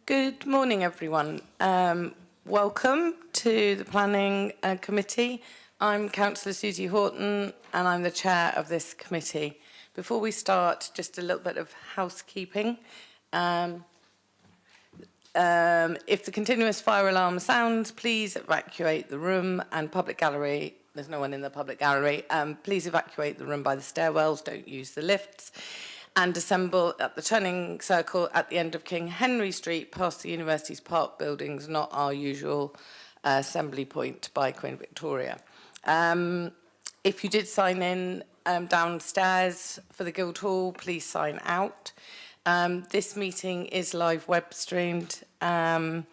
Good morning, everyone. Welcome to the Planning Committee. I'm Councillor Susie Horton and I'm the chair of this committee. Before we start, just a little bit of housekeeping. If the continuous fire alarm sounds, please evacuate the room, and public gallery, there's no one in the public gallery, please evacuate the room by the stairwells, don't use the lifts, and assemble at the turning circle at the end of King Henry Street past the University's Park buildings, not our usual assembly point by Queen Victoria. If you did sign in downstairs for the Guildhall, please sign out. This meeting is live web streamed, so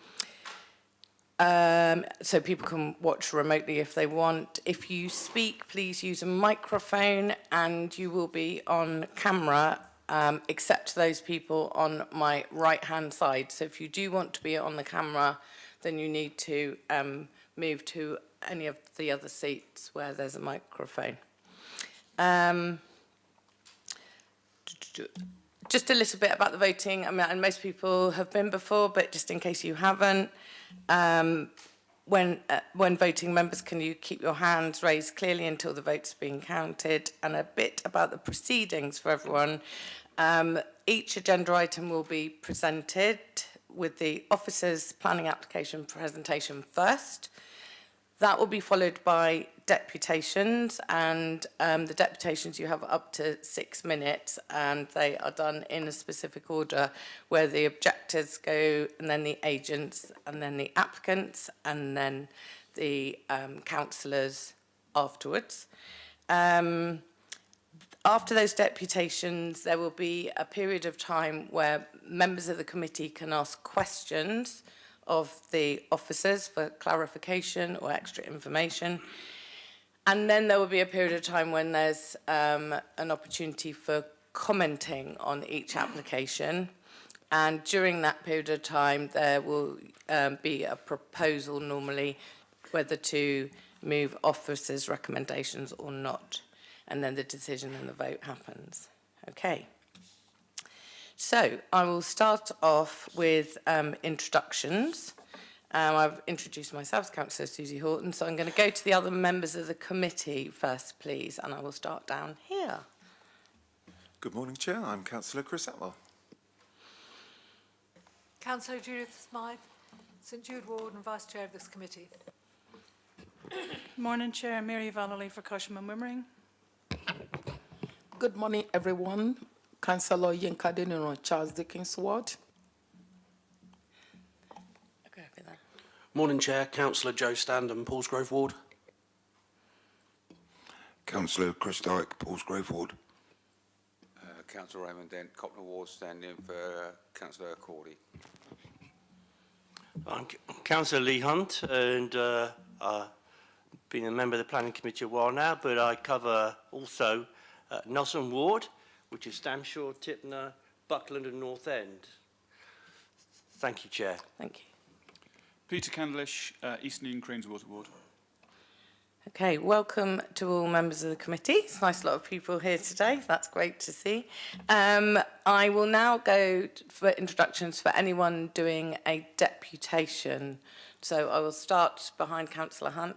people can watch remotely if they want. If you speak, please use a microphone and you will be on camera, except those people on my right-hand side. So if you do want to be on the camera, then you need to move to any of the other seats where there's a microphone. Just a little bit about the voting. I mean, and most people have been before, but just in case you haven't, when voting, members, can you keep your hands raised clearly until the vote's being counted? And a bit about the proceedings for everyone. Each agenda item will be presented with the officer's planning application presentation first. That will be followed by deputations, and the deputations, you have up to 6 minutes, and they are done in a specific order where the objectors go, and then the agents, and then the applicants, and then the councillors afterwards. After those deputations, there will be a period of time where members of the committee can ask questions of the officers for clarification or extra information. And then there will be a period of time when there's an opportunity for commenting on each application. And during that period of time, there will be a proposal normally whether to move officers' recommendations or not. And then the decision and the vote happens. Okay. So I will start off with introductions. I've introduced myself as Councillor Susie Horton, so I'm going to go to the other members of the committee first, please, and I will start down here. Good morning, Chair. I'm Councillor Chris Atwell. Councillor Judith Smythe, St Jude Ward and Vice Chair of this committee. Morning, Chair. Mary Vallely for Cusham and Wimmering. Good morning, everyone. Councillor Yinka Deniro, Charles Dickens Ward. Okay, over there. Morning, Chair. Councillor Joe Standham, Paulsgrove Ward. Councillor Chris Dyke, Paulsgrove Ward. Councillor Raymond Dent, Copner Ward, standing for Councillor Corley. I'm Councillor Lee Hunt, and I've been a member of the Planning Committee a while now, but I cover also Nelson Ward, which is Stamshaw, Tipner, Buckland and North End. Thank you, Chair. Thank you. Peter Candlish, East Nean Craneswater Ward. Okay, welcome to all members of the committee. It's a nice lot of people here today. That's great to see. I will now go for introductions for anyone doing a deputation. So I will start behind Councillor Hunt.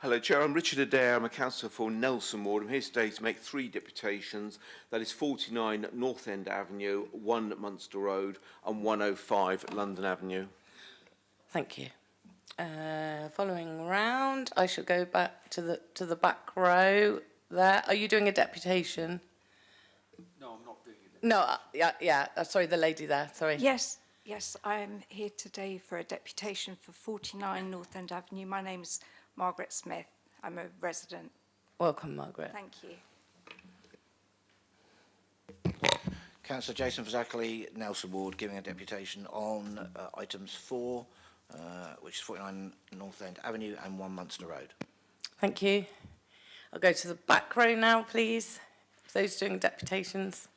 Hello, Chair. I'm Richard Adair. I'm a councillor for Nelson Ward. I'm here today to make 3 deputations. That is 49 North End Avenue, 1 Munster Road, and 105 London Avenue. Thank you. Following round, I shall go back to the back row there. Are you doing a deputation? No, I'm not doing it. No, yeah. Sorry, the lady there. Sorry. Yes, I am here today for a deputation for 49 North End Avenue. My name's Margaret Smith. I'm a resident. Welcome, Margaret. Thank you. Councillor Jason Fazackerley, Nelson Ward, giving a deputation on items 4, which is 49 North End Avenue and 1 Munster Road. Thank you. I'll go to the back row now, please. Those doing deputations.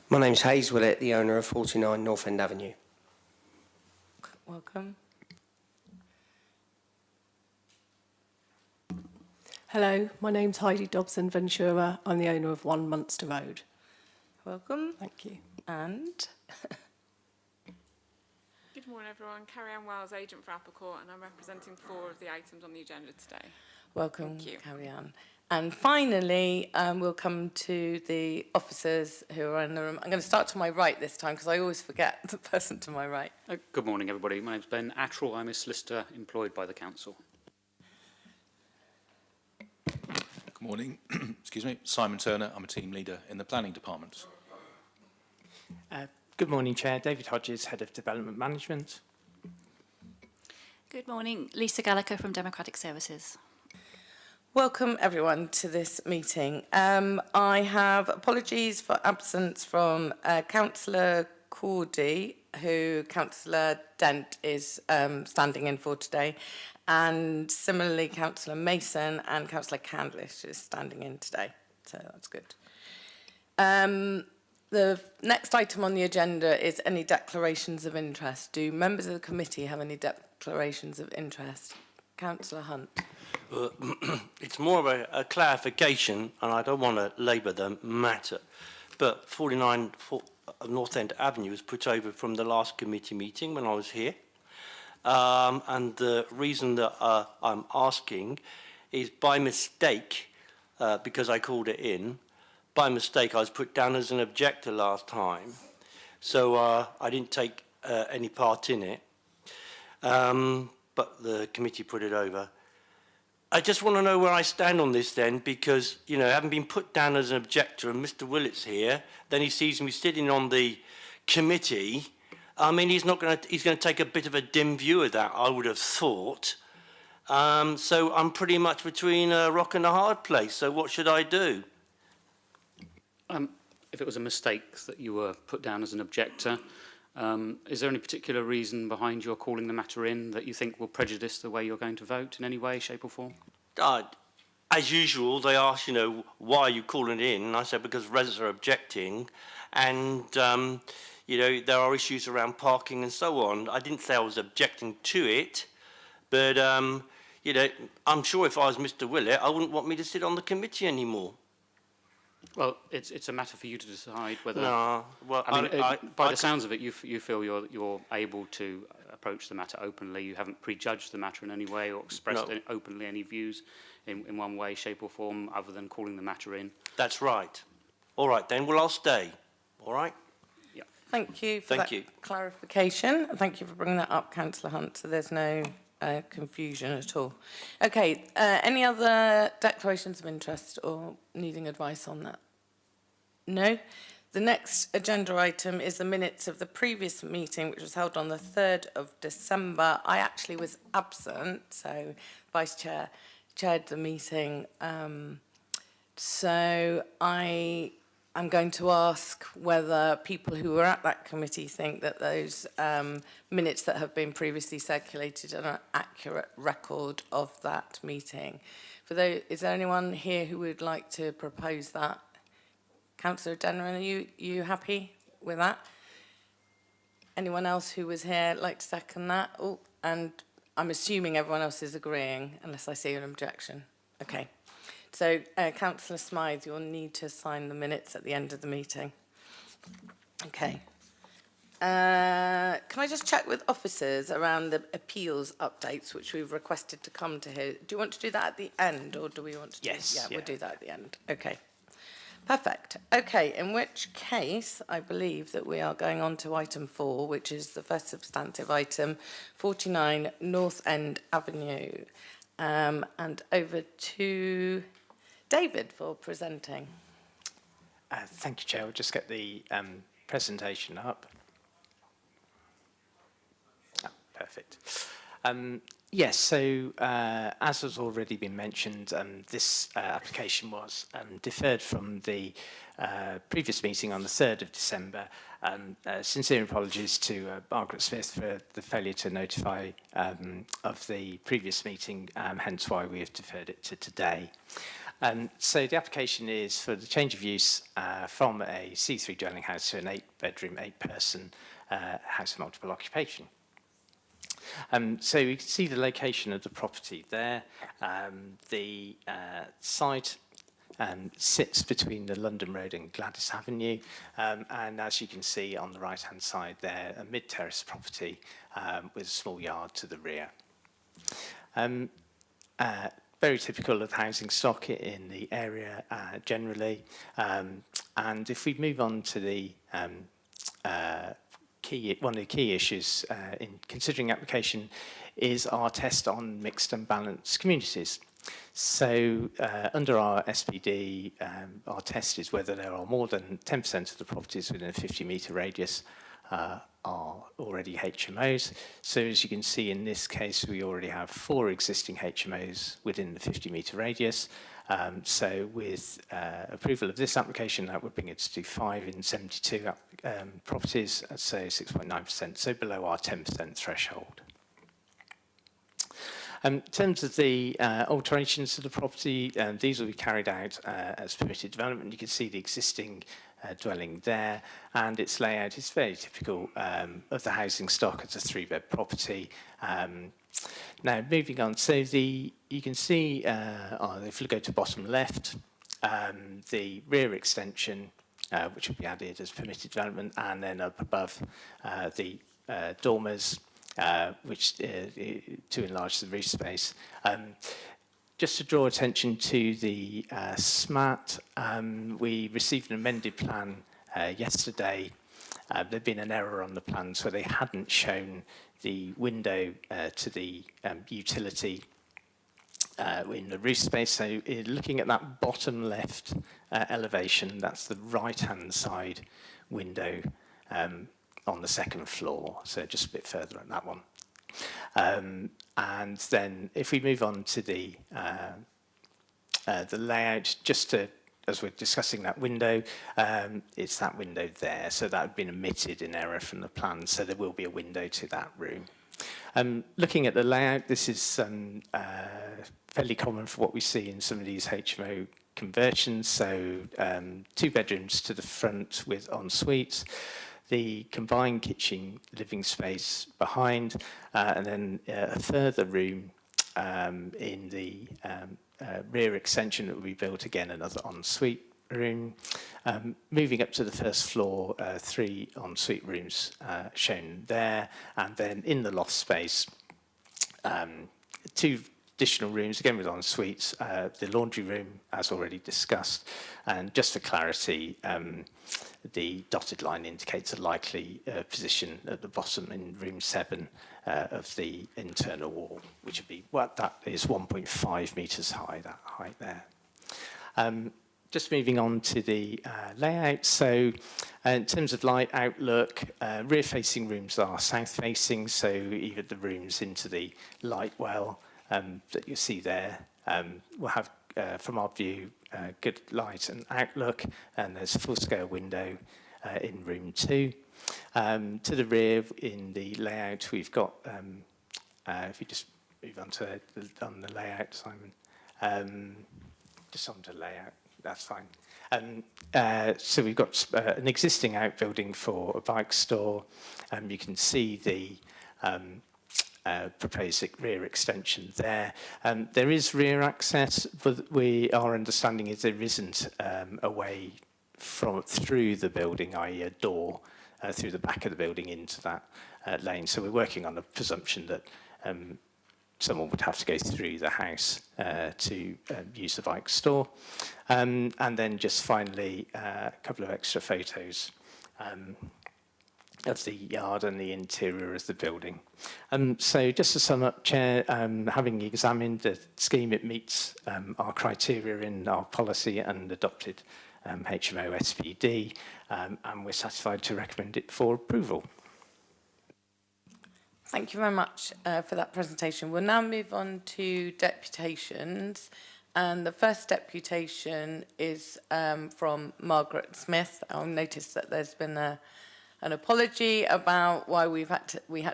My name's Hayes Willett, the owner of 49 North End Avenue. Welcome. Hello, my name's Heidi Dobson Ventura. I'm the owner of 1 Munster Road. Welcome. Thank you. And Good morning, everyone. Carrie-Anne Wells, agent for Applecourt, and I'm representing 4 of the items on the agenda today. welcome, Thank you. Carrie-Anne. And finally, we'll come to the officers who are in the room. I'm going to start to my right this time because I always forget the person to my right. Good morning, everybody. My name's Ben Attrell. I'm a solicitor employed by the council. Good morning. Excuse me. Simon Turner. I'm a team leader in the planning department. Good morning, Chair. David Hodges, Head of Development Management. Good morning. Lisa Gallagher from Democratic Services. Welcome everyone to this meeting. I have apologies for absence from Councillor Cordy, who Councillor Dent is standing in for today, and similarly Councillor Mason and Councillor Candlish is standing in today, so that's good. The next item on the agenda is any declarations of interest. Do members of the committee have any declarations of interest? Councillor Hunt. It's more of a clarification, and I don't want to labour the matter, but 49 North End Avenue was put over from the last committee meeting when I was here. And the reason that I'm asking is by mistake, because I called it in, by mistake I was put down as an objector last time, so I didn't take any part in it, but the committee put it over. I just want to know where I stand on this then, because, you know, having been put down as an objector and Mr. Willett's here, then he sees me sitting on the committee. I mean, he's going to take a bit of a dim view of that, I would have thought. So I'm pretty much between a rock and a hard place. So what should I do? If it was a mistake that you were put down as an objector, is there any particular reason behind your calling the matter in that you think will prejudice the way you're going to vote in any way, shape or form? As usual, they ask, you know, why are you calling it in? And I said, because residents are objecting. And, you know, there are issues around parking and so on. I didn't say I was objecting to it. But, you know, I'm sure if I was Mr. Willett, I wouldn't want me to sit on the committee anymore. Well, it's a matter for you to decide whether. No, well, I mean, by the sounds of it, you feel you're able to approach the matter openly. You haven't prejudged the matter in any way or expressed openly any views in one way, shape, or form, other than calling the matter in. That's right. All right then. Well, I'll stay. All right. Yeah. Thank you for that clarification. Thank you for bringing that up, Councillor Hunt. So there's no confusion at all. Okay. Any other declarations of interest or needing advice on that? No. The next agenda item is the minutes of the previous meeting, which was held on the 3rd of December. I actually was absent, so Vice Chair chaired the meeting. So I am going to ask whether people who were at that committee think that those minutes that have been previously circulated are an accurate record of that meeting. Is there anyone here who would like to propose that? Councillor Denneran, are you happy with that? Anyone else who was here like to second that? Oh, and I'm assuming everyone else is agreeing, unless I see an objection. Okay. So, Councillor Smythe, you'll need to sign the minutes at the end of the meeting. Okay. Can I just check with officers around the appeals updates, which we've requested to come to here? Do you want to do that at the end, or do we want to do... Yes. Yeah, we'll do that at the end. Okay. Perfect. Okay, in which case, I believe that we are going on to item 4, which is the first substantive item, 49 North End Avenue. And over to David for presenting. Thank you, Chair. We'll just get the presentation up. Oh, perfect. Yes, so as has already been mentioned, this application was deferred from the previous meeting on the 3rd of December. Sincere apologies to Margaret Smith for the failure to notify of the previous meeting, hence why we have deferred it to today. So the application is for the change of use from a C3 dwelling house to an 8-bedroom, 8-person house of multiple occupation. So you can see the location of the property there. The site sits between the London Road and Gladys Avenue, and as you can see on the right-hand side there, a mid-terrace property with a small yard to the rear. Very typical of housing stock in the area generally. And if we move on to the one of the key issues in considering application is our test on mixed and balanced communities. So under our SPD, our test is whether there are more than 10% of the properties within a 50-metre radius are already HMOs. So as you can see in this case, we already have 4 existing HMOs within the 50-metre radius. So with approval of this application, that would bring it to 5 in 72 properties, so 6.9%, so below our 10% threshold. In terms of the alterations to the property, these will be carried out as permitted development. You can see the existing dwelling there, and its layout is very typical of the housing stock as a 3-bed property. Now, moving on, so you can see, if we go to bottom left, the rear extension, which will be added as permitted development, and then up above the dormers, which to enlarge the roof space. Just to draw attention to the SMAT, we received an amended plan yesterday. There'd been an error on the plans where they hadn't shown the window to the utility in the roof space. So looking at that bottom left elevation, that's the right-hand side window on the second floor, so just a bit further on that one. And then if we move on to the layout, just to, as we're discussing that window, it's that window there, so that had been omitted in error from the plan, so there will be a window to that room. Looking at the layout, this is fairly common for what we see in some of these HMO conversions, so 2 bedrooms to the front with en suites, the combined kitchen living space behind, and then a further room in the rear extension that will be built, again another ensuite room. Moving up to the first floor, 3 ensuite rooms shown there, and then in the loft space, 2 additional rooms, again with en suites, the laundry room as already discussed, and just for clarity, the dotted line indicates a likely position at the bottom in room 7 of the internal wall, which would be, well, that is 1.5 metres high, that height there. Just moving on to the layout, so in terms of light outlook, rear-facing rooms are south-facing, so either the rooms into the light well that you see there will have, from our view, good light and outlook, and there's a full-scale window in room 2. To the rear in the layout, we've got, if you just move on to on the layout, Simon, just on the layout, that's fine. So we've got an existing outbuilding for a bike store. You can see the proposed rear extension there. There is rear access, but our understanding is there isn't a way through the building, i.e. a door through the back of the building into that lane. So we're working on the presumption that someone would have to go through the house to use the bike store. And then just finally, a couple of extra photos of the yard and the interior of the building. So just to sum up, Chair, having examined the scheme, it meets our criteria in our policy and adopted HMO SPD, and we're satisfied to recommend it for approval. Thank you very much for that presentation. We'll now move on to deputations. And the first deputation is from Margaret Smith. I'll notice that there's been an apology about why we had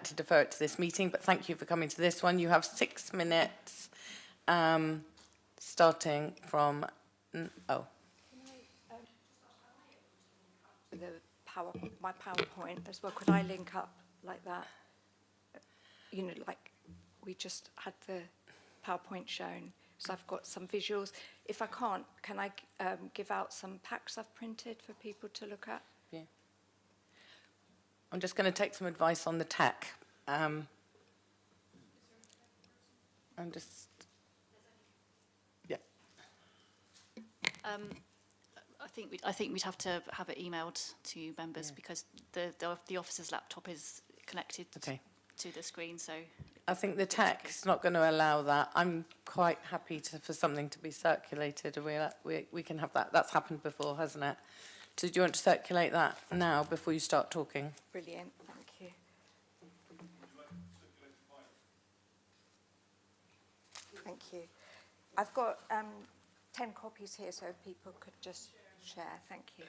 to defer it to this meeting, but thank you for coming to this one. You have 6 minutes, starting from, My PowerPoint as well. Could I link up like that? You know, like we just had the PowerPoint shown. So I've got some visuals. If I can't, can I give out some packs I've printed for people to look at? Yeah. I'm just going to take some advice on the tech. I'm just... Yeah. I think we'd have to have it emailed to members because the officer's laptop is connected to the screen. So I think the tech's not going to allow that. I'm quite happy for something to be circulated. We can have that. That's happened before, hasn't it? So do you want to circulate that now before you start talking? Brilliant, thank you. Thank you. I've got 10 copies here, so if people could just share. Thank you.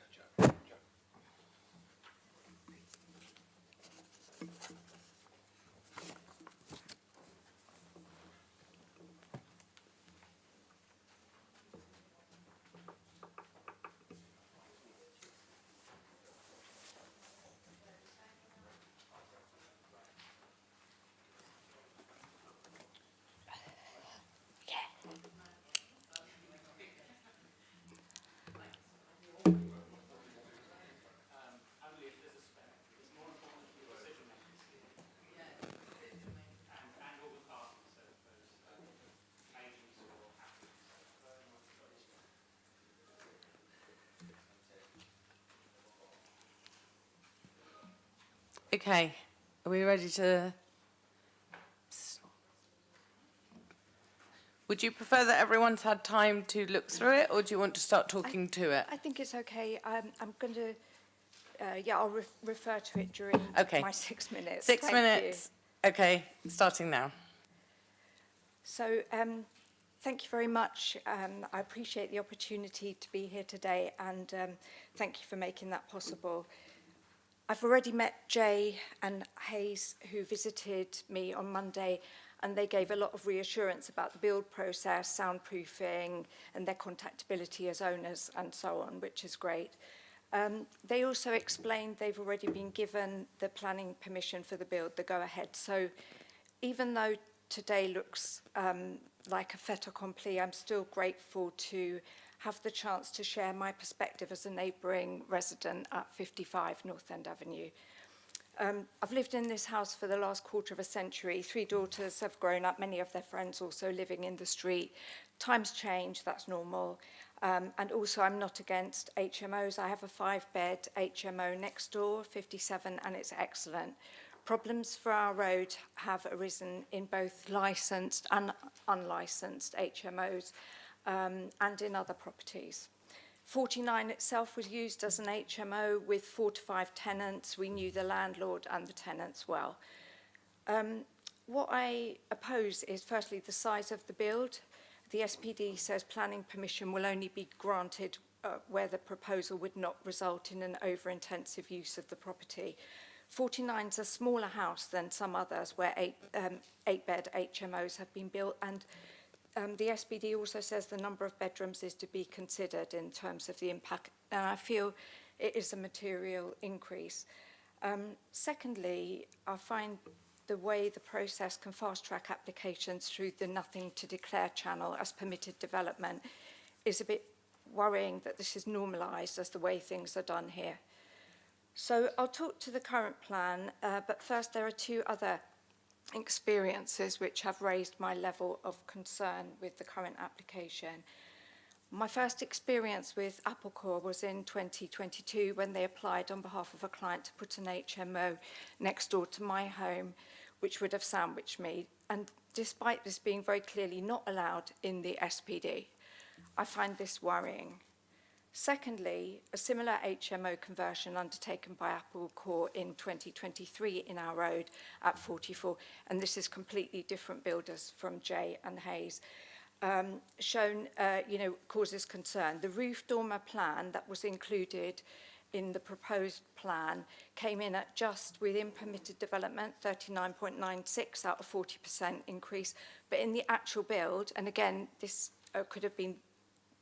Okay, are we ready to... Would you prefer that everyone's had time to look through it, or do you want to start talking to it? I think it's okay. I'm going to, I'll refer to it during my 6 minutes. 6 minutes. Okay, starting now. So thank you very much. I appreciate the opportunity to be here today, and thank you for making that possible. I've already met Jay and Hayes, who visited me on Monday, and they gave a lot of reassurance about the build process, soundproofing, and their contactability as owners and so on, which is great. They also explained they've already been given the planning permission for the build, the go-ahead. So even though today looks like a fait accompli, I'm still grateful to have the chance to share my perspective as a neighbouring resident at 55 North End Avenue. I've lived in this house for the last quarter of a century. 3 daughters have grown up, many of their friends also living in the street. Times change, that's normal. And also I'm not against HMOs. I have a 5-bed HMO next door, 57, and it's excellent. Problems for our road have arisen in both licensed and unlicensed HMOs and in other properties. 49 itself was used as an HMO with 4 to 5 tenants. We knew the landlord and the tenants well. What I oppose is firstly the size of the build. The SPD says planning permission will only be granted where the proposal would not result in an over-intensive use of the property. 49 is a smaller house than some others where 8-bed HMOs have been built, and the SPD also says the number of bedrooms is to be considered in terms of the impact, and I feel it is a material increase. Secondly, I find the way the process can fast-track applications through the nothing to declare channel as permitted development is a bit worrying that this is normalised as the way things are done here. So I'll talk to the current plan, but first there are 2 other experiences which have raised my level of concern with the current application. My first experience with Applecore was in 2022 when they applied on behalf of a client to put an HMO next door to my home, which would have sandwiched me. And despite this being very clearly not allowed in the SPD, I find this worrying. Secondly, a similar HMO conversion undertaken by Applecore in 2023 in our road at 44, and this is completely different builders from Jay and Hayes, causes concern. The roof dormer plan that was included in the proposed plan came in at just within permitted development, 39.96 out of 40% increase, but in the actual build, and again, this could have been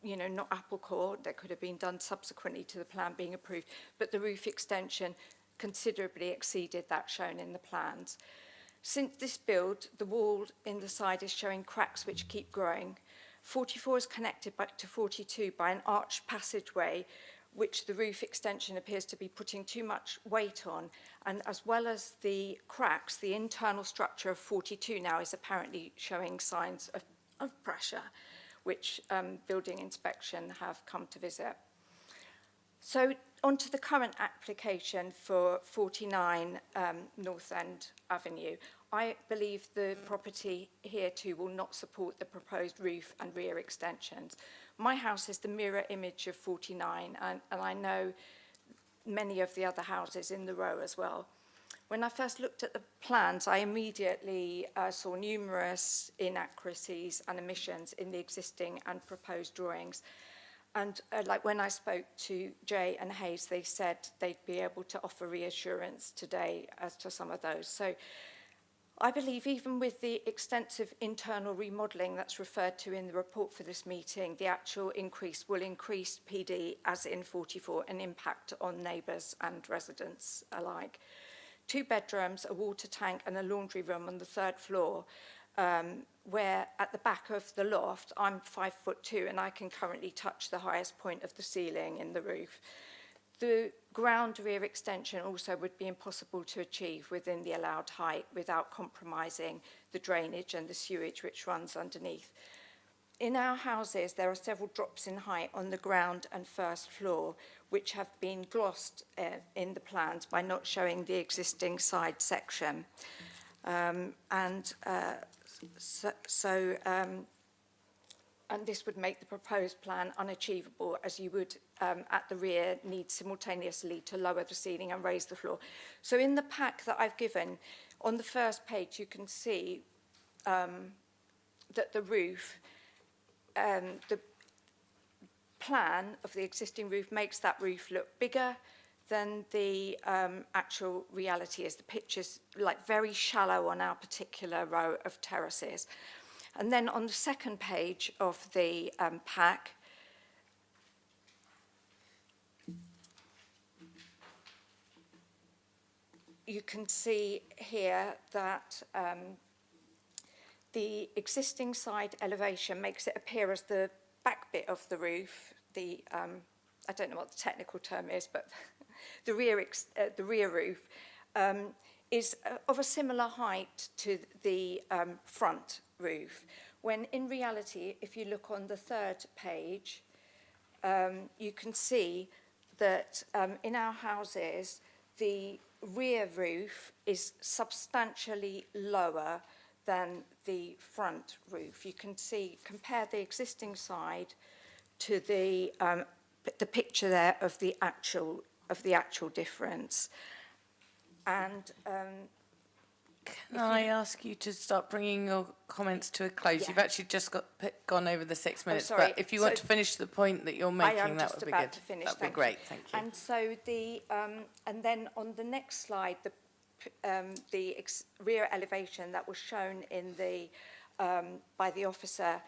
not Applecore, that could have been done subsequently to the plan being approved, but the roof extension considerably exceeded that shown in the plans. Since this build, the wall in the side is showing cracks which keep growing. 44 is connected back to 42 by an arched passageway, which the roof extension appears to be putting too much weight on. And as well as the cracks, the internal structure of 42 now is apparently showing signs of pressure, which building inspection have come to visit. So on to the current application for 49 North End Avenue. I believe the property here too will not support the proposed roof and rear extensions. My house is the mirror image of 49, and I know many of the other houses in the row as well. When I first looked at the plans, I immediately saw numerous inaccuracies and omissions in the existing and proposed drawings. And like when I spoke to Jay and Hayes, they said they'd be able to offer reassurance today as to some of those. So I believe even with the extensive internal remodelling that's referred to in the report for this meeting, the actual increase will increase PD, as in 44, and impact on neighbours and residents alike. 2 bedrooms, a water tank and a laundry room on the 3rd floor, where at the back of the loft, I'm 5'2", and I can currently touch the highest point of the ceiling in the roof. The ground rear extension also would be impossible to achieve within the allowed height without compromising the drainage and the sewage which runs underneath. In our houses, there are several drops in height on the ground and 1st floor, which have been glossed in the plans by not showing the existing side section. And this would make the proposed plan unachievable, as you would, at the rear, need simultaneously to lower the ceiling and raise the floor. So in the pack that I've given, on the first page, you can see that the roof, the plan of the existing roof makes that roof look bigger than the actual reality is. The picture's like very shallow on our particular row of terraces. And then on the second page of the pack, you can see here that the existing side elevation makes it appear as the back bit of the roof, I don't know what the technical term is, but the rear roof is of a similar height to the front roof, when in reality, if you look on the 3rd page, you can see that in our houses, the rear roof is substantially lower than the front roof. You can see, compare the existing side to the picture there of the actual difference. And can I ask you to start bringing your comments to a close? Yeah. You've actually just gone over the 6 minutes, sorry. but if you want to finish the point that you're making, that would be good. I am just about to finish. That would be great, thank you. And so and then on the next slide, the rear elevation that was shown in the by the officer,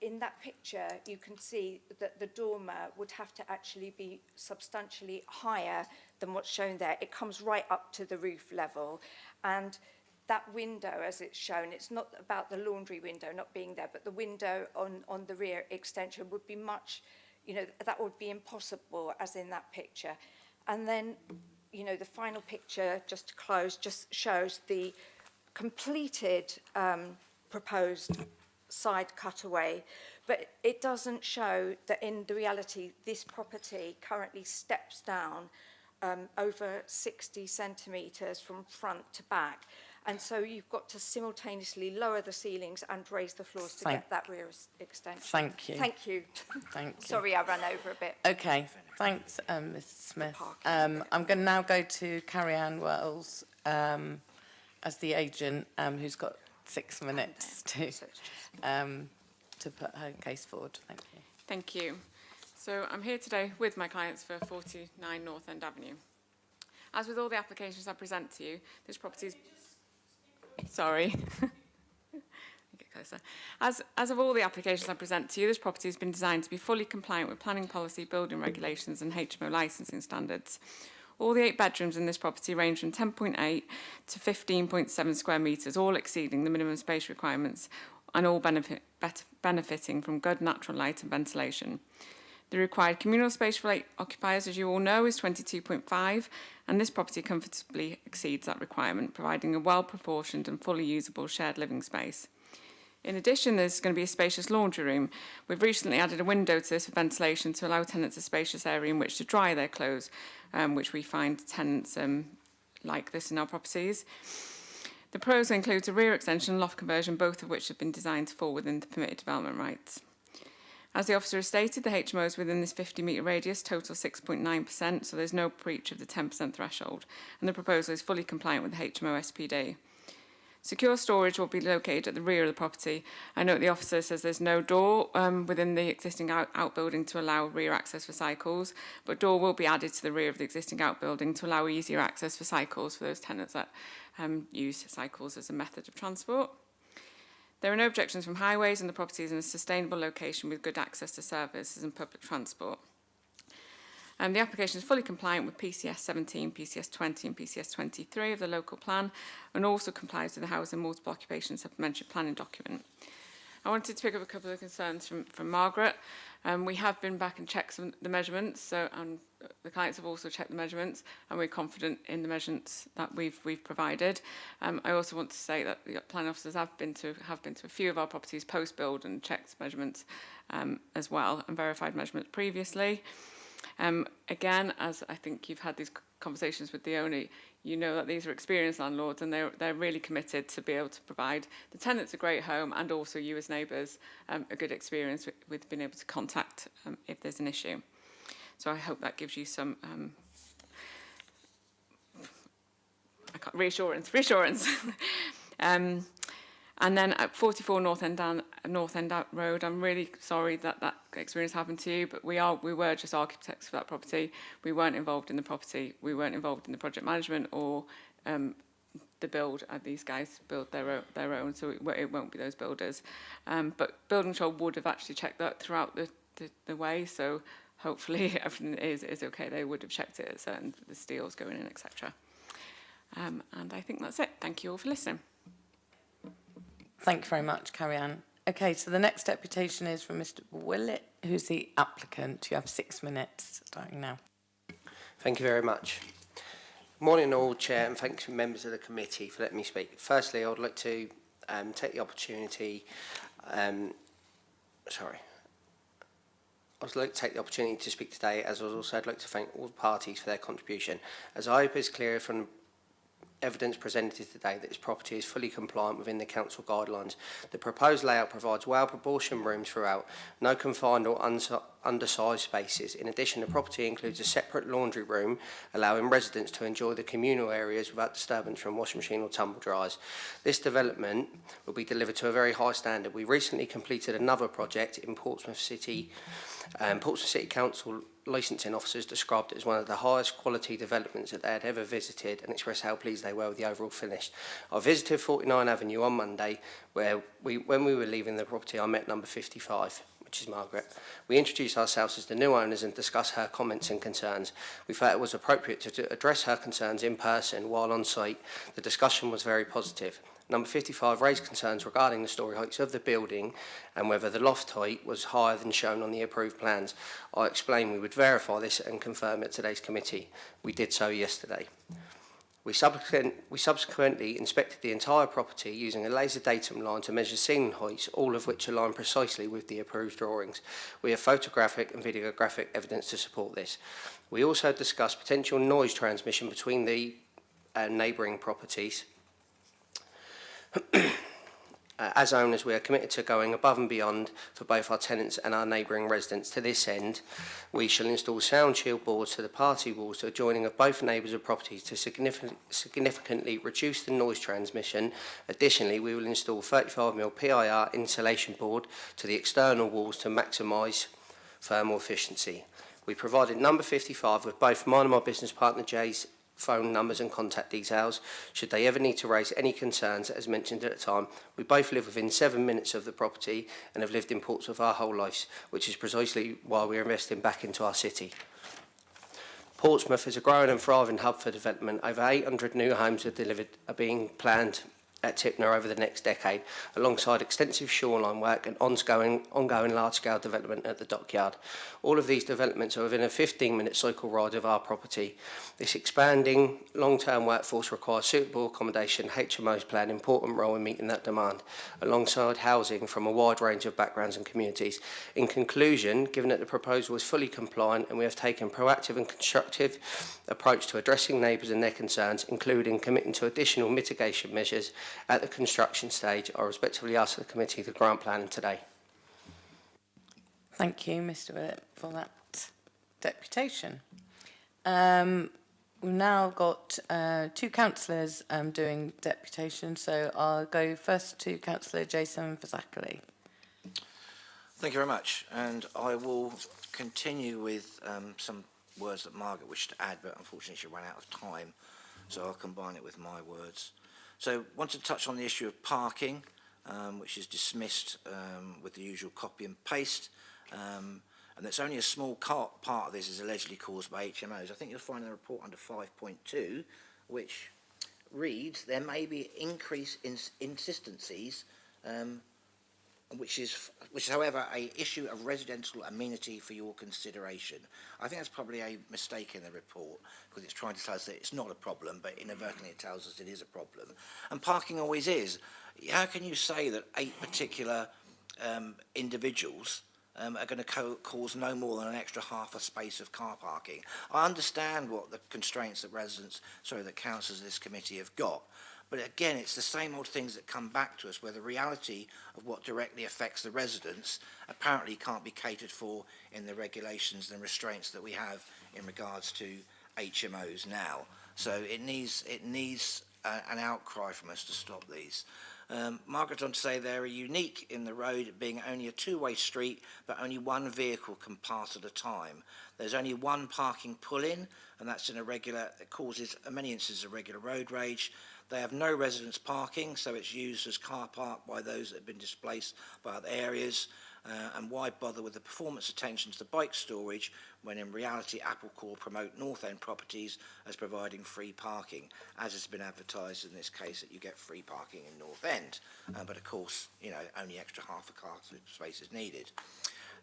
in that picture, you can see that the dormer would have to actually be substantially higher than what's shown there. It comes right up to the roof level. And that window, as it's shown, it's not about the laundry window not being there, but the window on the rear extension would be much, that would be impossible, as in that picture. And then, the final picture, just to close, just shows the completed proposed side cutaway, but it doesn't show that in the reality this property currently steps down over 60 centimetres from front to back, and so you've got to simultaneously lower the ceilings and raise the floors to get that rear extension. Thank you. Thank you. Thank you. Sorry, I ran over a bit. Okay, thanks, Mrs Smith. I'm going to now go to Carrie-Anne Wells as the agent, who's got 6 minutes to put her case forward. Thank you. Thank you. So I'm here today with my clients for 49 North End Avenue. As with all the applications I present to you, this property is... Sorry. Get closer. As of all the applications I present to you, this property has been designed to be fully compliant with planning policy, building regulations and HMO licensing standards. All the 8 bedrooms in this property range from 10.8 to 15.7 square metres, all exceeding the minimum space requirements and all benefiting from good natural light and ventilation. The required communal space for occupiers, as you all know, is 22.5, and this property comfortably exceeds that requirement, providing a well-proportioned and fully usable shared living space. In addition, there's going to be a spacious laundry room. We've recently added a window to this for ventilation to allow tenants a spacious area in which to dry their clothes, which we find tenants like this in our properties. The proposal includes a rear extension and loft conversion, both of which have been designed to fall within the permitted development rights. As the officer has stated, the HMOs within this 50-metre radius total 6.9%, so there's no breach of the 10% threshold, and the proposal is fully compliant with the HMO SPD. Secure storage will be located at the rear of the property. I note the officer says there's no door within the existing outbuilding to allow rear access for cycles, but door will be added to the rear of the existing outbuilding to allow easier access for cycles for those tenants that use cycles as a method of transport. There are no objections from highways, and the property is in a sustainable location with good access to services and public transport. The application is fully compliant with PCS 17, PCS 20 and PCS 23 of the local plan, and also complies with the Housing Multiple Occupation Supplementary Planning document. I wanted to pick up a couple of concerns from Margaret. We have been back and checked the measurements, and the clients have also checked the measurements, and we're confident in the measurements that we've provided. I also want to say that the planning officers have been to a few of our properties post-build and checked measurements as well, and verified measurements previously. Again, as I think you've had these conversations with the owner, you know that these are experienced landlords, and they're really committed to be able to provide the tenants a great home, and also you as neighbours a good experience with being able to contact if there's an issue. So I hope that gives you some reassurance. And then at 44 North End Road, I'm really sorry that that experience happened to you, but we were just architects for that property. We weren't involved in the property. We weren't involved in the project management or the build. These guys built their own, so it won't be those builders. But building control would have actually checked that throughout the way, so hopefully everything is okay. They would have checked it, certain the steel's going in, etc. And I think that's it. Thank you all for listening. Thank you very much, Carrie-Anne. Okay, so the next deputation is from Mr. Willett, who's the applicant. You have 6 minutes starting now. Thank you very much. Morning all, Chair, and thanks to members of the committee for letting me speak. Firstly, I would like to take the opportunity to speak today, as also I'd like to thank all the parties for their contribution. As I hope is clear from evidence presented today that this property is fully compliant within the council guidelines. The proposed layout provides well-proportioned rooms throughout, no confined or undersized spaces. In addition, the property includes a separate laundry room, allowing residents to enjoy the communal areas without disturbance from washing machine or tumble dryers. This development will be delivered to a very high standard. We recently completed another project in Portsmouth City. Portsmouth City Council licensing officers described it as one of the highest quality developments that they had ever visited, and expressed how pleased they were with the overall finish. I visited 49 Avenue on Monday, where when we were leaving the property, I met number 55, which is Margaret. We introduced ourselves as the new owners and discussed her comments and concerns. We felt it was appropriate to address her concerns in person while on site. The discussion was very positive. Number 55 raised concerns regarding the storey heights of the building and whether the loft height was higher than shown on the approved plans. I explained we would verify this and confirm at today's committee. We did so yesterday. We subsequently inspected the entire property using a laser datum line to measure ceiling heights, all of which align precisely with the approved drawings. We have photographic and videographic evidence to support this. We also discussed potential noise transmission between the neighbouring properties. As owners, we are committed to going above and beyond for both our tenants and our neighbouring residents. To this end, we shall install sound shield boards to the party walls to adjoining of both neighbours of properties to significantly reduce the noise transmission. Additionally, we will install 35mm PIR insulation board to the external walls to maximise thermal efficiency. We provided number 55 with both mine and my business partner Jay's phone numbers and contact details should they ever need to raise any concerns. As mentioned at the time, we both live within 7 minutes of the property and have lived in Portsmouth our whole lives, which is precisely why we are investing back into our city. Portsmouth is a growing and thriving hub for development. Over 800 new homes are being planned at Tipner over the next decade, alongside extensive shoreline work and ongoing large-scale development at the dockyard. All of these developments are within a 15-minute cycle ride of our property. This expanding long-term workforce requires suitable accommodation. HMOs play an important role in meeting that demand, alongside housing from a wide range of backgrounds and communities. In conclusion, given that the proposal is fully compliant and we have taken proactive and constructive approach to addressing neighbours and their concerns, including committing to additional mitigation measures at the construction stage, I respectfully ask the committee to grant planning today. Thank you, Mr. Willett, for that deputation. We've now got two councillors doing deputation, so I'll go first to Councillor Jason Fazakerley. Thank you very much, and I will continue with some words that Margaret wished to add, but unfortunately she ran out of time, so I'll combine it with my words. So I want to touch on the issue of parking, which is dismissed with the usual copy and paste, and it's only a small part of this is allegedly caused by HMOs. I think you'll find in the report under 5.2, which reads, there may be increased inconsistencies, which is however a issue of residential amenity for your consideration. I think that's probably a mistake in the report, because it's trying to tell us that it's not a problem, but inadvertently it tells us it is a problem. And parking always is. How can you say that 8 particular individuals are going to cause no more than an extra half a space of car parking? I understand what the constraints that that councillors of this committee have got. But again, it's the same old things that come back to us, where the reality of what directly affects the residents apparently can't be catered for in the regulations and restraints that we have in regards to HMOs now. So it needs an outcry from us to stop these. Margaret's on to say they're unique in the road being only a two-way street, but only one vehicle can pass at a time. There's only one parking pull-in, and that's it causes, in many instances, irregular road rage. They have no residence parking, so it's used as car park by those that have been displaced by other areas. And why bother with the performance attentions to bike storage when in reality Apple Corps promote North End properties as providing free parking, as has been advertised in this case that you get free parking in North End. But of course, only extra half a car space is needed.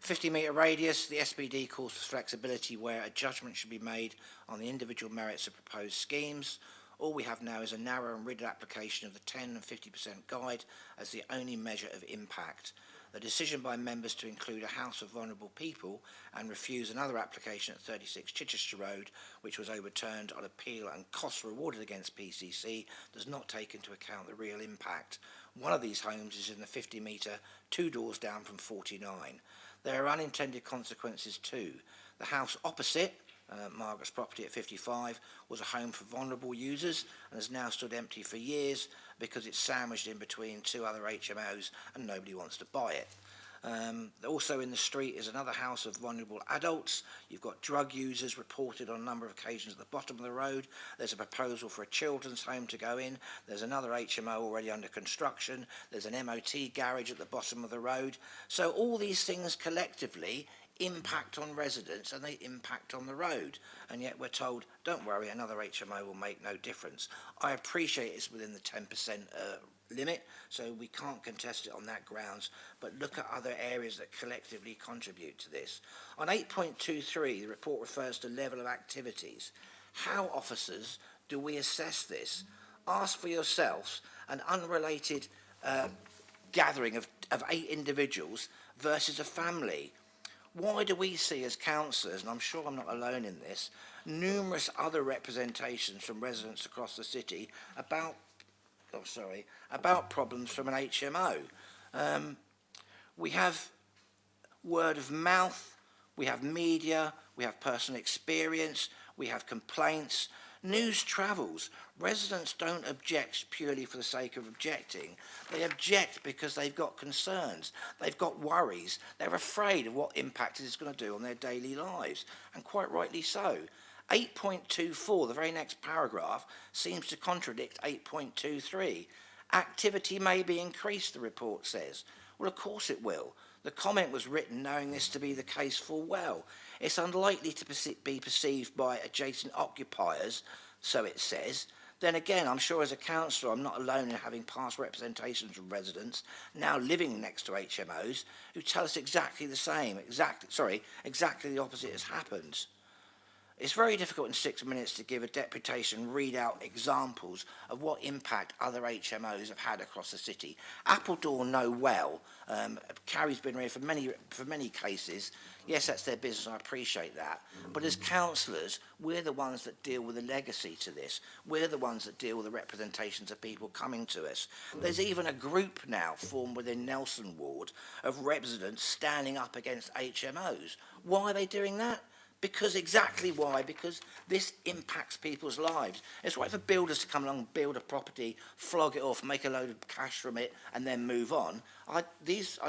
50-metre radius, the SPD calls for flexibility where a judgment should be made on the individual merits of proposed schemes. All we have now is a narrow and rigid application of the 10 and 50% guide as the only measure of impact. The decision by members to include a house of vulnerable people and refuse another application at 36 Chichester Road, which was overturned on appeal and costs rewarded against PCC, does not take into account the real impact. One of these homes is in the 50-metre, 2 doors down from 49. There are unintended consequences too. The house opposite, Margaret's property at 55, was a home for vulnerable users and has now stood empty for years because it's sandwiched in between 2 other HMOs and nobody wants to buy it. Also in the street is another house of vulnerable adults. You've got drug users reported on a number of occasions at the bottom of the road. There's a proposal for a children's home to go in. There's another HMO already under construction. There's an MOT garage at the bottom of the road. So all these things collectively impact on residents and they impact on the road, and yet we're told, don't worry, another HMO will make no difference. I appreciate it's within the 10% limit, so we can't contest it on that grounds, but look at other areas that collectively contribute to this. On 8.23, the report refers to level of activities. How, officers, do we assess this? Ask for yourselves an unrelated gathering of 8 individuals versus a family. Why do we see as councillors, and I'm sure I'm not alone in this, numerous other representations from residents across the city about problems from an HMO? We have word of mouth, we have media, we have personal experience, we have complaints. News travels. Residents don't object purely for the sake of objecting. They object because they've got concerns. They've got worries. They're afraid of what impact it is going to do on their daily lives, and quite rightly so. 8.24, the very next paragraph, seems to contradict 8.23. Activity may be increased, the report says. Well, of course it will. The comment was written knowing this to be the case full well. It's unlikely to be perceived by adjacent occupiers, so it says, then again, I'm sure as a councillor, I'm not alone in having past representations from residents now living next to HMOs who tell us exactly the same, exactly the opposite has happened. It's very difficult in 6 minutes to give a deputation, read out examples of what impact other HMOs have had across the city. Appledore know well. Carrie's been here for many cases. Yes, that's their business, I appreciate that. But as councillors, we're the ones that deal with the legacy to this. We're the ones that deal with the representations of people coming to us. There's even a group now formed within Nelson Ward of residents standing up against HMOs. Why are they doing that? Because this impacts people's lives. It's right for builders to come along, build a property, flog it off, make a load of cash from it, and then move on. I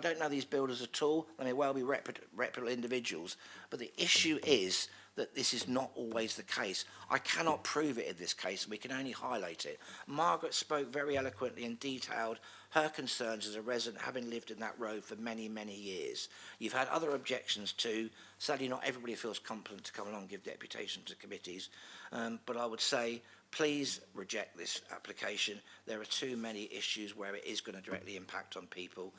don't know these builders at all. They may well be reputable individuals. But the issue is that this is not always the case. I cannot prove it in this case, and we can only highlight it. Margaret spoke very eloquently and detailed her concerns as a resident, having lived in that road for many, many years. You've had other objections too. Sadly, not everybody feels competent to come along and give deputation to committees. But I would say, please reject this application. There are too many issues where it is going to directly impact on people.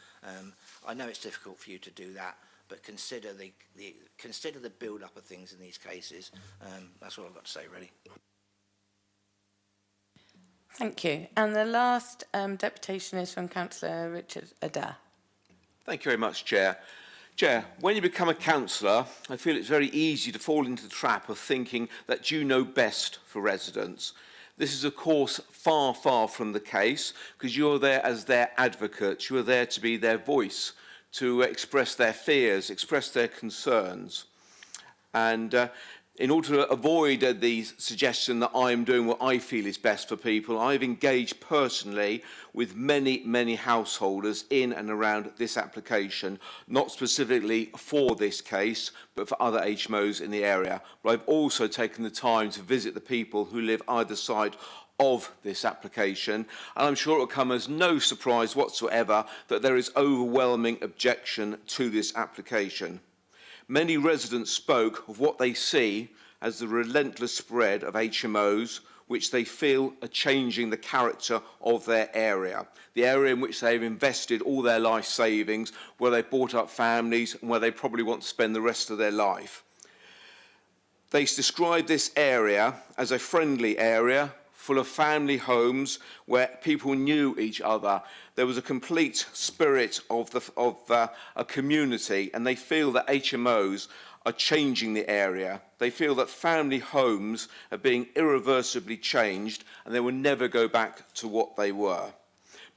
I know it's difficult for you to do that, but consider the build-up of things in these cases. That's all I've got to say, really. Thank you. And the last deputation is from Councillor Richard Adair. Thank you very much, Chair. Chair, when you become a councillor, I feel it's very easy to fall into the trap of thinking that you know best for residents. This is, of course, far, far from the case, because you're there as their advocates. You are there to be their voice, to express their fears, express their concerns. And in order to avoid the suggestion that I'm doing what I feel is best for people, I've engaged personally with many, many householders in and around this application, not specifically for this case, but for other HMOs in the area. But I've also taken the time to visit the people who live either side of this application, and I'm sure it will come as no surprise whatsoever that there is overwhelming objection to this application. Many residents spoke of what they see as the relentless spread of HMOs, which they feel are changing the character of their area, the area in which they've invested all their life savings, where they've brought up families, and where they probably want to spend the rest of their life. They describe this area as a friendly area, full of family homes where people knew each other. There was a complete spirit of a community, and they feel that HMOs are changing the area. They feel that family homes are being irreversibly changed, and they will never go back to what they were.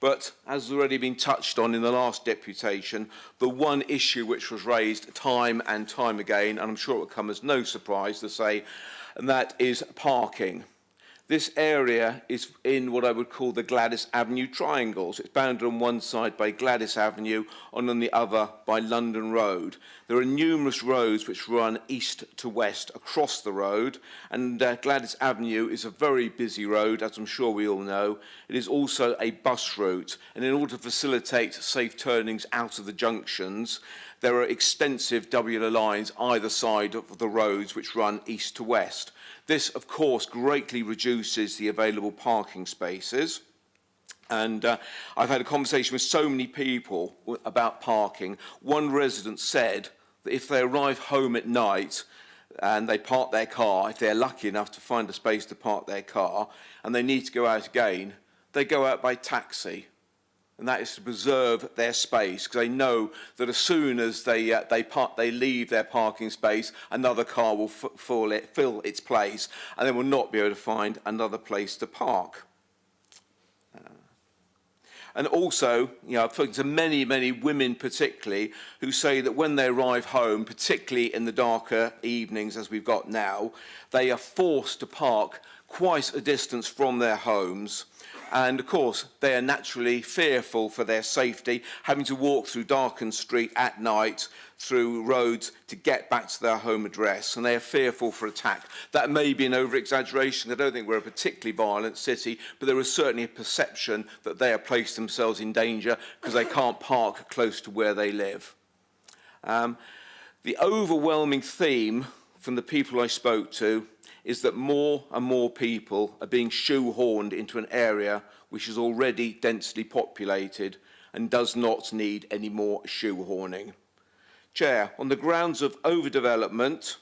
But as has already been touched on in the last deputation, the one issue which was raised time and time again, and I'm sure it will come as no surprise to say, and that is parking. This area is in what I would call the Gladys Avenue triangles. It's bounded on one side by Gladys Avenue and on the other by London Road. There are numerous roads which run east to west across the road, and Gladys Avenue is a very busy road, as I'm sure we all know. It is also a bus route, and in order to facilitate safe turnings out of the junctions, there are extensive W lines either side of the roads which run east to west. This, of course, greatly reduces the available parking spaces. And I've had a conversation with so many people about parking. One resident said that if they arrive home at night and they park their car, if they're lucky enough to find a space to park their car, and they need to go out again, they go out by taxi. And that is to preserve their space, because they know that as soon as they leave their parking space, another car will fill its place, and they will not be able to find another place to park. And also, I've spoken to many, many women particularly, who say that when they arrive home, particularly in the darker evenings as we've got now, they are forced to park quite a distance from their homes. And of course, they are naturally fearful for their safety, having to walk through darkened street at night, through roads to get back to their home address, and they are fearful for attack. That may be an over-exaggeration. I don't think we're a particularly violent city, but there is certainly a perception that they have placed themselves in danger because they can't park close to where they live. The overwhelming theme from the people I spoke to is that more and more people are being shoehorned into an area which is already densely populated and does not need any more shoehorning. Chair, on the grounds of overdevelopment,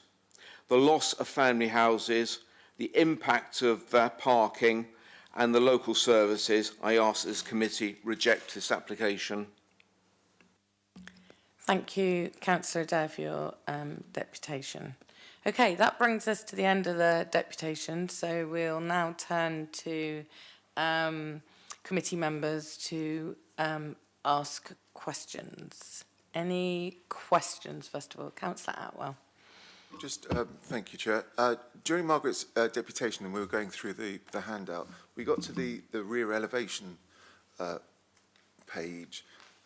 the loss of family houses, the impact of parking and the local services, I ask that this committee reject this application. Thank you, Councillor Adair, for your deputation. Okay, that brings us to the end of the deputation, so we'll now turn to committee members to ask questions. Any questions, first of all? Councillor Atwell. Just thank you, Chair. During Margaret's deputation, and we were going through the handout, we got to the rear elevation page.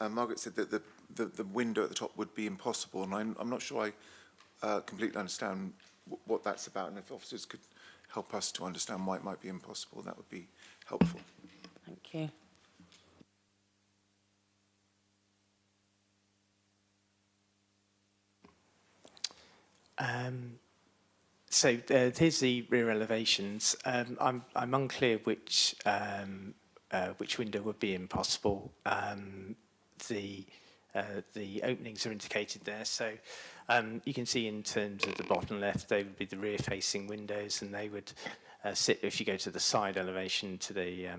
Margaret said that the window at the top would be impossible, and I'm not sure I completely understand what that's about, and if officers could help us to understand why it might be impossible, that would be helpful. Thank you. So here's the rear elevations. I'm unclear which window would be impossible. The openings are indicated there, so you can see in terms of the bottom left, they would be the rear-facing windows, and they would sit. If you go to the side elevation to the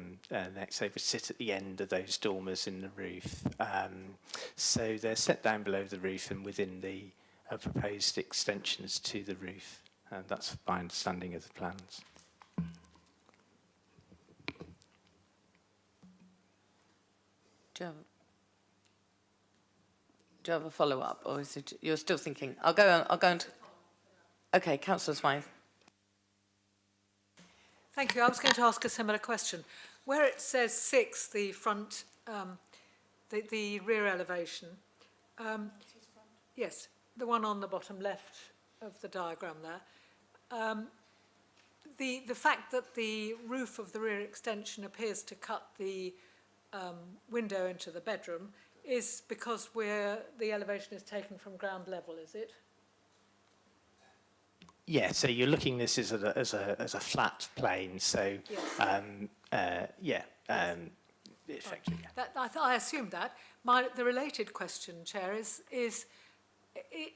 next, they would sit at the end of those dormers in the roof. So they're set down below the roof and within the proposed extensions to the roof. That's my understanding of the plans. Do you have a follow-up, or is it you're still thinking? I'll go on to. Okay, Councillor Smythe. Thank you. I was going to ask a similar question. Where it says 6, the front, the rear elevation, yes, the one on the bottom left of the diagram there, the fact that the roof of the rear extension appears to cut the window into the bedroom is because the elevation is taken from ground level, is it? Yeah, so you're looking at this as a flat plane, so Yes. effectively. Yeah. That, I assumed that. The related question, Chair, is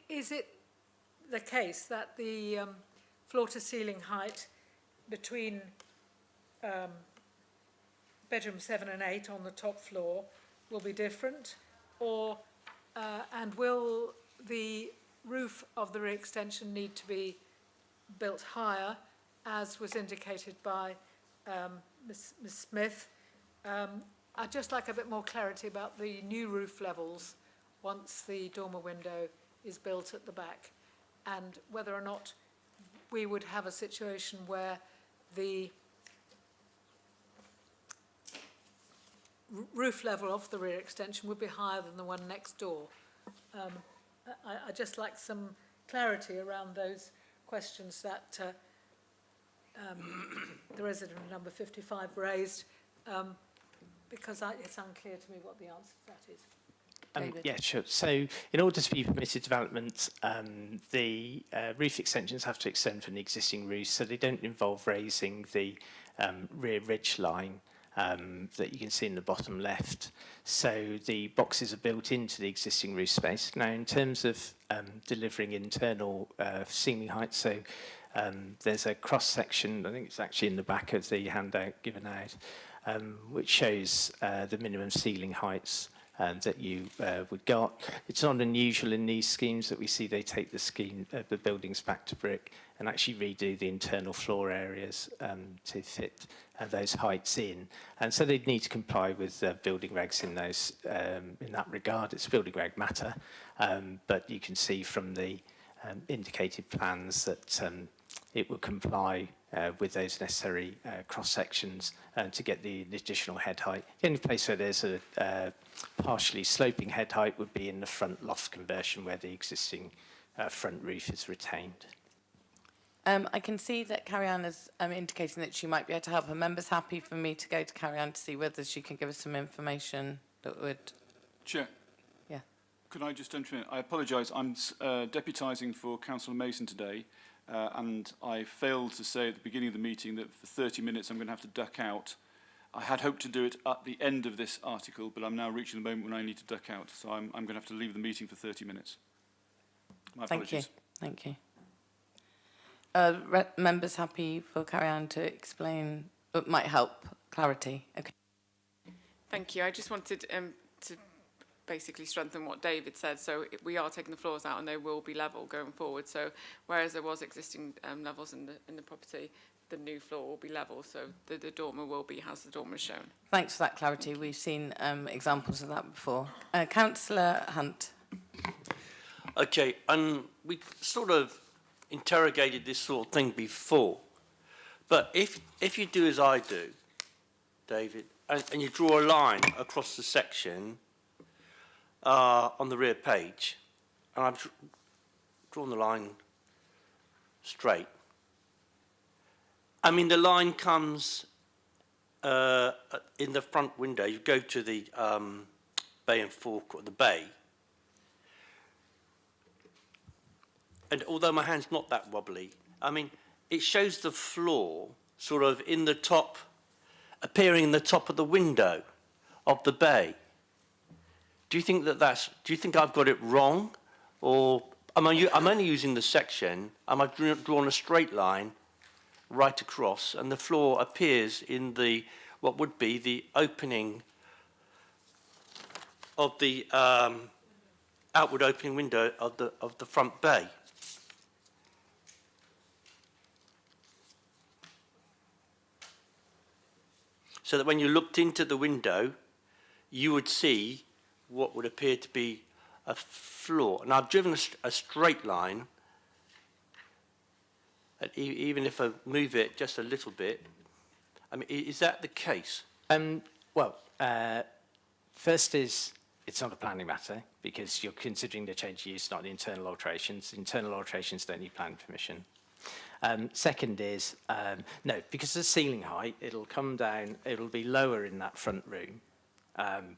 it the case that the floor-to-ceiling height between bedroom 7 and 8 on the top floor will be different, or and will the roof of the rear extension need to be built higher, as was indicated by Ms. Smith? I'd just like a bit more clarity about the new roof levels once the dormer window is built at the back, and whether or not we would have a situation where the roof level of the rear extension would be higher than the one next door. I'd just like some clarity around those questions that the resident number 55 raised, because it's unclear to me what the answer to that is. Yeah, sure. So in order to be permitted development, the roof extensions have to extend from the existing roof, so they don't involve raising the rear ridge line that you can see in the bottom left. So the boxes are built into the existing roof space. Now, in terms of delivering internal ceiling height, so there's a cross-section, I think it's actually in the back of the handout given out, which shows the minimum ceiling heights that you would got. It's not unusual in these schemes that we see they take the buildings back to brick and actually redo the internal floor areas to fit those heights in. And so they'd need to comply with building regs in those in that regard. It's building reg matter, but you can see from the indicated plans that it will comply with those necessary cross-sections to get the additional head height. The only place where there's a partially sloping head height would be in the front loft conversion, where the existing front roof is retained. I can see that Carrie-Anne is indicating that she might be able to help. Are members happy for me to go to Carrie-Anne to see whether she can give us some information that would... Chair. Yeah. Could I just intervene? I apologise. I'm deputising for Councillor Mason today. and I failed to say at the beginning of the meeting that for 30 minutes I'm going to have to duck out. I had hoped to do it at the end of this article, but I'm now reaching the moment when I need to duck out, so I'm going to have to leave the meeting for 30 minutes. My apologies. Thank you. Members happy for Carrie-Anne to explain? It might help clarity. Okay. Thank you. I just wanted to basically strengthen what David said. So we are taking the floors out and they will be level going forward. So whereas there was existing levels in the property, the new floor will be level. So the dormer will be as the dormer is shown. Thanks for that clarity. We've seen examples of that before. Councillor Hunt. Okay, we sort of interrogated this sort of thing before, but if you do as I do, David, and you draw a line across the section on the rear page, and I've drawn the line straight. I mean, the line comes in the front window. You go to the bay and forecourt, the bay. And although my hand's not that wobbly, I mean, it shows the floor sort of in the top, appearing in the top of the window of the bay. Do you think do you think I've got it wrong? Or I'm only using the section, I've drawn a straight line right across, and the floor appears in what would be the opening of the outward opening window of the front bay. So that when you looked into the window, you would see what would appear to be a floor. And I've driven a straight line, and even if I move it just a little bit. I mean, is that the case? Well, first is, it's not a planning matter because you're considering the change of use, not the internal alterations. Internal alterations don't need planning permission. Second is, no, because of the ceiling height, it'll come down, it'll be lower in that front room,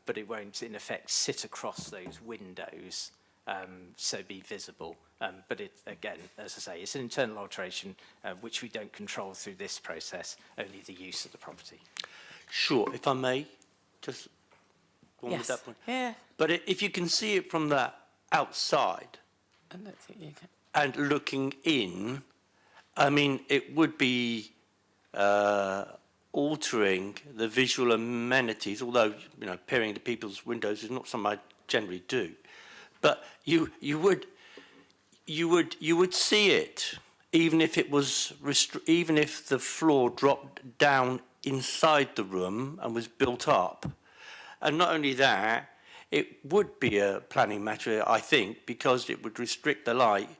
but it won't, in effect, sit across those windows, so be visible. But it, again, as I say, it's an internal alteration, which we don't control through this process, only the use of the property. Sure, if I may, just one with that point. Yeah. But if you can see it from the outside, I don't think you can. And looking in, I mean, it would be altering the visual amenities, although, you know, peering into people's windows is not something I generally do. But you would see it, even if it was even if the floor dropped down inside the room and was built up. And not only that, it would be a planning matter, I think, because it would restrict the light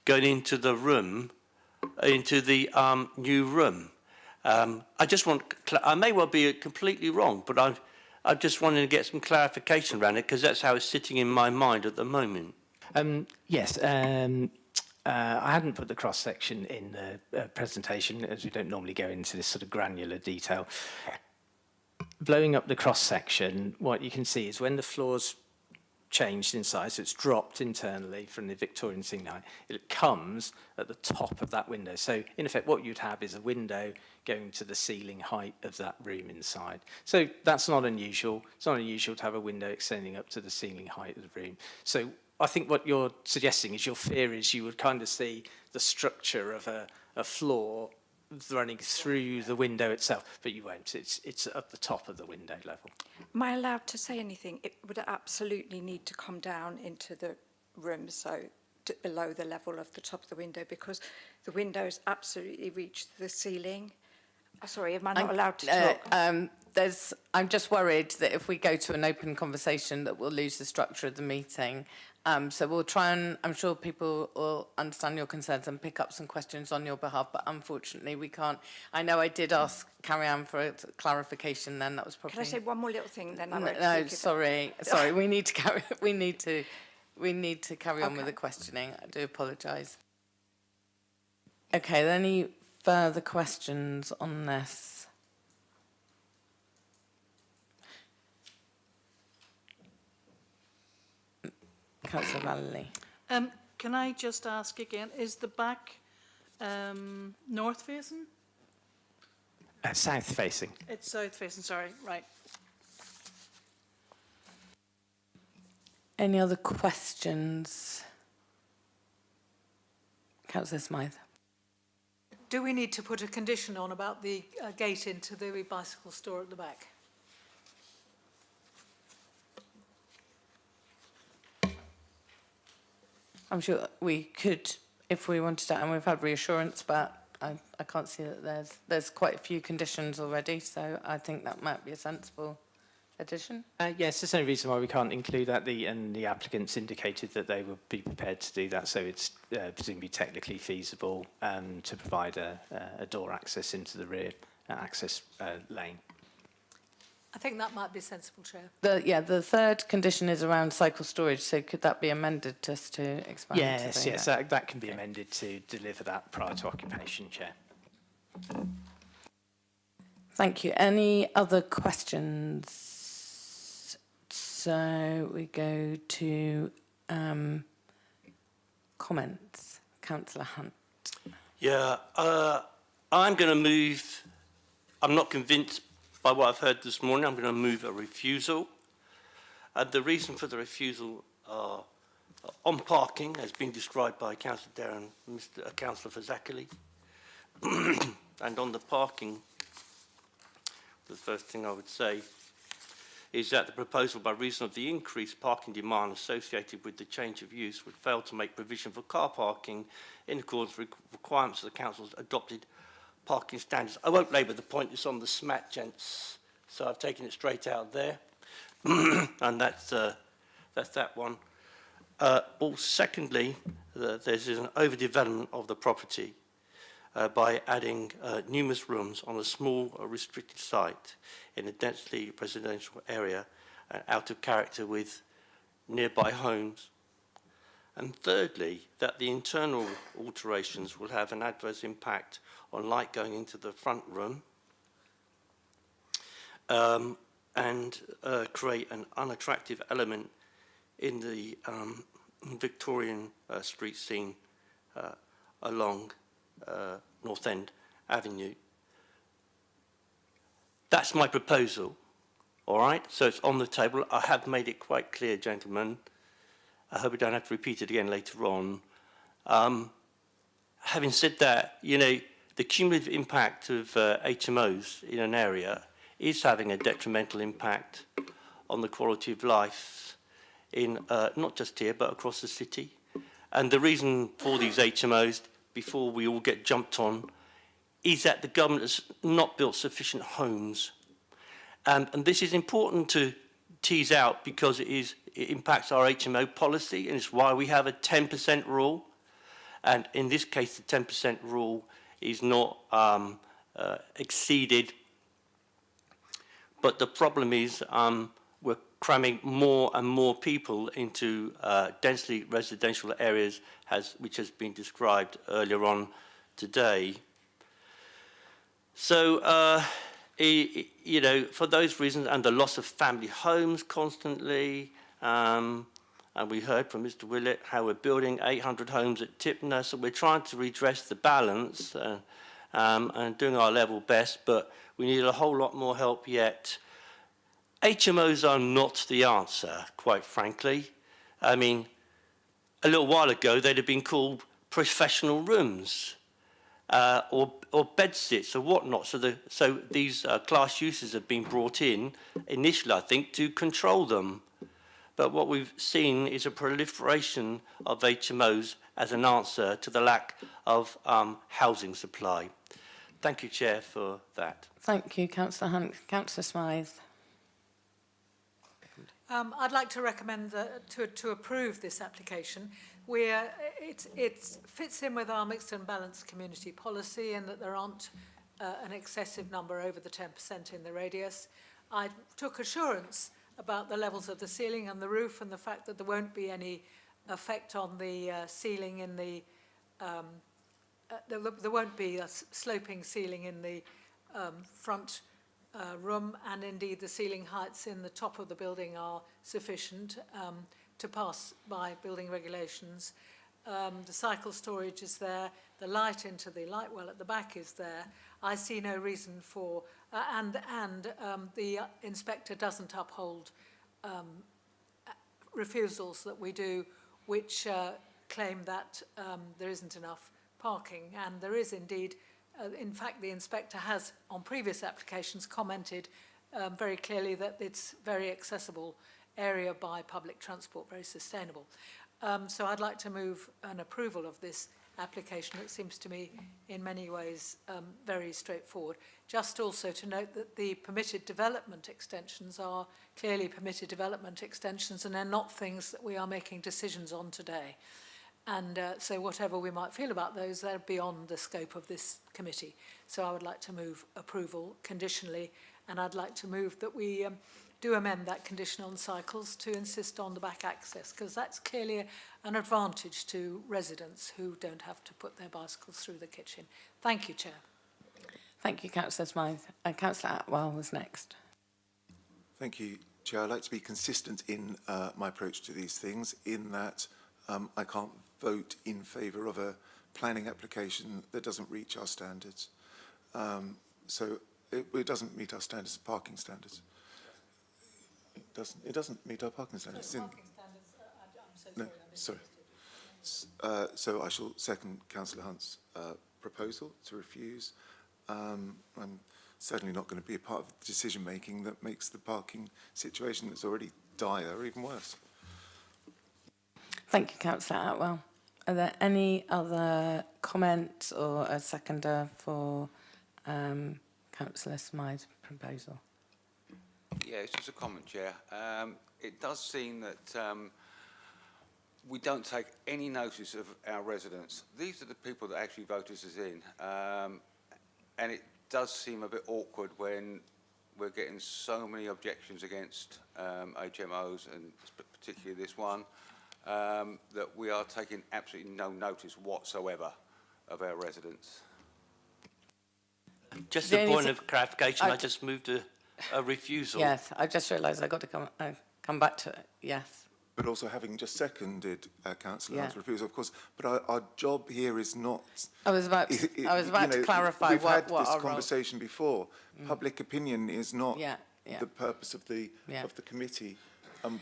going into the room, into the new room. I just want, I may well be completely wrong, but I just wanted to get some clarification around it because that's how it's sitting in my mind at the moment. Yes, I hadn't put the cross-section in the presentation, as we don't normally go into this sort of granular detail. Blowing up the cross-section, what you can see is when the floor's changed in size, so it's dropped internally from the Victorian ceiling height, it comes at the top of that window. So, in effect, what you'd have is a window going to the ceiling height of that room inside. So that's not unusual. It's not unusual to have a window extending up to the ceiling height of the room. So I think what you're suggesting is your fear is you would kind of see the structure of a floor running through the window itself, but you won't. It's at the top of the window level. Am I allowed to say anything? It would absolutely need to come down into the room, so below the level of the top of the window, because the windows absolutely reach the ceiling. Sorry, am I not allowed to talk? I'm just worried that if we go to an open conversation that we'll lose the structure of the meeting. So we'll try and, I'm sure people will understand your concerns and pick up some questions on your behalf, but unfortunately we can't. I know I did ask Carrie-Anne for a clarification then, that was probably... Can I say one more little thing then? No, sorry, we need to carry, we need to carry on with the questioning. I do apologise. Okay, are there any further questions on this? Councillor Valley. Can I just ask again, is the back North facing? South facing. It's south facing, sorry, right. Any other questions? Councillor Smythe. Do we need to put a condition on about the gate into the bicycle store at the back? I'm sure we could, if we wanted to, and we've had reassurance, but I can't see that there's quite a few conditions already, so I think that might be a sensible addition. Yes, there's no reason why we can't include that, and the applicants indicated that they would be prepared to do that, so it's presumably technically feasible to provide a door access into the rear access lane. I think that might be sensible, Chair. The third condition is around cycle storage, so could that be amended just to expand? Yes, that can be amended to deliver that prior to occupation, Chair. Thank you. Any other questions? So we go to comments. Councillor Hunt. Yeah, I'm going to move. I'm not convinced by what I've heard this morning. I'm going to move a refusal. And the reason for the refusal on parking has been described by Councillor Dare and Councillor Fazakerley. And on the parking, the first thing I would say is that the proposal, by reason of the increased parking demand associated with the change of use, would fail to make provision for car parking in accordance with requirements of the Council's adopted parking standards. I won't labour the point, it's on the SMAT, gents, so I've taken it straight out there. And that's that one. Secondly, there's an overdevelopment of the property by adding numerous rooms on a small restricted site in a densely residential area out of character with nearby homes. And thirdly, that the internal alterations will have an adverse impact on light going into the front room and create an unattractive element in the Victorian street scene along North End Avenue. That's my proposal, all right? So it's on the table. I have made it quite clear, gentlemen. I hope I don't have to repeat it again later on. Having said that, you know, the cumulative impact of HMOs in an area is having a detrimental impact on the quality of life in not just here, but across the city. And the reason for these HMOs, before we all get jumped on, is that the government has not built sufficient homes. And this is important to tease out because it impacts our HMO policy, and it's why we have a 10% rule. And in this case, the 10% rule is not exceeded. But the problem is we're cramming more and more people into densely residential areas, which has been described earlier on today. So, you know, for those reasons and the loss of family homes constantly, and we heard from Mr. Willett how we're building 800 homes at Tipner, so we're trying to redress the balance and doing our level best, but we need a whole lot more help yet. HMOs are not the answer, quite frankly. I mean, a little while ago, they'd have been called professional rooms or bedsits or whatnot. So these class uses have been brought in initially, I think, to control them. But what we've seen is a proliferation of HMOs as an answer to the lack of housing supply. Thank you, Chair, for that. Thank you, Councillor Hunt. Councillor Smythe. I'd like to recommend to approve this application. It fits in with our mixed and balanced community policy in that there aren't an excessive number over the 10% in the radius. I took assurance about the levels of the ceiling and the roof and the fact that there won't be any effect on the ceiling in the there won't be a sloping ceiling in the front room, and indeed the ceiling heights in the top of the building are sufficient to pass by building regulations. the cycle storage is there, the light into the light well at the back is there. I see no reason for, the inspector doesn't uphold refusals that we do, which claim that there isn't enough parking, and there is indeed. In fact, the inspector has, on previous applications, commented very clearly that it's very accessible area by public transport, very sustainable. So I'd like to move an approval of this application. It seems to me in many ways very straightforward. Just also to note that the permitted development extensions are clearly permitted development extensions, and they're not things that we are making decisions on today. And so whatever we might feel about those, they're beyond the scope of this committee. So I would like to move approval conditionally, and I'd like to move that we do amend that condition on cycles to insist on the back access, because that's clearly an advantage to residents who don't have to put their bicycles through the kitchen. Thank you, Chair. Thank you, Councillor Smythe. Councillor Atwell was next. Thank you, Chair. I'd like to be consistent in my approach to these things, in that I can't vote in favour of a planning application that doesn't reach our standards. So it doesn't meet our standards, parking standards. It doesn't meet our parking standards. So parking standards, I'm so sorry. No, sorry. So I shall second Councillor Hunt's proposal to refuse. I'm certainly not going to be a part of the decision-making that makes the parking situation that's already dire even worse. Thank you, Councillor Atwell. Are there any other comments or a seconder for Councillor Smythe's proposal? Yeah, it's just a comment, Chair. It does seem that we don't take any notice of our residents. These are the people that actually voted us in. And it does seem a bit awkward when we're getting so many objections against HMOs, and particularly this one, that we are taking absolutely no notice whatsoever of our residents. Just a point of clarification, I just moved a refusal. Yes, I just realised I've got to come back to it. Yes. But also having just seconded Councillor Hunt's refusal, of course, but our job here is not... I was about to clarify we've had what this our conversation before. Public opinion is not the purpose of the committee.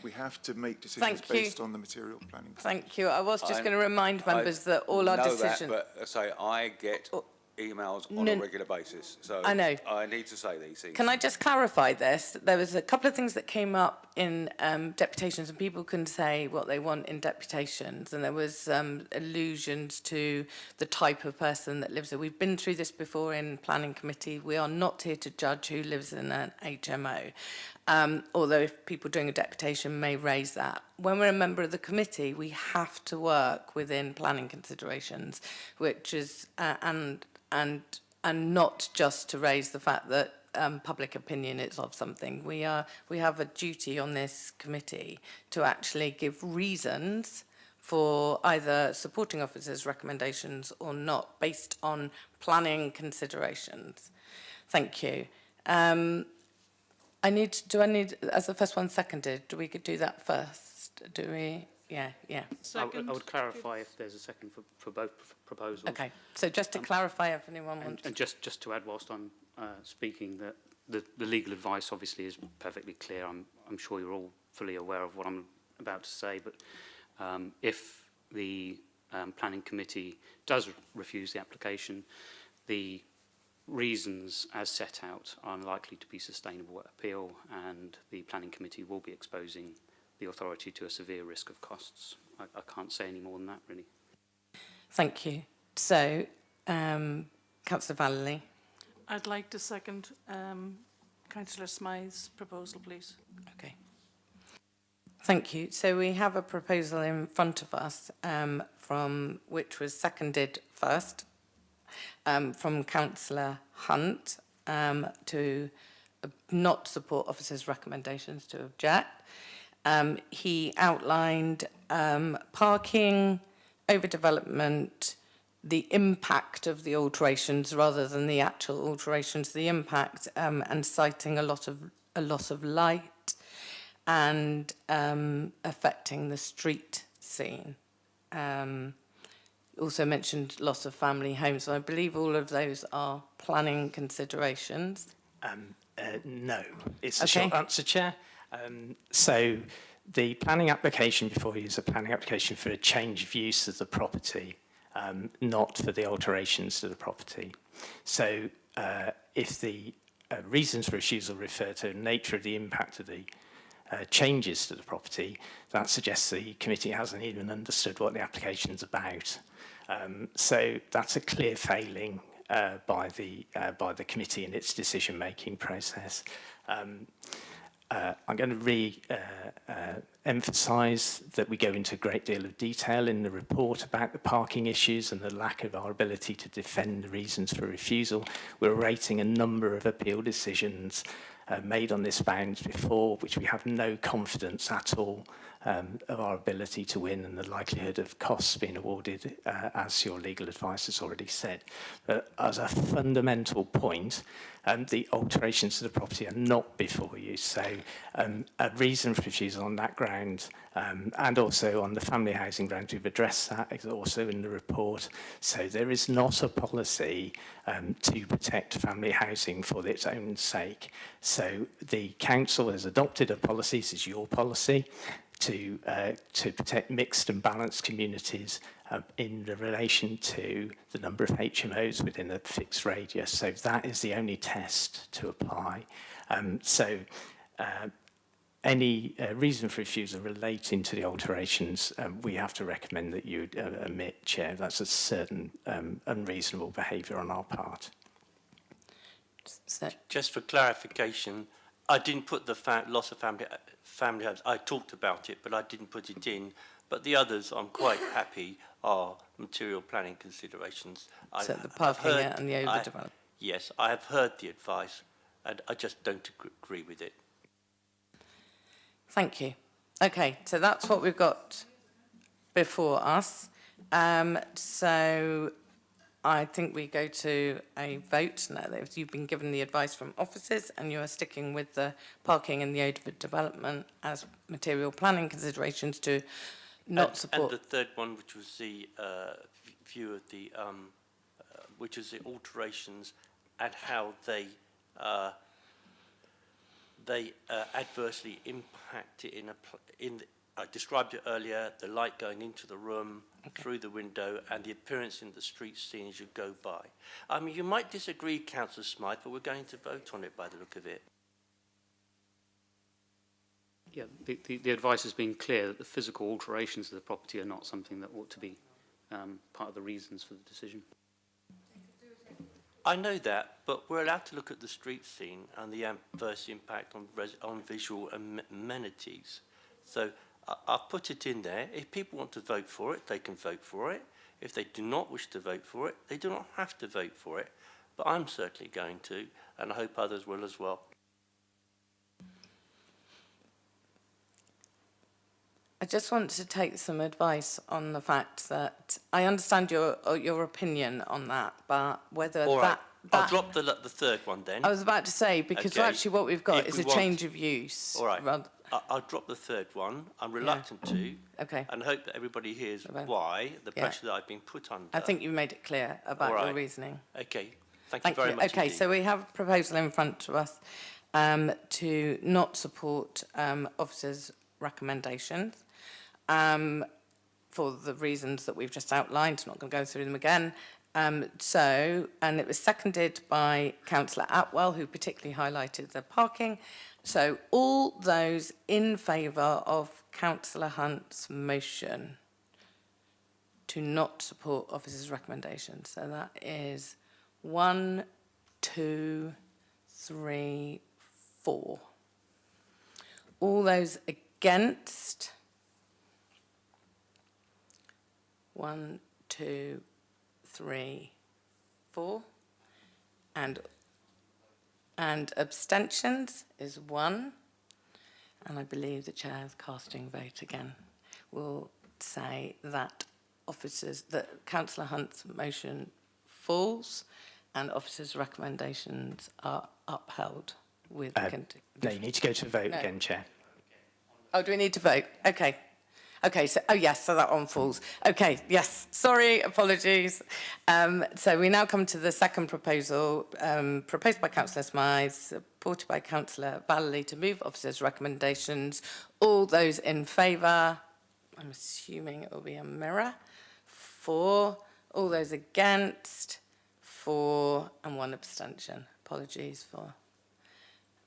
We have to make decisions based on the material planning. Thank you. I was just going to remind members that all our decisions... That, but say I get emails on a regular basis, so I know. I need to say these things. Can I just clarify this? There was a couple of things that came up in deputations, and people can say what they want in deputations, and there was allusions to the type of person that lives there. We've been through this before in planning committee. We are not here to judge who lives in an HMO, although if people doing a deputation may raise that. When we're a member of the committee, we have to work within planning considerations, which is and not just to raise the fact that public opinion is of something. We have a duty on this committee to actually give reasons for either supporting officers' recommendations or not, based on planning considerations. Thank you. Do I need, as the first one seconded, do we could do that first? Do we? Yeah. I would clarify if there's a second for both proposals. Okay, so just to clarify if anyone wants... And just to add whilst I'm speaking, that the legal advice obviously is perfectly clear. I'm sure you're all fully aware of what I'm about to say, but if the planning committee does refuse the application, the reasons as set out are unlikely to be sustainable at appeal, and the planning committee will be exposing the authority to a severe risk of costs. I can't say any more than that, really. Thank you. So, Councillor Vallely. I'd like to second Councillor Smythe's proposal, please. Okay. Thank you. So we have a proposal in front of us from which was seconded first from Councillor Hunt to not support officers' recommendations, to object. He outlined parking, overdevelopment, the impact of the alterations rather than the actual alterations, the impact, and citing a loss of light and affecting the street scene. You also mentioned loss of family homes. So I believe all of those are planning considerations. No, it's a Okay. short answer, Chair. So the planning application before you is a planning application for a change of use of the property, not for the alterations to the property. So if the reasons for refusal refer to the nature of the impact of the changes to the property, that suggests the committee hasn't even understood what the application's about. So that's a clear failing by the committee in its decision-making process. I'm going to emphasise that we go into a great deal of detail in the report about the parking issues and the lack of our ability to defend the reasons for refusal. We're rating a number of appeal decisions made on this bounds before, which we have no confidence at all of our ability to win and the likelihood of costs being awarded, as your legal advice has already said. But as a fundamental point, the alterations to the property are not before you. So a reason for refusal on that ground, and also on the family housing ground, we've addressed that, is also in the report. So there is not a policy to protect family housing for its own sake. So the council has adopted a policy, this is your policy, to protect mixed and balanced communities in relation to the number of HMOs within a fixed radius. So that is the only test to apply. Any reason for refusal relating to the alterations, we have to recommend that you omit, Chair. That's a certain unreasonable behaviour on our part. Just for clarification, I didn't put the loss of family homes. I talked about it, but I didn't put it in. But the others, I'm quite happy, are material planning considerations. So the parking and the overdevelopment. Yes, I have heard the advice, and I just don't agree with it. Thank you. Okay, so that's what we've got before us. So I think we go to a vote now that you've been given the advice from officers and you are sticking with the parking and the overdevelopment as material planning considerations to not support. And the third one, which was the view of the, which is the alterations and how they adversely impact it I described it earlier, the light going into the room, through the window, and the appearance in the street scene as you go by. I mean, you might disagree, Councillor Smythe, but we're going to vote on it by the look of it. Yeah, the advice has been clear that the physical alterations of the property are not something that ought to be part of the reasons for the decision. I know that, but we're allowed to look at the street scene and the adverse impact on visual amenities. So I've put it in there. If people want to vote for it, they can vote for it. If they do not wish to vote for it, they do not have to vote for it. But I'm certainly going to, and I hope others will as well. I just want to take some advice on the fact that I understand your opinion on that, but whether All right. that I'll drop the third one then. I was about to say, because Okay. actually what we've got If is we a want- change of use. All right. rather- I'll drop the third one. I'm reluctant to. Okay. And hope that everybody hears Okay. why, the Yeah. pressure that I've been put under. I think you made it clear about All your right. reasoning. Okay. Thank you very much Okay, indeed. so we have a proposal in front of us to not support officers' recommendations for the reasons that we've just outlined. Not going to go through them again. And it was seconded by Councillor Atwell, who particularly highlighted the parking. So all those in favour of Councillor Hunt's motion to not support officers' recommendations. So that is 1, 2, 3, 4. All those against? 1, 2, 3, 4. And abstentions is 1. And I believe the chair's casting vote again will say that Councillor Hunt's motion falls and officers' recommendations are upheld with No, you need to go to vote again, Chair. Oh, do we need to vote? Okay. Okay, so, oh yes, so that one falls. Okay, yes, sorry, apologies. So we now come to the second proposal, proposed by Councillor Smythe, supported by Councillor Valley, to move officers' recommendations. All those in favour? I'm assuming it will be a mirror. 4. All those against? 4, and 1 abstention. Apologies for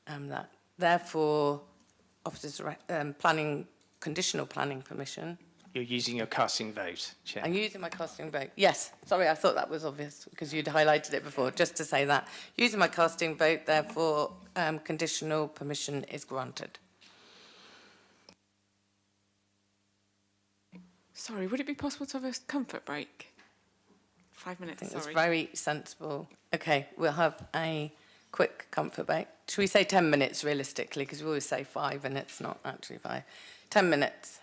that. Therefore, officers' conditional planning permission. You're using your casting vote, Chair. I'm using my casting vote. Yes, sorry, I thought that was obvious because you'd highlighted it before, just to say that. Using my casting vote, therefore, conditional permission is granted. Sorry, would it be possible to have a comfort break? 5 minutes, I think sorry. that's very sensible. Okay, we'll have a quick comfort break. Should we say 10 minutes realistically? Because we always say 5 and it's not actually 5. 10 minutes.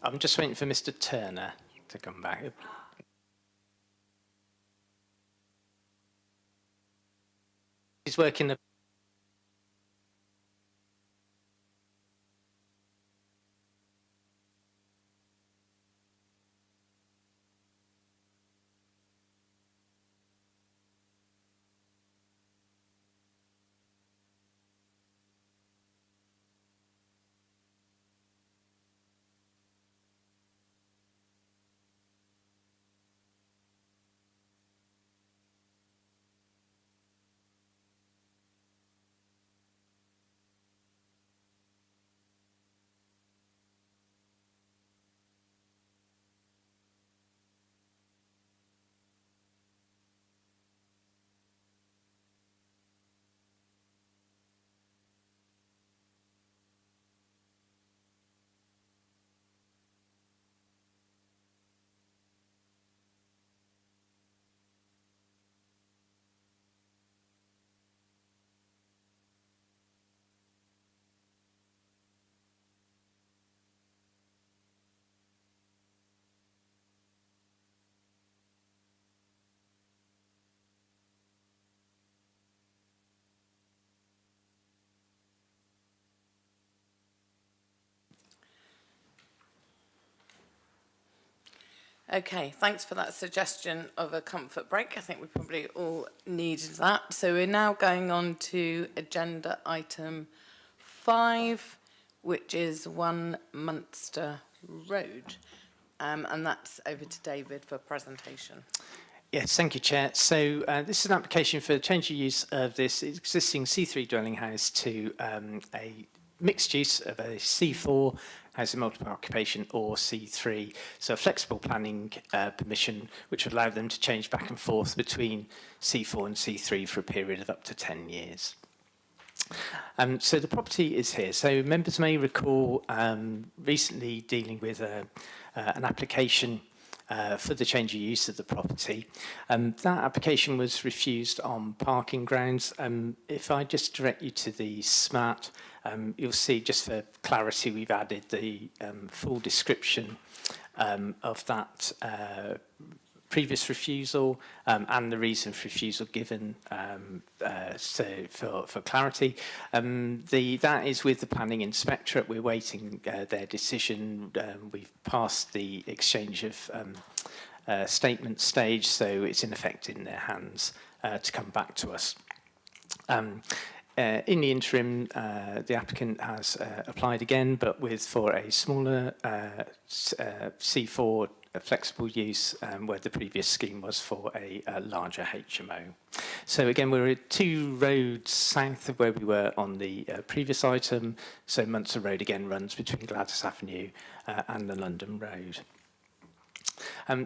I'm just waiting for Mr. Turner to come back. He's working the Okay, thanks for that suggestion of a comfort break. I think we probably all needed that. So we're now going on to agenda item 5, which is 1 Munster Road. And that's over to David for presentation. Yes, thank you, Chair. So this is an application for change of use of this existing C3 dwelling house to a mixed use of a C4 housing multiple occupation or C3. So a flexible planning permission which would allow them to change back and forth between C4 and C3 for a period of up to 10 years. So the property is here. So members may recall recently dealing with an application for the change of use of the property. That application was refused on parking grounds. If I just direct you to the SMART, you'll see, just for clarity, we've added the full description of that previous refusal and the reason for refusal given so for clarity. That is with the planning inspectorate. We're waiting their decision. We've passed the exchange of statement stage, so it's in effect in their hands to come back to us. In the interim, the applicant has applied again, but for a smaller C4 flexible use, where the previous scheme was for a larger HMO. So again, we're 2 roads south of where we were on the previous item. So Munster Road again runs between Gladys Avenue and the London Road.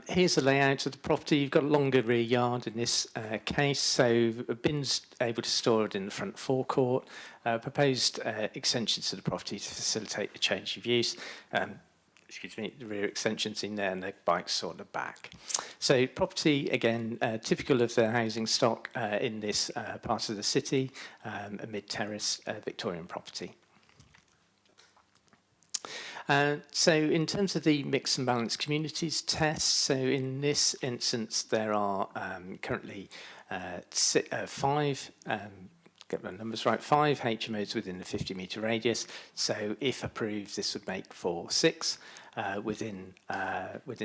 Here's the layout of the property. You've got a longer rear yard in this case, so a bin's able to store it in the front forecourt. Proposed extensions to the property to facilitate the change of use. The rear extensions in there and the bikes sort of back. So property, again, typical of the housing stock in this part of the city, a mid-terrace Victorian property. So in terms of the mixed and balanced communities test, so in this instance there are currently 5, get my numbers right, 5 HMOs within the 50-metre radius. So if approved, this would make for 6 within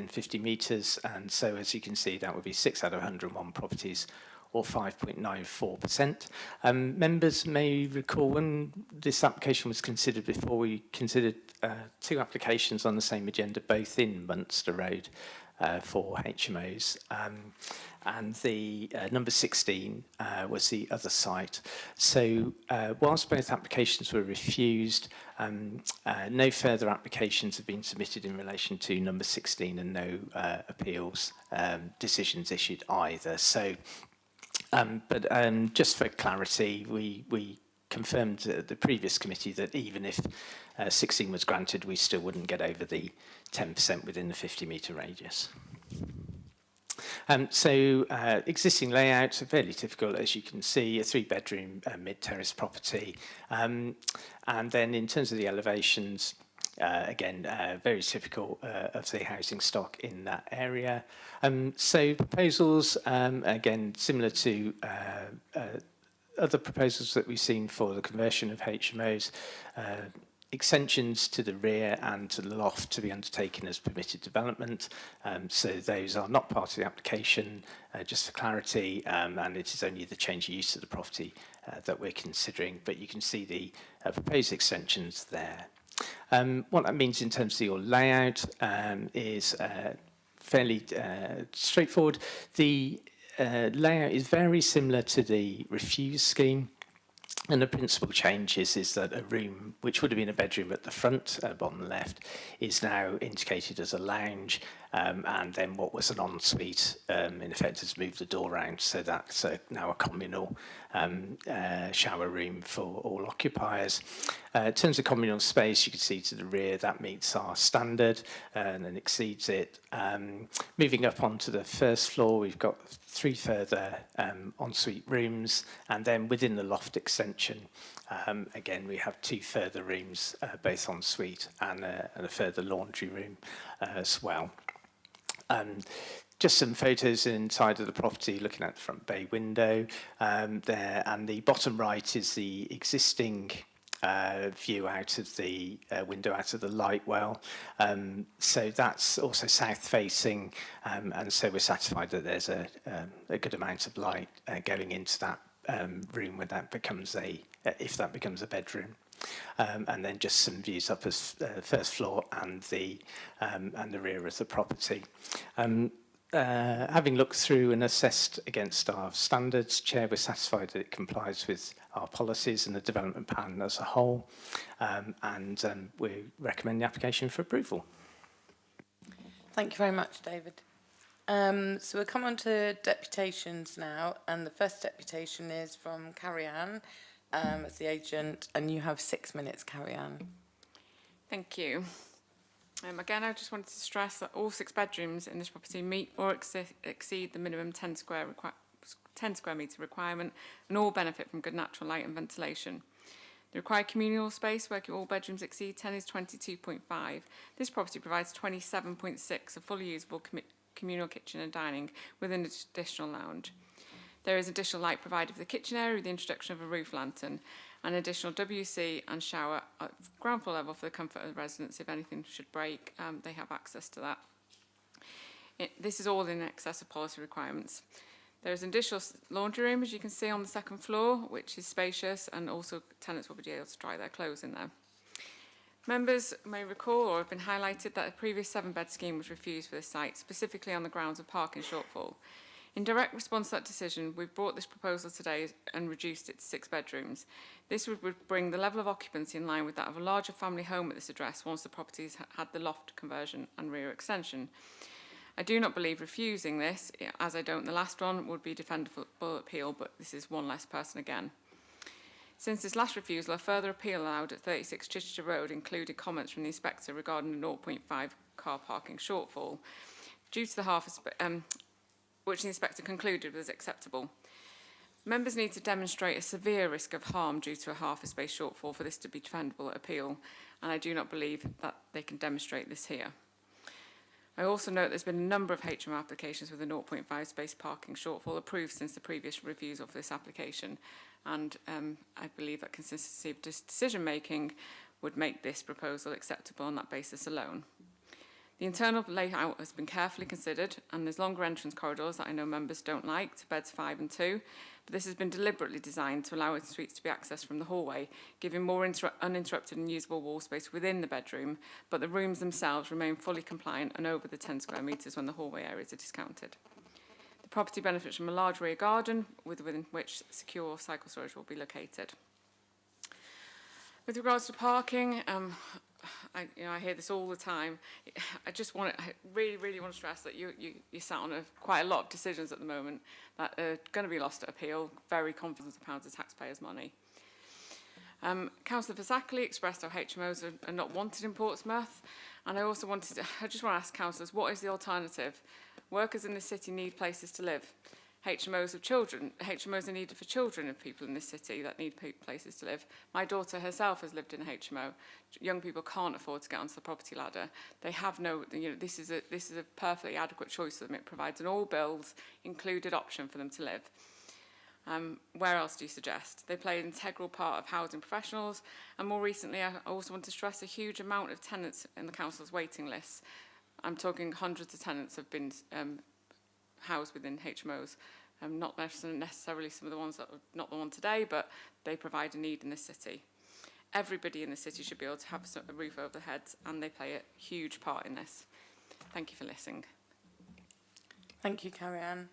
50 metres. And so as you can see, that would be 6 out of 101 properties, or 5.94%. Members may recall when this application was considered before, we considered 2 applications on the same agenda, both in Munster Road for HMOs. And the number 16 was the other site. So whilst both applications were refused, no further applications have been submitted in relation to number 16 and no appeals decisions issued either. So but just for clarity, we confirmed at the previous committee that even if 16 was granted, we still wouldn't get over the 10% within the 50-metre radius. So existing layouts are fairly typical, as you can see, a 3-bedroom mid-terrace property. And then in terms of the elevations, Again, very typical of the housing stock in that area. So proposals, again, similar to other proposals that we've seen for the conversion of HMOs, extensions to the rear and to the loft to be undertaken as permitted development. So those are not part of the application, just for clarity, and it is only the change of use of the property that we're considering, but you can see the proposed extensions there. What that means in terms of your layout is fairly straightforward. The layout is very similar to the refuse scheme. And the principal change is that a room, which would have been a bedroom at the front, bottom left, is now indicated as a lounge, and then what was an ensuite, in effect, has moved the door round, so that's now a communal shower room for all occupiers. In terms of communal space, you can see to the rear that meets our standard and then exceeds it. Moving up onto the first floor, we've got 3 further ensuite rooms, and then within the loft extension, again, we have 2 further rooms, both ensuite and a further laundry room as well. Just some photos inside of the property, looking at the front bay window there, and the bottom right is the existing view out of the window out of the light well. So that's also south facing, and so we're satisfied that there's a good amount of light going into that room when that becomes if that becomes a bedroom. And then just some views up as first floor and the rear of the property. Having looked through and assessed against our standards, Chair, we're satisfied that it complies with our policies and the development plan as a whole, and we recommend the application for approval. Thank you very much, David. So we'll come on to deputations now, and the first deputation is from Carrie-Anne as the agent, and you have 6 minutes, Carrie-Anne. Thank you. Again, I just wanted to stress that all 6 bedrooms in this property meet or exceed the minimum 10 square metre requirement, and all benefit from good natural light and ventilation. The required communal space where all bedrooms exceed 10 is 22.5. This property provides 27.6, a fully usable communal kitchen and dining with an additional lounge. There is additional light provided for the kitchen area with the introduction of a roof lantern, and additional WC and shower at ground floor level for the comfort of the residents. If anything should break, they have access to that. This is all in excess of policy requirements. There is an additional laundry room, as you can see, on the 2nd floor, which is spacious, and also tenants will be able to dry their clothes in there. Members may recall or have been highlighted that a previous 7-bed scheme was refused for this site, specifically on the grounds of parking shortfall. In direct response to that decision, we've brought this proposal today and reduced it to 6 bedrooms. This would bring the level of occupancy in line with that of a larger family home at this address once the properties had the loft conversion and rear extension. I do not believe refusing this, as I don't the last one, would be a defendable appeal, but this is one less person again. Since this last refusal, a further appeal allowed at 36 Chichester Road included comments from the inspector regarding the 0.5 car parking shortfall, due to the which the inspector concluded was acceptable. Members need to demonstrate a severe risk of harm due to a half a space shortfall for this to be defendable at appeal, and I do not believe that they can demonstrate this here. I also note there's been a number of HMO applications with a 0.5 space parking shortfall approved since the previous refusal for this application, and I believe that consistency of decision making would make this proposal acceptable on that basis alone. The internal layout has been carefully considered, and there's longer entrance corridors that I know members don't like, to beds 5 and 2, but this has been deliberately designed to allow suites to be accessed from the hallway, giving more uninterrupted and usable wall space within the bedroom, but the rooms themselves remain fully compliant and over the 10 square metres when the hallway areas are discounted. The property benefits from a large rear garden, within which secure cycle storage will be located. With regards to parking, I hear this all the time. I really want to stress that you sat on quite a lot of decisions at the moment that are going to be lost at appeal, very confident of pounds of taxpayers' money. Councillor Vasackley expressed how HMOs are not wanted in Portsmouth, and I just want to ask councillors, what is the alternative? Workers in the city need places to live. HMOs of children. HMOs are needed for children of people in this city that need places to live. My daughter herself has lived in a HMO. Young people can't afford to get onto the property ladder. They have no, this is a perfectly adequate choice for them. It provides an all bills included option for them to live. Where else do you suggest? They play an integral part of housing professionals, and more recently I also want to stress a huge amount of tenants in the council's waiting lists. I'm talking hundreds of tenants have been housed within HMOs, not necessarily some of the ones that are not the one today, but they provide a need in this city. Everybody in the city should be able to have a roof over their heads, and they play a huge part in this. Thank you for listening. Thank you, Carrie-Anne.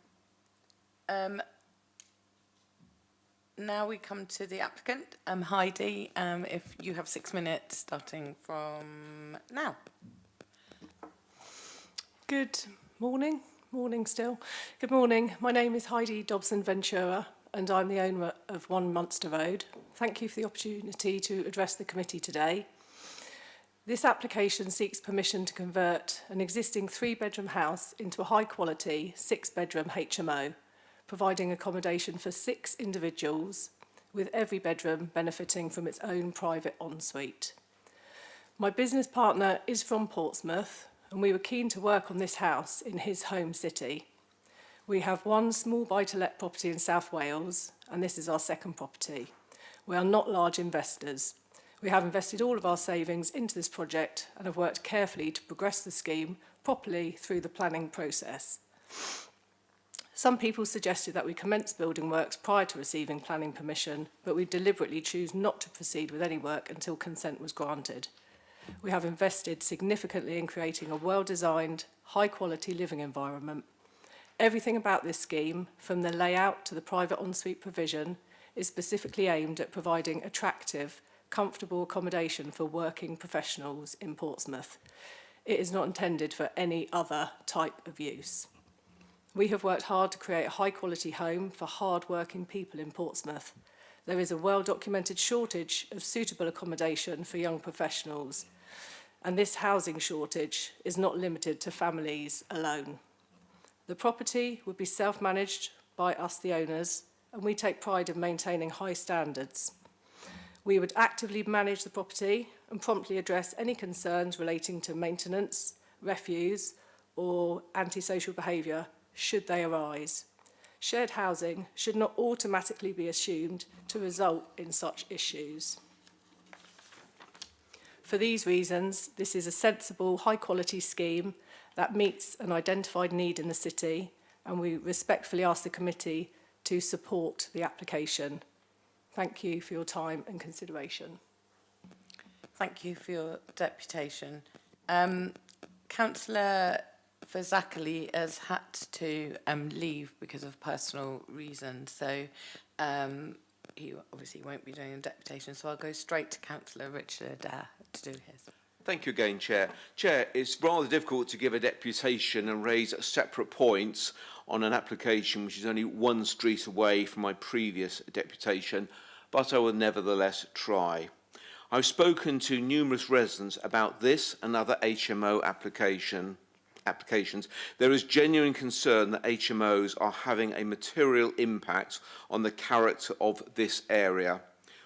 Now we come to the applicant, Heidi, if you have 6 minutes starting from now. Good morning. Morning still. Good morning. My name is Heidi Dobson Ventura and I'm the owner of 1 Munster Road. Thank you for the opportunity to address the committee today. This application seeks permission to convert an existing 3-bedroom house into a high-quality 6-bedroom HMO, providing accommodation for 6 individuals, with every bedroom benefiting from its own private ensuite. My business partner is from Portsmouth, and we were keen to work on this house in his home city. We have 1 small buy-to-let property in South Wales, and this is our 2nd property. We are not large investors. We have invested all of our savings into this project and have worked carefully to progress the scheme properly through the planning process. Some people suggested that we commence building works prior to receiving planning permission, but we deliberately choose not to proceed with any work until consent was granted. We have invested significantly in creating a well-designed, high-quality living environment. Everything about this scheme, from the layout to the private ensuite provision, is specifically aimed at providing attractive, comfortable accommodation for working professionals in Portsmouth. It is not intended for any other type of use. We have worked hard to create a high-quality home for hard-working people in Portsmouth. There is a well-documented shortage of suitable accommodation for young professionals, and this housing shortage is not limited to families alone. The property would be self-managed by us, the owners, and we take pride in maintaining high standards. We would actively manage the property and promptly address any concerns relating to maintenance, refuse, or antisocial behaviour should they arise. Shared housing should not automatically be assumed to result in such issues. For these reasons, this is a sensible, high-quality scheme that meets an identified need in the city, and we respectfully ask the committee to support the application. Thank you for your time and consideration. Thank you for your deputation. Councillor Fazakerley has had to leave because of personal reasons, so he obviously won't be doing a deputation, so I'll go straight to Councillor Richard Adair to do his. Thank you again, Chair. Chair, it's rather difficult to give a deputation and raise separate points on an application which is only 1 street away from my previous deputation, but I will nevertheless try. I've spoken to numerous residents about this and other HMO applications. There is genuine concern that HMOs are having a material impact on the character of this area,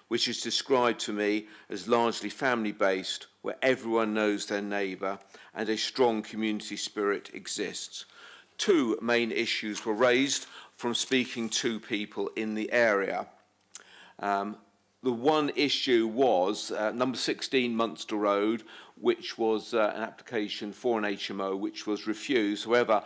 which is described to me as largely family-based, where everyone knows their neighbour and a strong community spirit exists. 2 main issues were raised from speaking to people in the area. The one issue was number 16 Munster Road, which was an application for an HMO, which was refused. However,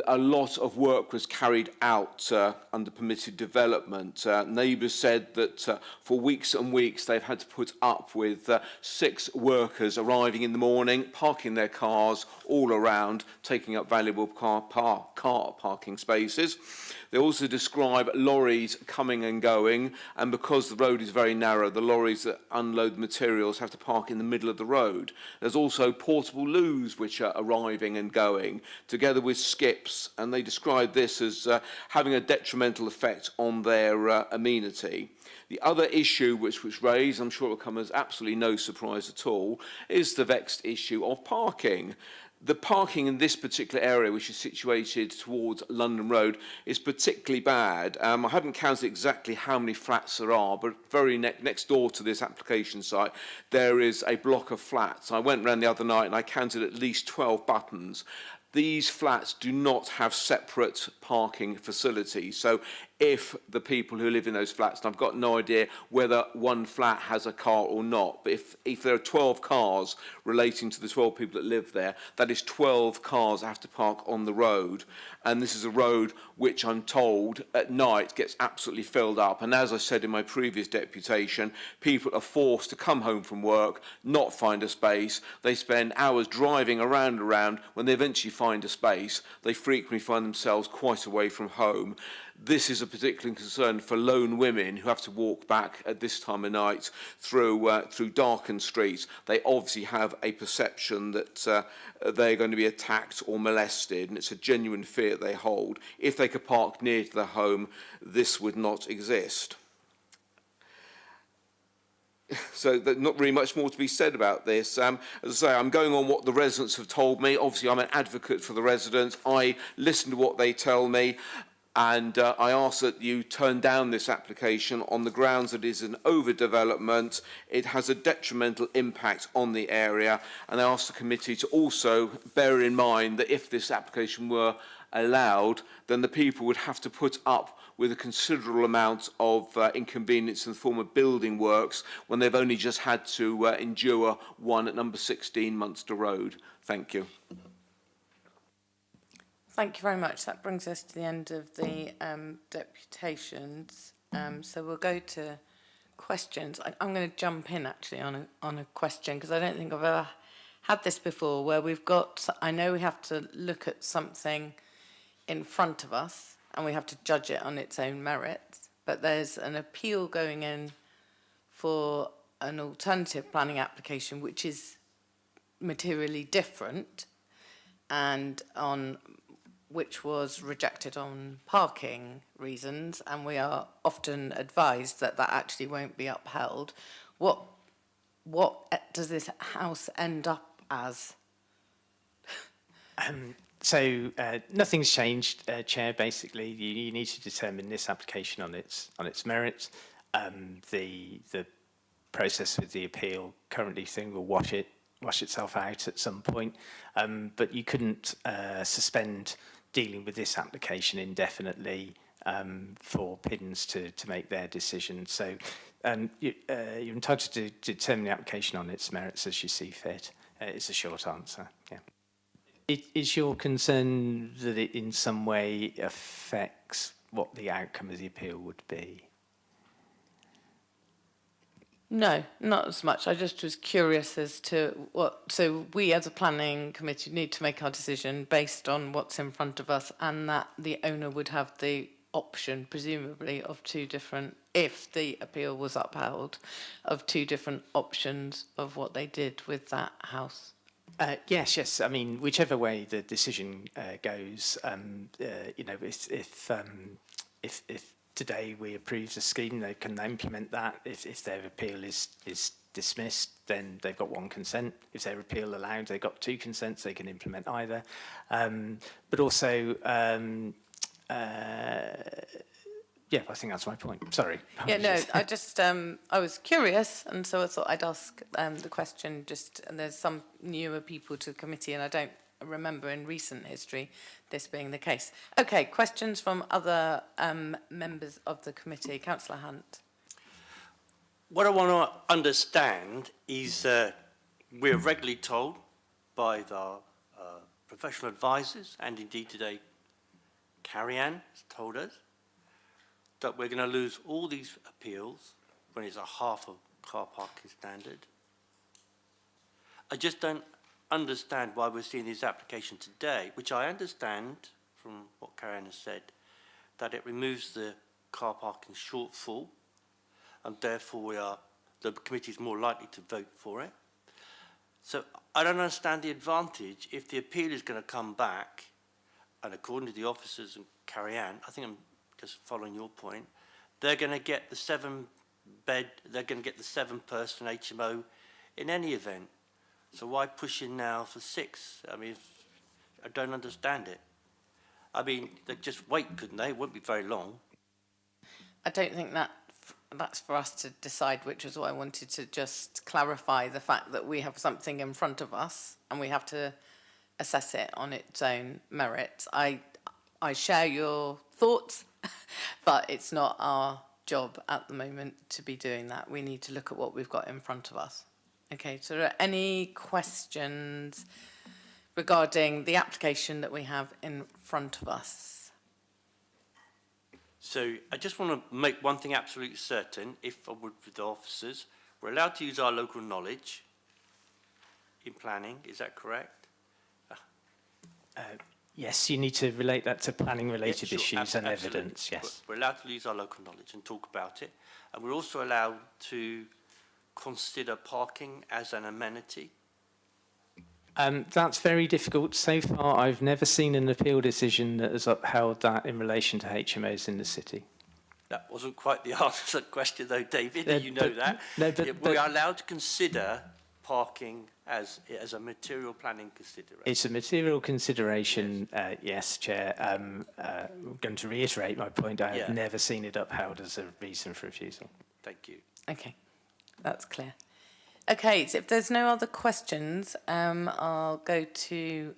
a lot of work was carried out under permitted development. Neighbours said that for weeks and weeks they've had to put up with 6 workers arriving in the morning, parking their cars all around, taking up valuable car parking spaces. They also describe lorries coming and going, and because the road is very narrow, the lorries that unload materials have to park in the middle of the road. There's also portable loos which are arriving and going, together with skips, and they describe this as having a detrimental effect on their amenity. The other issue which was raised, I'm sure it will come as absolutely no surprise at all, is the vexed issue of parking. the parking in this particular area, which is situated towards London Road, is particularly bad. I haven't counted exactly how many flats there are, but very next door to this application site, there is a block of flats. I went round the other night and I counted at least 12 buttons. These flats do not have separate parking facilities. So if the people who live in those flats, and I've got no idea whether one flat has a car or not, but if there are 12 cars relating to the 12 people that live there, that is 12 cars that have to park on the road. And this is a road which I'm told at night gets absolutely filled up. And as I said in my previous deputation, people are forced to come home from work, not find a space. They spend hours driving around. When they eventually find a space, they frequently find themselves quite away from home. This is a particular concern for lone women who have to walk back at this time of night through darkened streets. They obviously have a perception that they're going to be attacked or molested, and it's a genuine fear they hold. If they could park near to their home, this would not exist. So there's not really much more to be said about this. As I say, I'm going on what the residents have told me. Obviously, I'm an advocate for the residents. I listen to what they tell me. And I ask that you turn down this application on the grounds that it is an overdevelopment, it has a detrimental impact on the area, and I ask the committee to also bear in mind that if this application were allowed, then the people would have to put up with a considerable amount of inconvenience in the form of building works when they've only just had to endure one at number 16 Munster Road. Thank you. Thank you very much. That brings us to the end of the deputations. So we'll go to questions. I'm going to jump in actually on a question because I don't think I've ever had this before where we've got, I know we have to look at something in front of us and we have to judge it on its own merits, but there's an appeal going in for an alternative planning application which is materially different and on which was rejected on parking reasons, and we are often advised that that actually won't be upheld. What does this house end up as? So nothing's changed, Chair. Basically, you need to determine this application on its merits. The process with the appeal currently thing will wash itself out at some point, but you couldn't suspend dealing with this application indefinitely for PIDNs to make their decision. So you're entitled to determine the application on its merits as you see fit. It's a short answer. Yeah. Is your concern that it in some way affects what the outcome of the appeal would be? No, not as much. I just was curious as to what... So we as a planning committee need to make our decision based on what's in front of us and that the owner would have the option, presumably, of two different, if the appeal was upheld, of two different options of what they did with that house. Yes. I mean, whichever way the decision goes, you know, if today we approve the scheme, they can implement that. If their appeal is dismissed, then they've got one consent. If their appeal allowed, they've got two consents, they can implement either. But also, yeah, I think that's my point. Sorry. Yeah, no, I just, I was curious, and so I thought I'd ask the question just, and there's some newer people to the committee, and I don't remember in recent history this being the case. Okay, questions from other members of the committee. Councillor Hunt. What I want to understand is we're regularly told by the professional advisors, and indeed today Carrie-Anne has told us, that we're going to lose all these appeals when it's a half of car parking standard. I just don't understand why we're seeing this application today, which I understand from what Karen has said, that it removes the car parking shortfall, and therefore the committee is more likely to vote for it. So I don't understand the advantage if the appeal is going to come back, and according to the officers and Carrie-Anne, I think I'm just following your point, they're going to get the 7-bed, they're going to get the 7-person HMO in any event. So why push in now for 6? I mean, I don't understand it. I mean, they'd just wait, couldn't they? It wouldn't be very long. I don't think that's for us to decide, which is why I wanted to just clarify the fact that we have something in front of us and we have to assess it on its own merits. I share your thoughts, but it's not our job at the moment to be doing that. We need to look at what we've got in front of us. Okay, so are there any questions regarding the application that we have in front of us? So I just want to make one thing absolutely certain, if I would with the officers, we're allowed to use our local knowledge in planning, is that correct? Yes, you need to relate that to planning-related Yeah, sure, issues and absolutely. evidence, yes. We're allowed to use our local knowledge and talk about it. And we're also allowed to consider parking as an amenity. That's very difficult. So far, I've never seen an appeal decision that has upheld that in relation to HMOs in the city. That wasn't quite the answer to the question, though, David. You know but- that. no, but- Yeah, we are allowed to consider parking as a material planning consideration. It's a material consideration, yes, Chair. I'm going to reiterate my point. I have Yeah. never seen it upheld as a reason for refusal. Thank you. Okay, that's clear. Okay, so if there's no other questions, I'll go to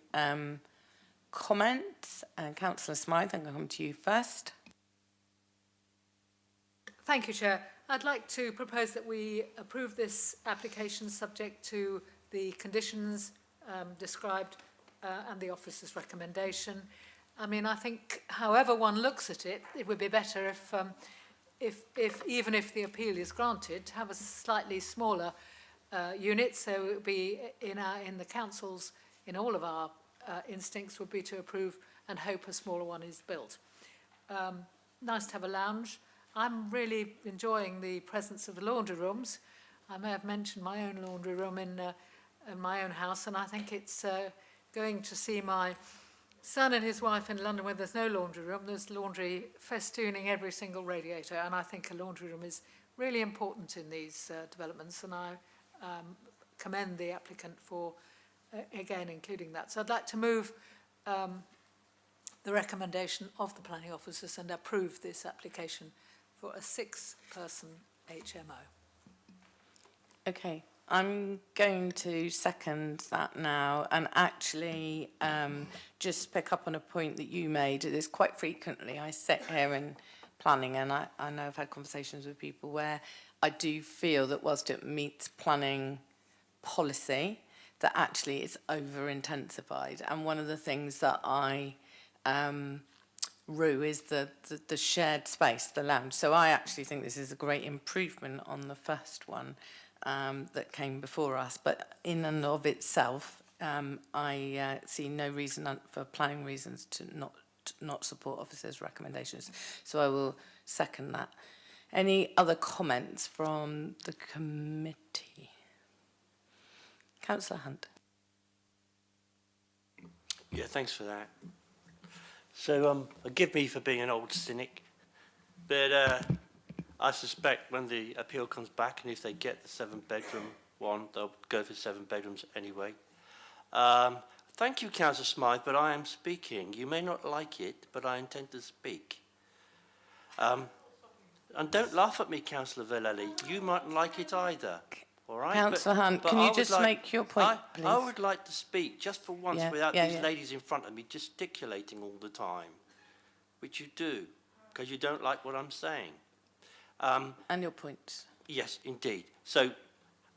comments. Councillor Smythe, I'm going to come to you first. Thank you, Chair. I'd like to propose that we approve this application subject to the conditions described and the officer's recommendation. I mean, I think however one looks at it, it would be better if even if the appeal is granted, to have a slightly smaller unit. So it would be in the councils, in all of our instincts would be to approve and hope a smaller one is built. Nice to have a lounge. I'm really enjoying the presence of the laundry rooms. I may have mentioned my own laundry room in my own house, and I think it's going to see my son and his wife in London where there's no laundry room. There's laundry festooning every single radiator, and I think a laundry room is really important in these developments, and I commend the applicant for, again, including that. So I'd like to move the recommendation of the planning officers and approve this application for a 6-person HMO. Okay, I'm going to second that now and actually just pick up on a point that you made. It is quite frequently I sit here in planning, and I know I've had conversations with people where I do feel that whilst it meets planning policy, that actually it's over-intensified. And one of the things that I rue is the shared space, the lounge. So I actually think this is a great improvement on the first one that came before us. But in and of itself, I see no reason for planning reasons to not support officers' recommendations. So I will second that. Any other comments from the committee? Councillor Hunt. Yeah, thanks for that. So forgive me for being an old cynic, but I suspect when the appeal comes back, and if they get the 7-bedroom one, they'll go for 7 bedrooms anyway. Thank you, Councillor Smythe, but I am speaking. You may not like it, but I intend to speak. And don't laugh at me, Councillor Villelli. You mightn't like it either. All right? Councillor Hunt, can you just make your point, please? I would like to speak just for once Yeah, without yeah, these yeah. ladies in front of me gesticulating all the time, which you do, because you don't like what I'm saying. And your points. Yes, indeed. So,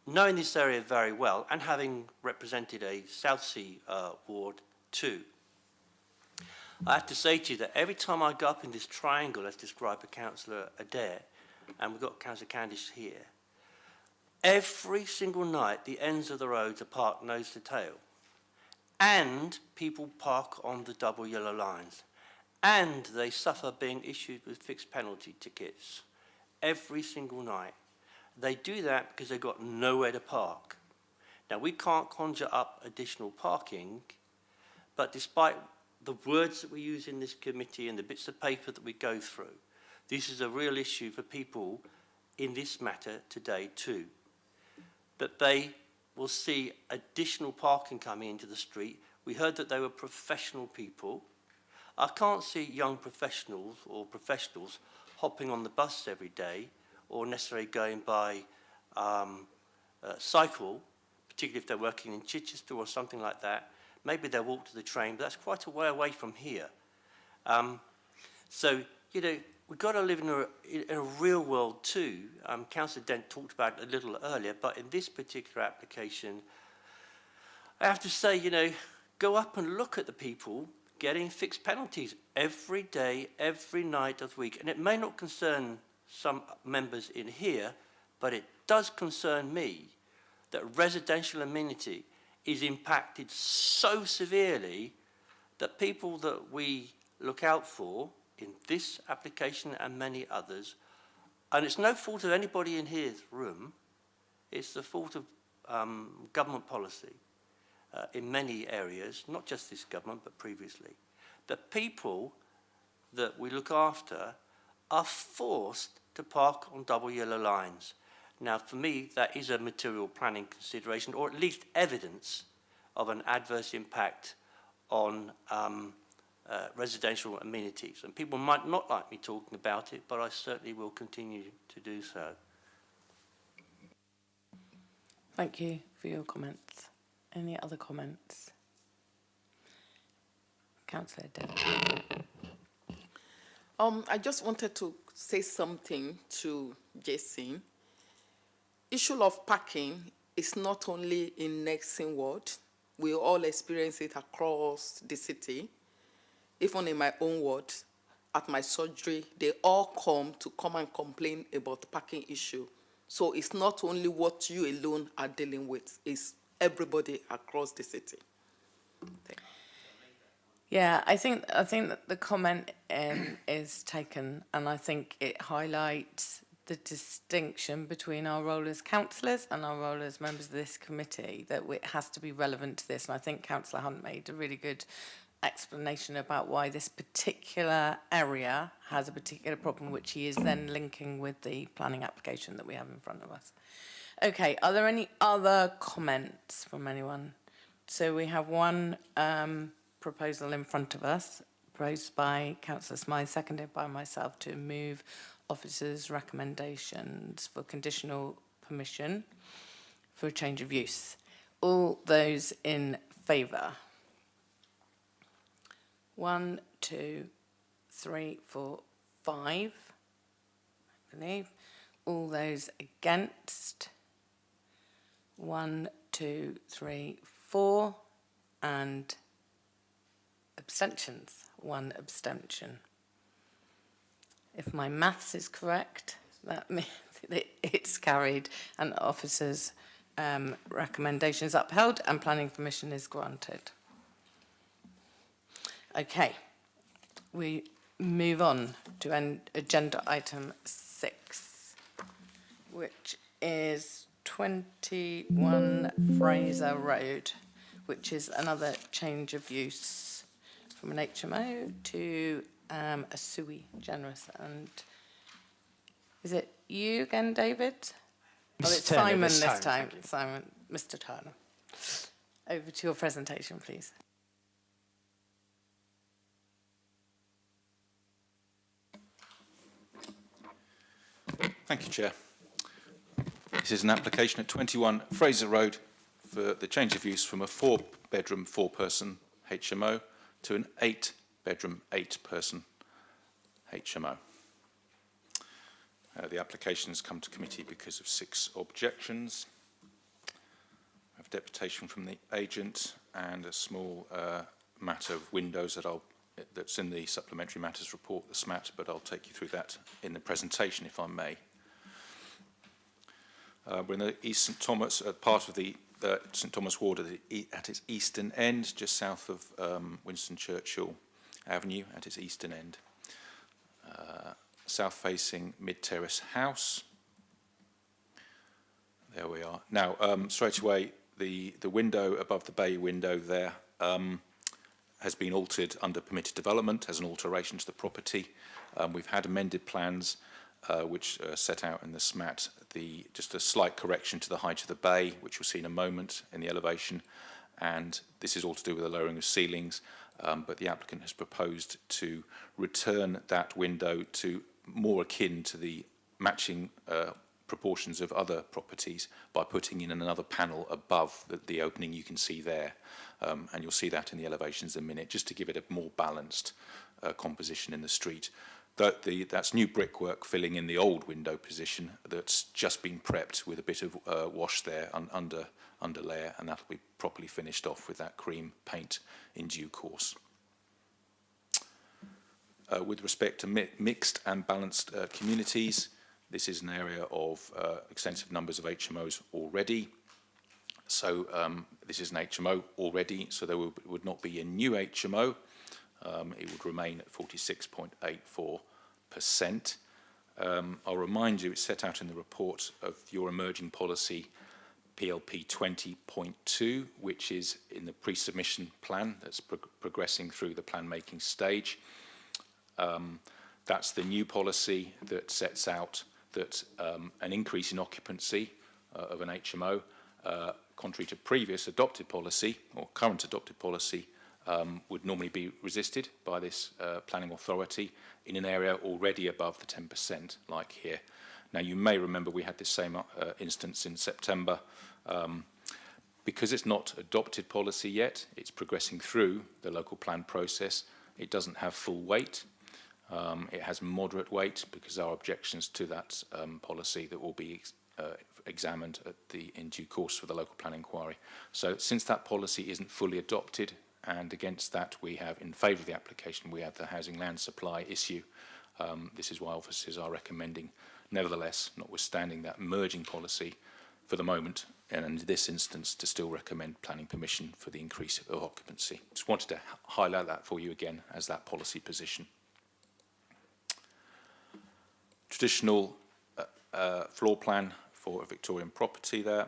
knowing this area very well and having represented a South Sea ward too, I have to say to you that every time I go up in this triangle as described by Councillor Adair, and we've got Councillor Candice here, every single night the ends of the roads are parked nose to tail. And people park on the double yellow lines. And they suffer being issued with fixed penalty tickets every single night. They do that because they've got nowhere to park. Now, we can't conjure up additional parking, but despite the words that we use in this committee and the bits of paper that we go through, this is a real issue for people in this matter today too. That they will see additional parking coming into the street. We heard that they were professional people. I can't see young professionals or professionals hopping on the bus every day or necessarily going by cycle, particularly if they're working in Chichester or something like that. Maybe they'll walk to the train, but that's quite a way away from here. So, you know, we've got to live in a real world too. Councillor Dent talked about it a little earlier, but in this particular application, I have to say, you know, go up and look at the people getting fixed penalties every day, every night of the week. And it may not concern some members in here, but it does concern me that residential amenity is impacted so severely that people that we look out for in this application and many others, and it's no fault of anybody in here's room, it's the fault of government policy in many areas, not just this government but previously. The people that we look after are forced to park on double yellow lines. Now, for me, that is a material planning consideration, or at least evidence of an adverse impact on residential amenities. And people might not like me talking about it, but I certainly will continue to do so. Thank you for your comments. Any other comments? Councillor Devon. I just wanted to say something to Jason. Issue of parking is not only in Nexon Ward. We all experience it across the city. Even in my own ward, at my surgery, they all come and complain about the parking issue. So it's not only what you alone are dealing with, it's everybody across the city. Yeah, I think that the comment is taken, and I think it highlights the distinction between our role as councillors and our role as members of this committee, that it has to be relevant to this. And I think Councillor Hunt made a really good explanation about why this particular area has a particular problem, which he is then linking with the planning application that we have in front of us. Okay, are there any other comments from anyone? So we have one proposal in front of us, proposed by Councillor Smythe, seconded by myself, to move officers' recommendations for conditional permission for a change of use. All those in favour? 1, 2, 3, 4, 5, I believe. All those against? 1, 2, 3, 4, and abstentions. 1 abstention. If my maths is correct, that means it's carried and officers' recommendations upheld and planning permission is granted. Okay, we move on to agenda item 6, which is 21 Fraser Road, which is another change of use from an HMO to a SUI generous. And is it you again, David? Oh, it's Turner Simon this this time. time. Simon, Mr. Turner. Over to your presentation, please. Thank you, Chair. This is an application at 21 Fraser Road for the change of use from a 4-bedroom, 4-person HMO to an 8-bedroom, 8-person HMO. The application has come to committee because of 6 objections. I have deputation from the agent and a small matter of windows that's in the supplementary matters report, the SMAT, but I'll take you through that in the presentation if I may. We're in the East St Thomas, part of the St Thomas ward at its eastern end, just south of Winston Churchill Avenue at its eastern end. South-facing mid-terrace house. There we are. Now, straight away, the window above the bay window there has been altered under permitted development as an alteration to the property. We've had amended plans which set out in the SMAT just a slight correction to the height of the bay, which we'll see in a moment in the elevation. And this is all to do with the lowering of ceilings, but the applicant has proposed to return that window to more akin to the matching proportions of other properties by putting in another panel above the opening you can see there. And you'll see that in the elevations in a minute, just to give it a more balanced composition in the street. That's new brickwork filling in the old window position that's just been prepped with a bit of wash there under layer, and that'll be properly finished off with that cream paint in due course. With respect to mixed and balanced communities, this is an area of extensive numbers of HMOs already. So this is an HMO already, so there would not be a new HMO. It would remain at 46.84%. I'll remind you, it's set out in the report of your emerging policy PLP 20.2, which is in the pre-submission plan that's progressing through the plan making stage. That's the new policy that sets out that an increase in occupancy of an HMO, contrary to previous adopted policy or current adopted policy, would normally be resisted by this planning authority in an area already above the 10%, like here. Now, you may remember we had this same instance in September. Because it's not adopted policy yet, it's progressing through the local plan process. It doesn't have full weight. It has moderate weight because there are objections to that policy that will be examined in due course for the local plan inquiry. So since that policy isn't fully adopted, and against that we have, in favour of the application, we have the housing land supply issue. This is why officers are recommending, nevertheless, notwithstanding that merging policy for the moment, and in this instance, to still recommend planning permission for the increase of occupancy. Just wanted to highlight that for you again as that policy position. Traditional floor plan for a Victorian property there.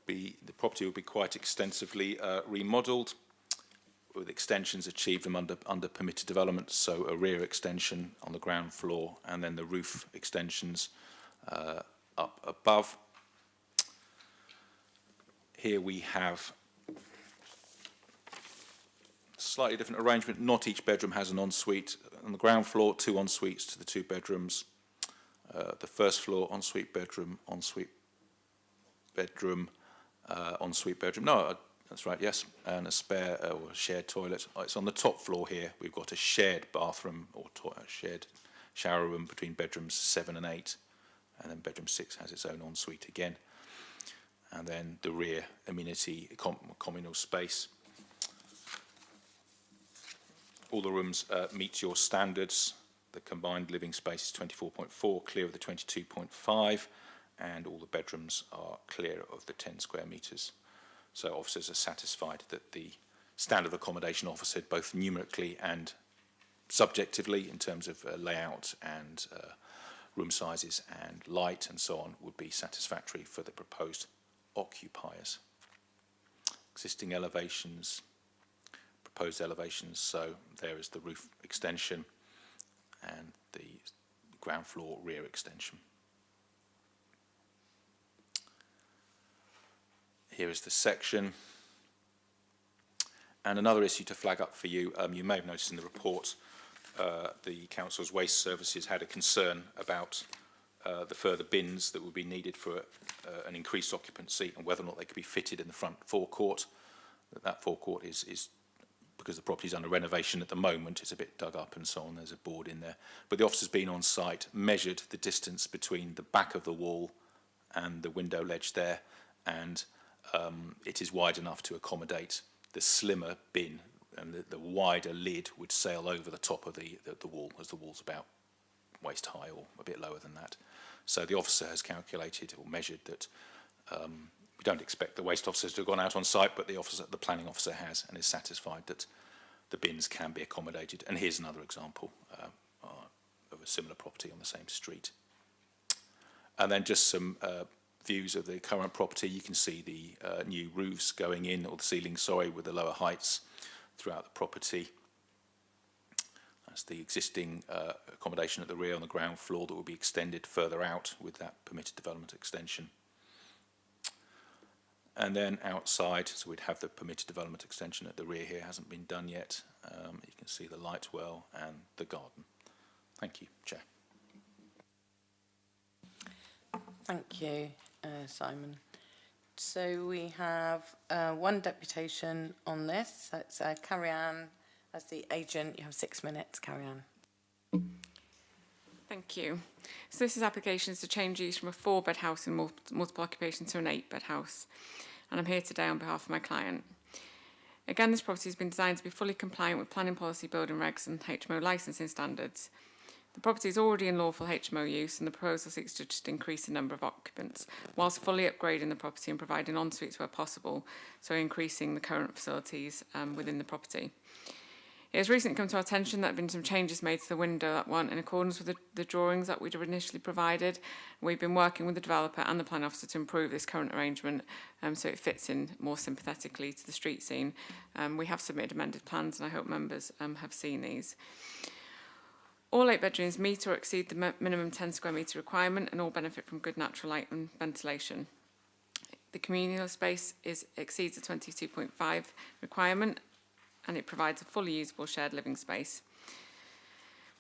The property will be quite extensively remodelled, with extensions achieved from under permitted development, so a rear extension on the ground floor and then the roof extensions up above. Here we have slightly different arrangement. Not each bedroom has an ensuite. On the ground floor, 2 en-suites to the 2 bedrooms. The first floor, ensuite bedroom, ensuite bedroom, ensuite bedroom. No, that's right, yes. And a spare or shared toilet. It's on the top floor here. We've got a shared bathroom or shared shower room between bedrooms 7 and 8. And then bedroom 6 has its own ensuite again. And then the rear amenity communal space. All the rooms meet your standards. The combined living space is 24.4, clear of the 22.5, and all the bedrooms are clear of the 10 square metres. So officers are satisfied that the standard of accommodation offered, both numerically and subjectively in terms of layout and room sizes and light and so on, would be satisfactory for the proposed occupiers. Existing elevations, proposed elevations, so there is the roof extension and the ground floor rear extension. Here is the section. And another issue to flag up for you, you may have noticed in the report, the Council's Waste Services had a concern about the further bins that would be needed for an increased occupancy and whether or not they could be fitted in the front forecourt. That forecourt is because the property is under renovation at the moment, it's a bit dug up and so on, there's a board in there. But the officer's been on site, measured the distance between the back of the wall and the window ledge there, and it is wide enough to accommodate the slimmer bin, and the wider lid would sail over the top of the wall, as the wall's about waist high or a bit lower than that. So the officer has calculated or measured that we don't expect the waste officers to have gone out on site, but the planning officer has and is satisfied that the bins can be accommodated. And here's another example of a similar property on the same street. And then just some views of the current property. You can see the new roofs going in, or the ceilings, sorry, with the lower heights throughout the property. That's the existing accommodation at the rear on the ground floor that will be extended further out with that permitted development extension. And then outside, so we'd have the permitted development extension at the rear here, hasn't been done yet. You can see the light well and the garden. Thank you, Chair. Thank you, Simon. So we have one deputation on this. So it's Carrie-Anne as the agent. You have 6 minutes, Carrie-Anne. Thank you. So this is applications to change use from a 4-bed house in multiple occupation to an 8-bed house. And I'm here today on behalf of my client. Again, this property has been designed to be fully compliant with planning policy, building regs and HMO licensing standards. The property is already in lawful HMO use, and the proposal seeks to just increase the number of occupants, whilst fully upgrading the property and providing en-suites where possible, so increasing the current facilities within the property. It has recently come to our attention that there have been some changes made to the window that weren't in accordance with the drawings that we'd initially provided. We've been working with the developer and the planning officer to improve this current arrangement so it fits in more sympathetically to the street scene. We have submitted amended plans, and I hope members have seen these. All 8 bedrooms meet or exceed the minimum 10 square metre requirement, and all benefit from good natural light and ventilation. The communal space exceeds the 22.5 requirement, and it provides a fully usable shared living space.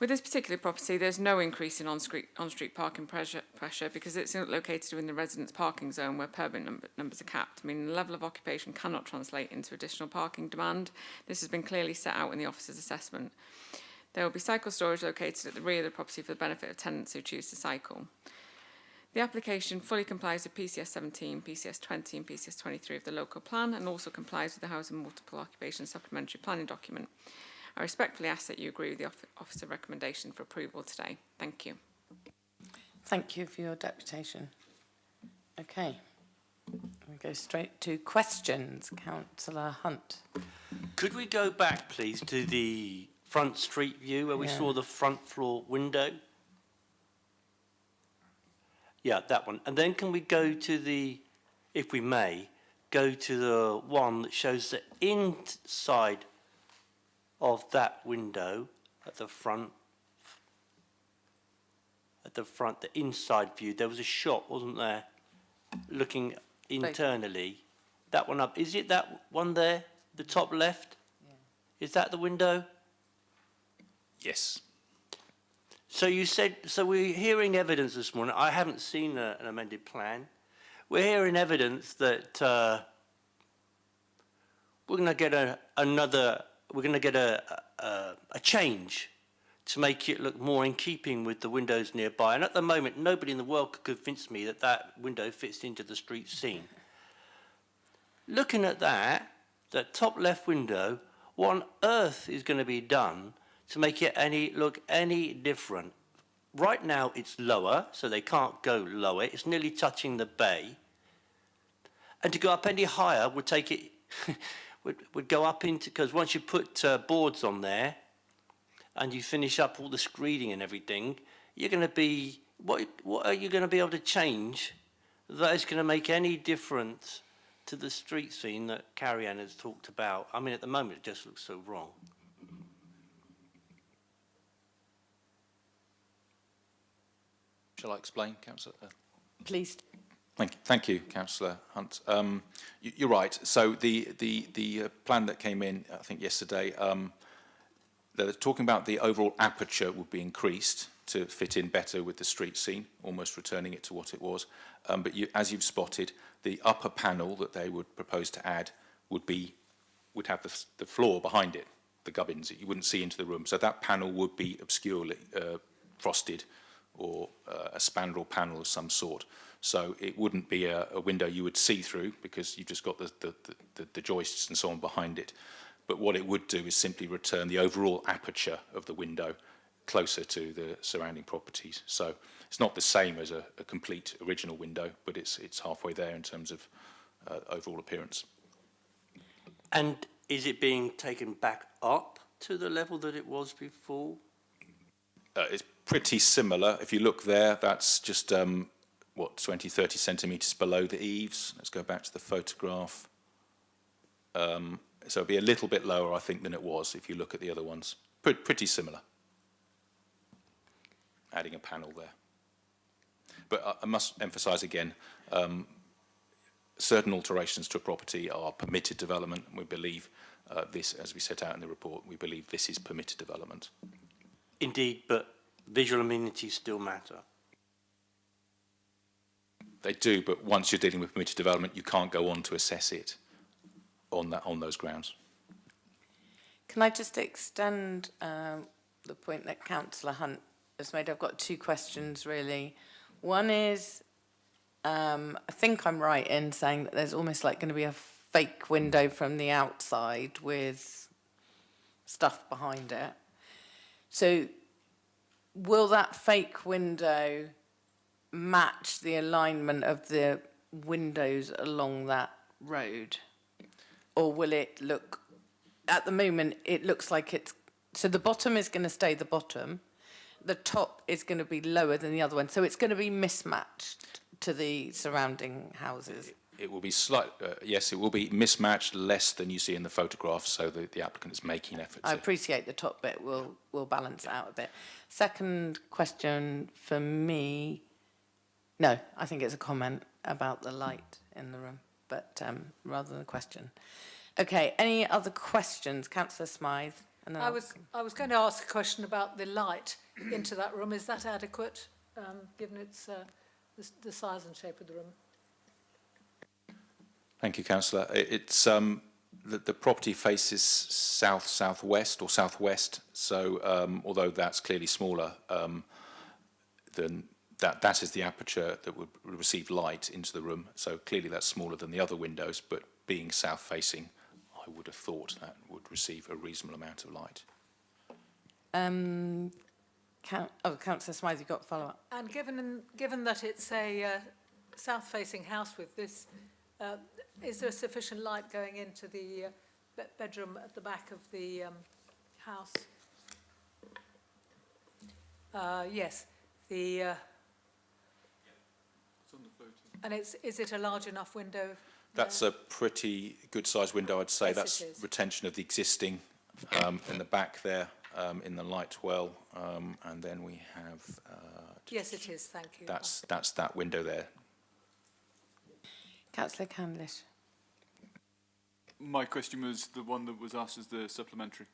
With this particular property, there's no increase in on-street parking pressure because it's located within the residence parking zone where permit numbers are capped, meaning the level of occupation cannot translate into additional parking demand. This has been clearly set out in the officer's assessment. There will be cycle storage located at the rear of the property for the benefit of tenants who choose to cycle. The application fully complies with PCS 17, PCS 20 and PCS 23 of the local plan, and also complies with the Housing Multiple Occupation Supplementary Planning document. I respectfully ask that you agree with the officer recommendation for approval today. Thank you. Thank you for your deputation. Okay, we go straight to questions. Councillor Hunt. Could we go back, please, to the front street view where we saw the front floor window? Yeah, that one. And then can we go to the, if we may, go to the one that shows the inside of that window at the front, the inside view. There was a shot, wasn't there, looking internally. That one up. Is it that one there, the top left? Yeah. Is that the window? Yes. So you said, so we're hearing evidence this morning. I haven't seen an amended plan. We're hearing evidence that we're going to get a change to make it look more in keeping with the windows nearby. And at the moment, nobody in the world could convince me that that window fits into the street scene. Looking at that top left window, what on earth is going to be done to make it look any different? Right now it's lower, so they can't go lower. It's nearly touching the bay. And to go up any higher would take it, would go up into, because once you put boards on there and you finish up all the screening and everything, you're going to be, what are you going to be able to change that is going to make any difference to the street scene that Carrie-Anne has talked about? I mean, at the moment it just looks so wrong. Shall I explain, Councillor? Please. Thank you, Councillor Hunt. You're right. So the plan that came in, I think yesterday, they're talking about the overall aperture would be increased to fit in better with the street scene, almost returning it to what it was. But as you've spotted, the upper panel that they would propose to add would have the floor behind it, the gubbins that you wouldn't see into the room. So that panel would be obscurely frosted, or a spandrel panel of some sort. So it wouldn't be a window you would see through because you've just got the joists and so on behind it. But what it would do is simply return the overall aperture of the window closer to the surrounding properties. So it's not the same as a complete original window, but it's halfway there in terms of overall appearance. And is it being taken back up to the level that it was before? It's pretty similar. If you look there, that's just, 20, 30 centimetres below the eaves. Let's go back to the photograph. So it'll be a little bit lower, I think, than it was if you look at the other ones. Pretty similar. adding a panel there. But I must emphasise again, certain alterations to a property are permitted development. We believe this, as we set out in the report, we believe this is permitted development. Indeed, but visual amenities still matter. They do, but once you're dealing with permitted development, you can't go on to assess it on those grounds. Can I just extend the point that Councillor Hunt has made? I've got two questions, really. One is, I think I'm right in saying that there's almost like going to be a fake window from the outside with stuff behind it. So will that fake window match the alignment of the windows along that road? Or will it look, at the moment, it looks like it's, so the bottom is going to stay the bottom, the top is going to be lower than the other one, so it's going to be mismatched to the surrounding houses. It will be yes, it will be mismatched, less than you see in the photograph, so the applicant is making efforts. I appreciate the top bit will balance it out a bit. Second question for me, no, I think it's a comment about the light in the room, but rather than a question. Okay, any other questions? Councillor Smythe. And then I was going to ask a question about the light into that room. Is that adequate, given its the size and shape of the room? Thank you, Councillor. It's the property faces south-southwest or southwest, so although that's clearly smaller, then that is the aperture that would receive light into the room. So clearly that's smaller than the other windows, but being south-facing, I would have thought that would receive a reasonable amount of light. Councillor Smythe, you've got a follow-up. And given that it's a south-facing house with this, is there sufficient light going into the bedroom at the back of the house? Yes. And is it a large enough window? That's a pretty good sized window, I'd say. Yes, that's it is. retention of the existing in the back there, in the light well, and then we have. Yes, it is. Thank you. That's that window there. Councillor Candlish. My question was the one that was asked as the supplementary.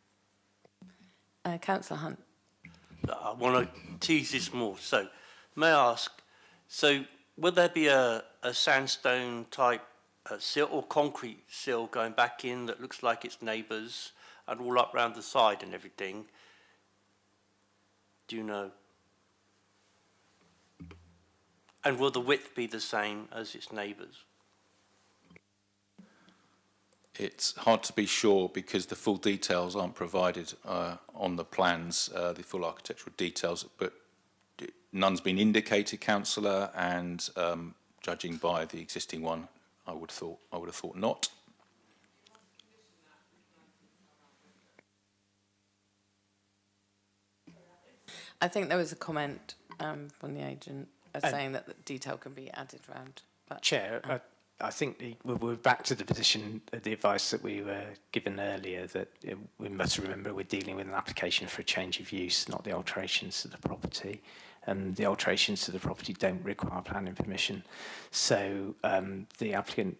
Councillor Hunt. I want to tease this more. So, may I ask, so will there be a sandstone type sill or concrete sill going back in that looks like its neighbours and all up round the side and everything? Do you know? And will the width be the same as its neighbours? It's hard to be sure because the full details aren't provided on the plans, the full architectural details, but none's been indicated, Councillor, and judging by the existing one, I would have thought not. I think there was a comment from the agent saying that the detail can be added round. But, Chair, I think we're back to the position, the advice that we were given earlier, that we must remember we're dealing with an application for a change of use, not the alterations to the property. And the alterations to the property don't require planning permission. So the applicant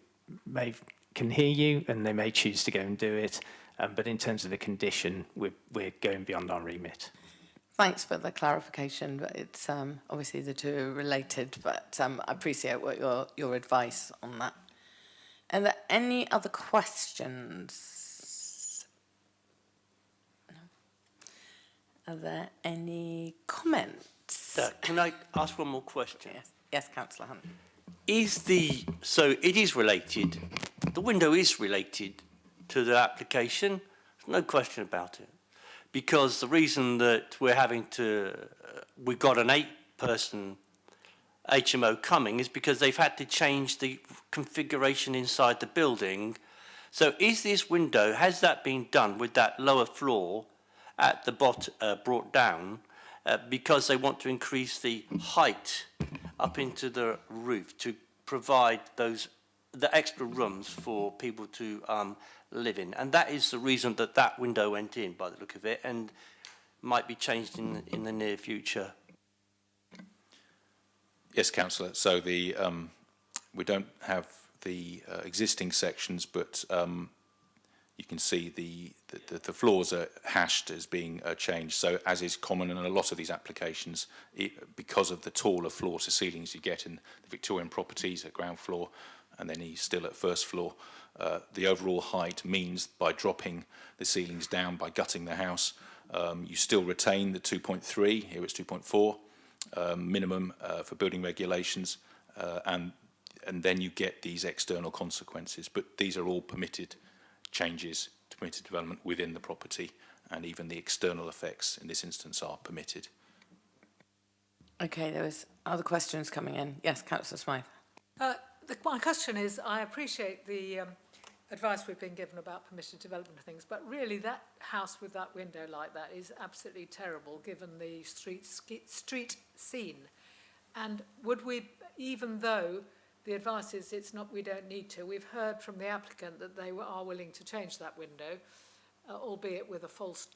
can hear you and they may choose to go and do it. But in terms of the condition, we're going beyond our remit. Thanks for the clarification, but it's obviously the two are related, but I appreciate what your advice on that. Are there any other questions? No. Are there any comments? Can I ask one more question? Yes, Councillor Hunt. So it is related, the window is related to the application, there's no question about it. Because the reason that we've got an 8-person HMO coming is because they've had to change the configuration inside the building. So is this window, has that been done with that lower floor at the bottom brought down because they want to increase the height up into the roof to provide the extra rooms for people to live in, and that is the reason that window went in by the look of it, and might be changed in the near future. Yes, Councillor. So the we don't have the existing sections, but you can see the floors are hashed as being changed. So as is common in a lot of these applications, because of the taller floor to ceilings you get in the Victorian properties at ground floor, and then he's still at first floor, the overall height means by dropping the ceilings down, by gutting the house, you still retain the 2.3, here it's 2.4 minimum for building regulations, and then you get these external consequences. But these are all permitted changes to permitted development within the property, and even the external effects in this instance are permitted. Okay, there was other questions coming in. Yes, Councillor Smythe. My question is, I appreciate the advice we've been given about permitted development of things, but really that house with that window like that is absolutely terrible given the street scene. And would we, even though the advice is we don't need to, we've heard from the applicant that they are willing to change that window, albeit with a false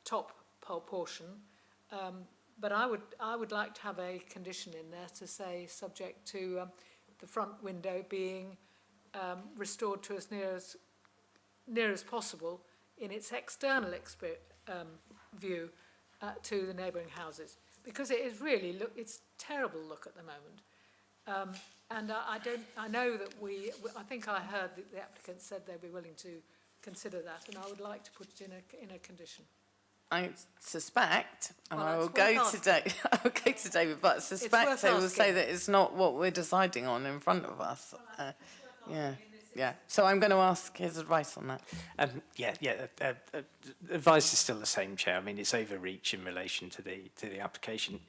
top portion. But I would like to have a condition in there to say subject to the front window being restored to as near as possible in its external view to the neighbouring houses, because it is really it's terrible look at the moment. And I know that I think I heard that the applicant said they'd be willing to consider that, and I would like to put it in a condition. I suspect, and Well, I will that's go to I will go to David, but I suspect they will say that it's not what we're deciding on in front of us. Yeah. So I'm going to ask his advice on that. Advice is still the same, Chair. I mean, it's overreach in relation to the application.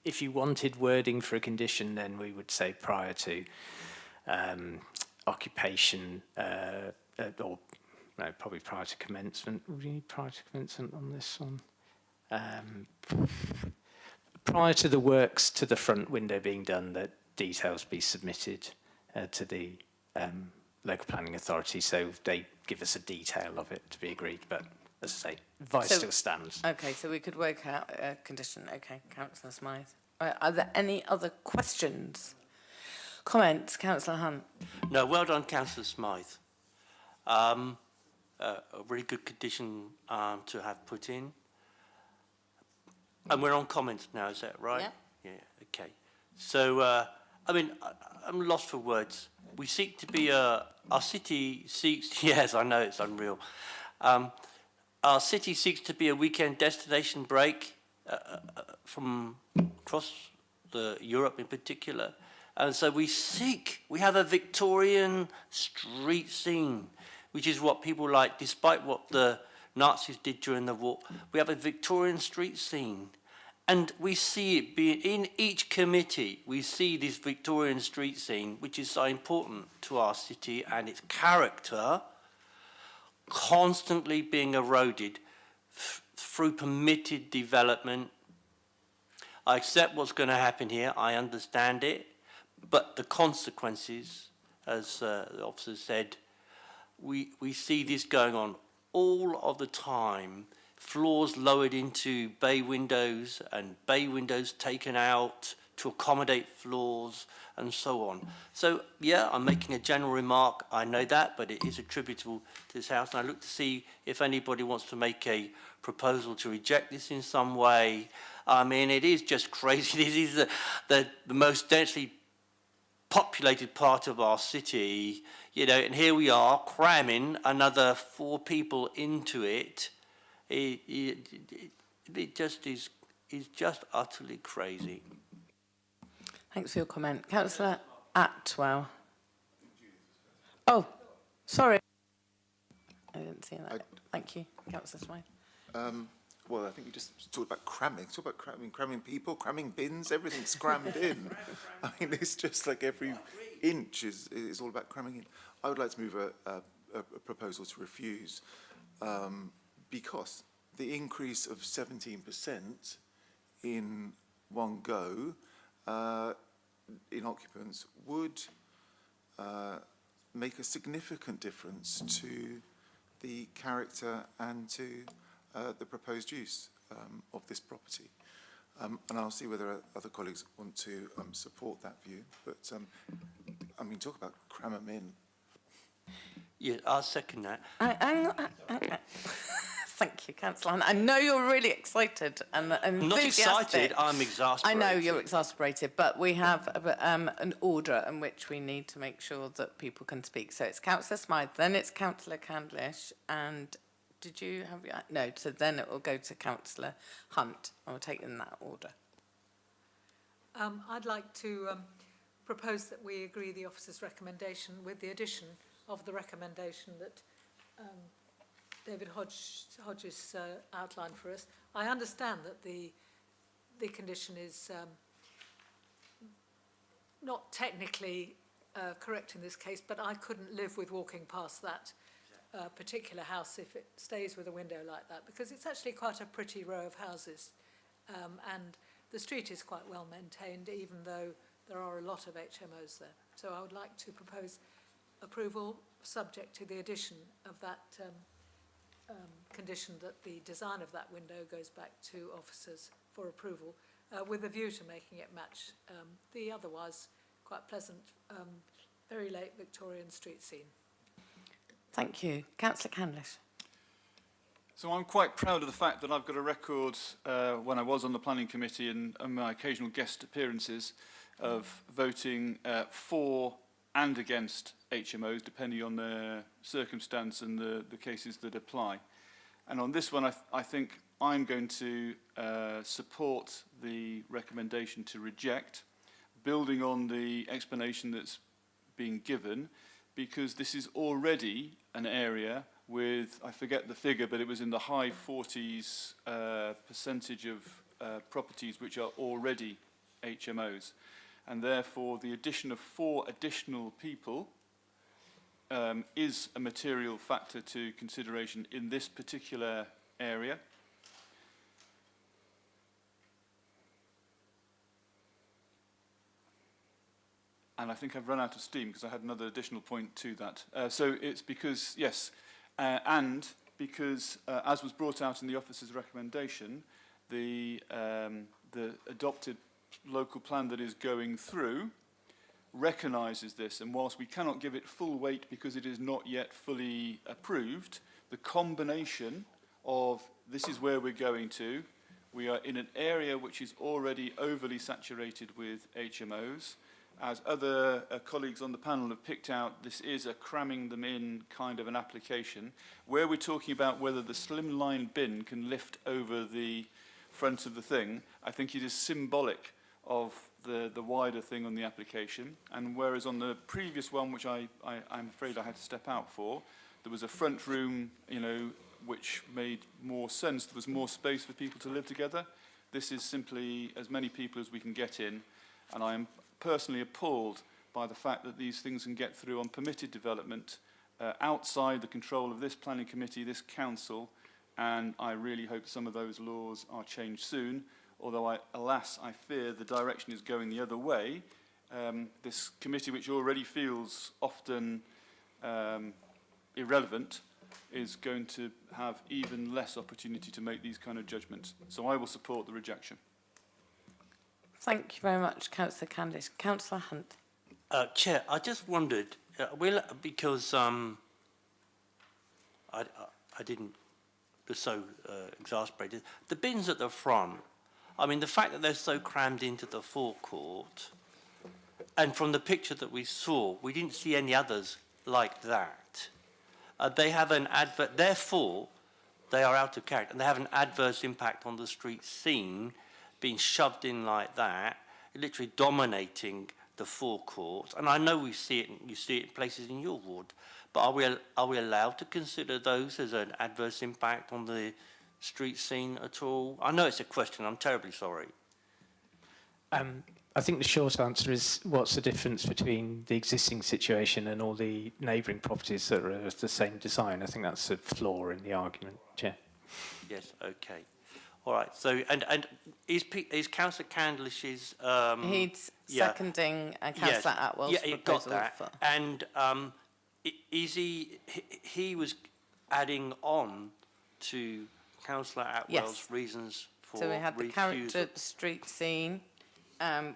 If you wanted wording for a condition, then we would say prior to occupation or no, probably prior to commencement. Would you need prior to commencement on this one? Prior to the works to the front window being done, that details be submitted to the local planning authority, so they give us a detail of it to be agreed. But as I say, advice still stands. Okay, so we could work out a condition. Okay, Councillor Smythe. Are there any other questions? Comments, Councillor Hunt? No, well done, Councillor Smythe. A really good condition to have put in. And we're on comments now, is that right? Yeah. Yeah, okay. So, I mean, I'm lost for words. We seek to be our city seeks, yes, I know, it's unreal. Our city seeks to be a weekend destination break from across Europe in particular. And so we have a Victorian street scene, which is what people like, despite what the Nazis did during the war. We have a Victorian street scene. And we see it being in each committee, we see this Victorian street scene, which is so important to our city and its character, constantly being eroded through permitted development. I accept what's going to happen here, I understand it, but the consequences, as the officer said, we see this going on all of the time. Floors lowered into bay windows and bay windows taken out to accommodate floors and so on. So, yeah, I'm making a general remark. I know that, but it is attributable to this house. And I look to see if anybody wants to make a proposal to reject this in some way. I mean, it is just crazy. This is the most densely populated part of our city, you know, and here we are cramming another 4 people into it. It just is just utterly crazy. Thanks for your comment. Councillor Atwell. Oh, sorry. I didn't see that. Thank you. Councillor Smythe. Well, I think you just talked about cramming. Talk about cramming people, cramming bins, everything's crammed in. I mean, it's just like every inch is all about cramming in. I would like to move a proposal to refuse because the increase of 17% in one go in occupants would make a significant difference to the character and to the proposed use of this property. And I'll see whether other colleagues want to support that view. But, I mean, talk about cram 'em in. Yeah, I'll second that. Thank you, Councillor Hunt. I know you're really excited and I'm not enthusiastic. excited, I'm exasperated. I know you're exasperated, but we have an order in which we need to make sure that people can speak. So it's Councillor Smythe, then it's Councillor Candlish, and did you have your... No, so then it will go to Councillor Hunt. I will take in that order. I'd like to propose that we agree the officer's recommendation with the addition of the recommendation that David Hodges outlined for us. I understand that the condition is not technically correct in this case, but I couldn't live with walking past that particular house if it stays with a window like that, because it's actually quite a pretty row of houses, and the street is quite well maintained, even though there are a lot of HMOs there. So I would like to propose approval subject to the addition of that condition that the design of that window goes back to officers for approval, with a view to making it match the otherwise quite pleasant, very late Victorian street scene. Thank you. Councillor Candlish. So I'm quite proud of the fact that I've got a record when I was on the planning committee and my occasional guest appearances of voting for and against HMOs, depending on their circumstance and the cases that apply. And on this one, I think I'm going to support the recommendation to reject, building on the explanation that's being given, because this is already an area with, I forget the figure, but it was in the high 40s percentage of properties which are already HMOs. And therefore, the addition of 4 additional people is a material factor to consideration in this particular area. And I think I've run out of steam because I had another additional point to that. So it's because, yes, and because, as was brought out in the officer's recommendation, the adopted local plan that is going through recognises this, and whilst we cannot give it full weight because it is not yet fully approved, the combination of this is where we're going to, we are in an area which is already overly saturated with HMOs. As other colleagues on the panel have picked out, this is a cramming them in kind of an application, where we're talking about whether the slimline bin can lift over the front of the thing. I think it is symbolic of the wider thing on the application. And whereas on the previous one, which I'm afraid I had to step out for, there was a front room, you know, which made more sense. There was more space for people to live together. This is simply as many people as we can get in. And I am personally appalled by the fact that these things can get through on permitted development outside the control of this planning committee, this council, and I really hope some of those laws are changed soon. Although, alas, I fear the direction is going the other way. This committee, which already feels often irrelevant, is going to have even less opportunity to make these kind of judgments. So I will support the rejection. Thank you very much, Councillor Candlish. Councillor Hunt. Chair, I just wondered, because I was so exasperated, the bins at the front, I mean, the fact that they're so crammed into the forecourt, and from the picture that we saw, we didn't see any others like that. They have an therefore, they are out of character, and they have an adverse impact on the street scene, being shoved in like that, literally dominating the forecourt. And I know we see it, you see it in places in your ward, but are we allowed to consider those as an adverse impact on the street scene at all? I know it's a question, I'm terribly sorry. I think the short answer is, what's the difference between the existing situation and all the neighbouring properties that are of the same design? I think that's a flaw in the argument, Chair. Yes, okay. All right, so, and is Councillor Candlish's... He's seconding Councillor Atwell's proposal. Got that. And is he was adding on to Councillor Atwell's reasons for for So we had the character refusal. at the street scene.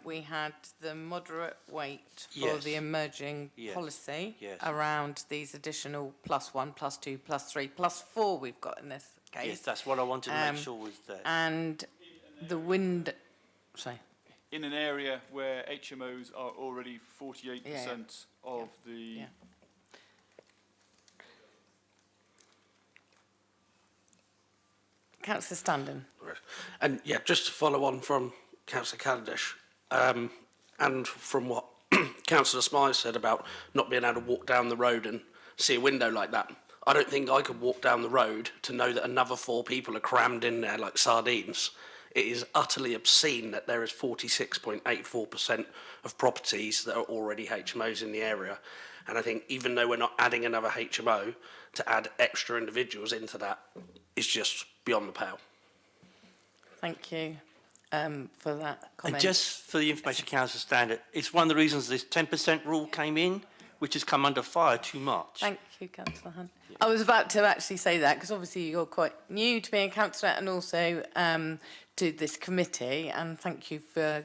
We had the moderate weight for Yes. the emerging Yes. policy Yes. around these additional +1, +2, +3, +4 we've got in this case. Yes, that's what I wanted to make sure was there. And the wind, sorry. In an area where HMOs are already 48% of the... Yeah. Councillor Standen. And yeah, just to follow on from Councillor Cavendish, and from what Councillor Smythe said about not being able to walk down the road and see a window like that, I don't think I could walk down the road to know that another 4 people are crammed in there like sardines. It is utterly obscene that there is 46.84% of properties that are already HMOs in the area. And I think even though we're not adding another HMO, to add extra individuals into that is just beyond the pale. Thank you for that comment. And just for the information, Councillor Standard, it's one of the reasons this 10% rule came in, which has come under fire too much. Thank you, Councillor Hunt. I was about to actually say that because obviously you're quite new to being a councillor and also to this committee, and thank you for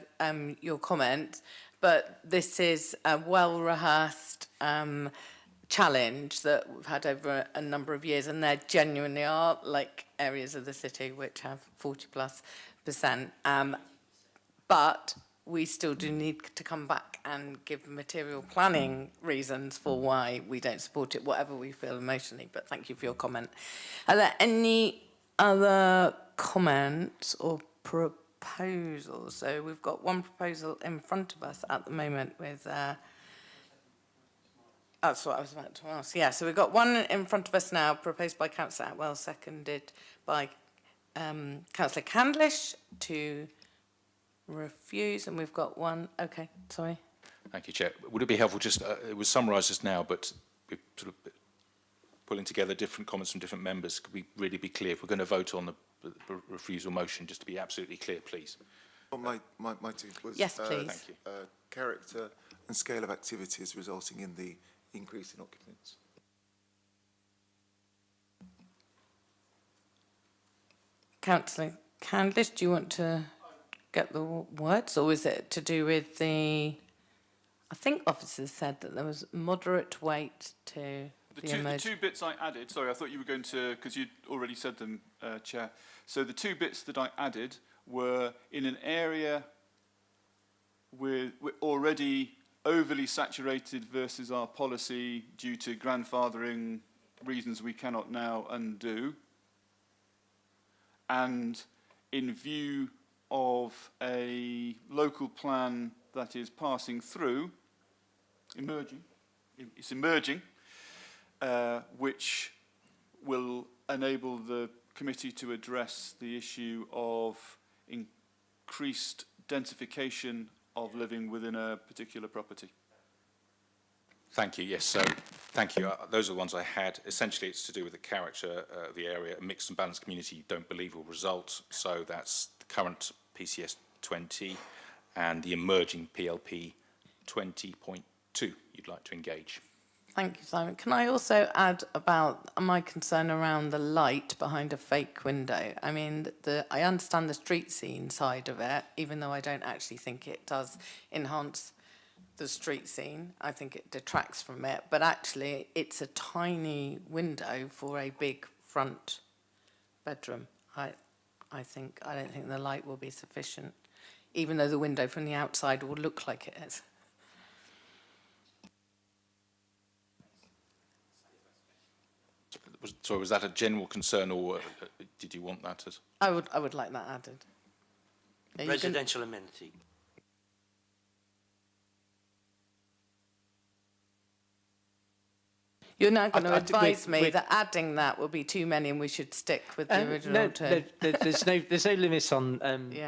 your comment. But this is a well-rehearsed challenge that we've had over a number of years, and there genuinely are like areas of the city which have 40+%. But we still do need to come back and give material planning reasons for why we don't support it, whatever we feel emotionally. But thank you for your comment. Are there any other comments or proposals? So we've got one proposal in front of us at the moment with... that's what I was about to ask. Yeah, so we've got one in front of us now, proposed by Councillor Atwell, seconded by Councillor Candlish to refuse, and we've got one. Okay, sorry. Thank you, Chair. Would it be helpful just, it was summarised just now, but we're sort of pulling together different comments from different members. Could we really be clear if we're going to vote on the refusal motion, just to be absolutely clear, please? Well, my two was yes, please. Thank you. Character and scale of activities resulting in the increase in occupants. Councillor Candlish, do you want to get the words, or is it to do with the... I think officers said that there was moderate weight to The two bits I added, sorry, I thought you were going to, because you'd already said them, Chair. So the two bits that I added were in an area we're already overly saturated versus our policy due to grandfathering reasons we cannot now undo. And in view of a local plan that is passing through, it's emerging, which will enable the committee to address the issue of increased densification of living within a particular property. Thank you. Yes, so thank you. Those are the ones I had. Essentially, it's to do with the character of the area. A mixed and balanced community don't believe will result. So that's the current PCS 20 and the emerging PLP 20.2 you'd like to engage. Thank you, Simon. Can I also add about my concern around the light behind a fake window? I mean, I understand the street scene side of it, even though I don't actually think it does enhance the street scene. I think it detracts from it. But actually, it's a tiny window for a big front bedroom. I don't think the light will be sufficient, even though the window from the outside will look like it is. So was that a general concern, or did you want that as? I would like that added. Residential amenity. You're now going to advise me that adding that will be too many and we should stick with the original two. There's no limits on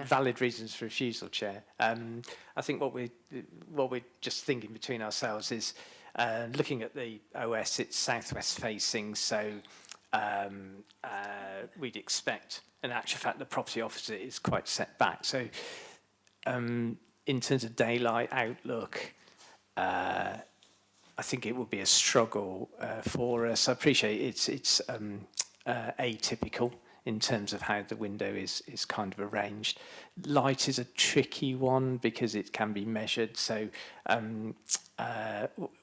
valid reasons for refusal, Chair. I think what we're just thinking between ourselves is looking at the OS, it's southwest facing, so we'd expect, in actual fact, the property opposite is quite set back. So in terms of daylight outlook, I think it would be a struggle for us. I appreciate it's atypical in terms of how the window is kind of arranged. Light is a tricky one because it can be measured, so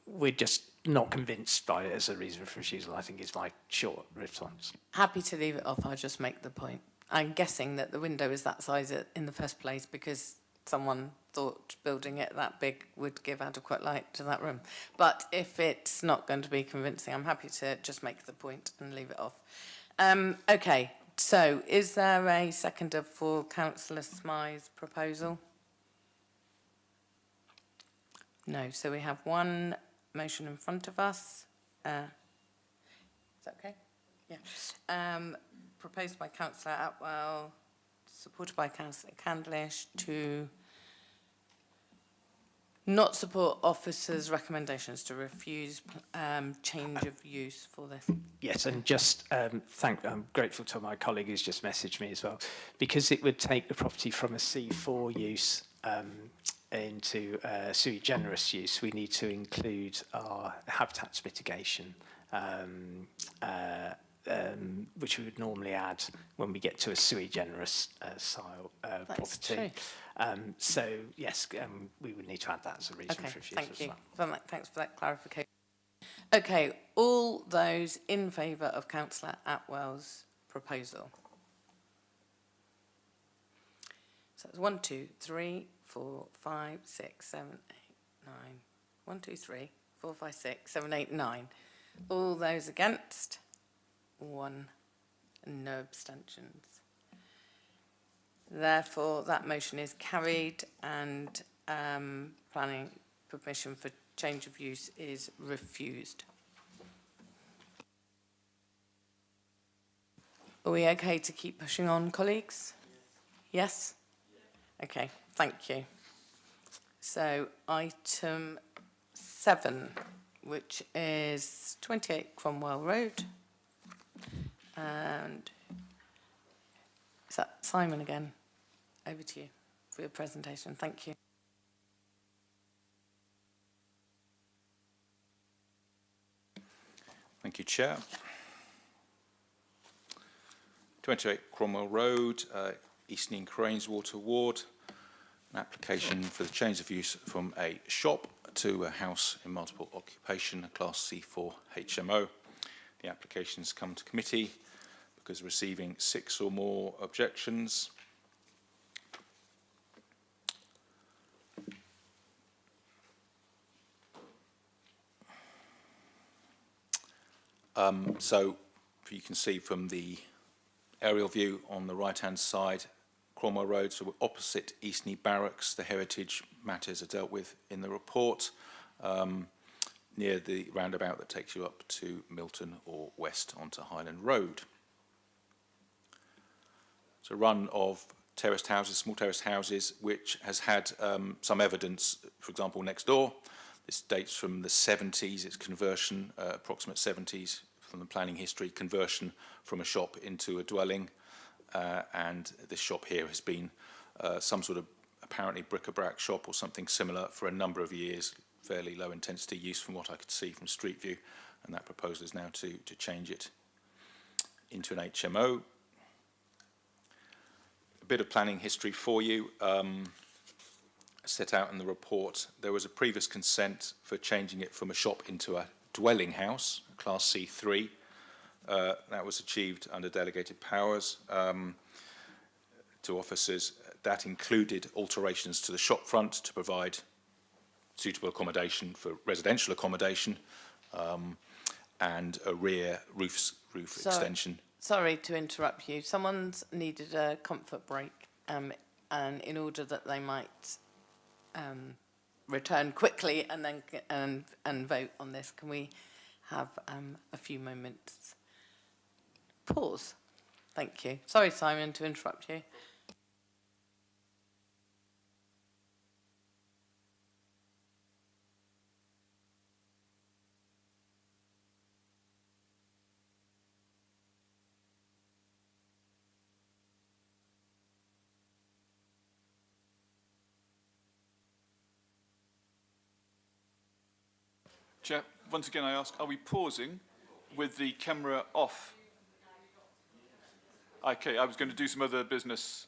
we're just not convinced by it as a reason for refusal, I think is my short response. Happy to leave it off, I'll just make the point. I'm guessing that the window is that size in the first place because someone thought building it that big would give adequate light to that room. But if it's not going to be convincing, I'm happy to just make the point and leave it off. Okay, so is there a seconder for Councillor Smythe's proposal? No, so we have one motion in front of us. Is that okay? Yeah. Proposed by Councillor Atwell, supported by Councillor Candlish, to not support officers' recommendations, to refuse change of use for this. Yes, and just I'm grateful to my colleague who's just messaged me as well, because it would take the property from a C4 use into sui generis use. We need to include our habitats mitigation, which we would normally add when we get to a sui generis style property. So yes, we would need to add that as a reason for refusal. Thank you. Thanks for that clarification. Okay, all those in favour of Councillor Atwell's proposal? So it's 1, 2, 3, 4, 5, 6, 7, 8, 9. 1, 2, 3, 4, 5, 6, 7, 8, 9. All those against? 1. No abstentions. Therefore, that motion is carried and planning permission for change of use is refused. Are we okay to keep pushing on, colleagues? Yes? Okay, thank you. So item 7, which is 28 Cromwell Road. And is that Simon again? Over to you for your presentation. Thank you. Thank you, Chair. 28 Cromwell Road, Eastern Craneswater Ward, an application for the change of use from a shop to a house in multiple occupation, a Class C4 HMO. The application's come to committee because receiving 6 or more objections. So you can see from the aerial view on the right-hand side, Cromwell Road, so we're opposite Eastney Barracks. The heritage matters are dealt with in the report, near the roundabout that takes you up to Milton or west onto Highland Road. It's a run of terraced houses, small terraced houses, which has had some evidence, for example, next door. This dates from the 70s, its conversion, approximate 70s from the planning history, conversion from a shop into a dwelling. And this shop here has been some sort of apparently bric-a-brac shop or something similar for a number of years, fairly low intensity use from what I could see from Street View. And that proposal is now to change it into an HMO. A bit of planning history for you. Set out in the report, there was a previous consent for changing it from a shop into a dwelling house, Class C3. That was achieved under delegated powers to officers. That included alterations to the shop front to provide suitable accommodation for residential accommodation and a rear roof extension. Sorry to interrupt you. Someone's needed a comfort break, and in order that they might return quickly and then and vote on this, can we have a few moments pause? Thank you. Sorry, Simon, to interrupt you. Chair, once again I ask, are we pausing with the camera off? Okay, I was going to do some other business.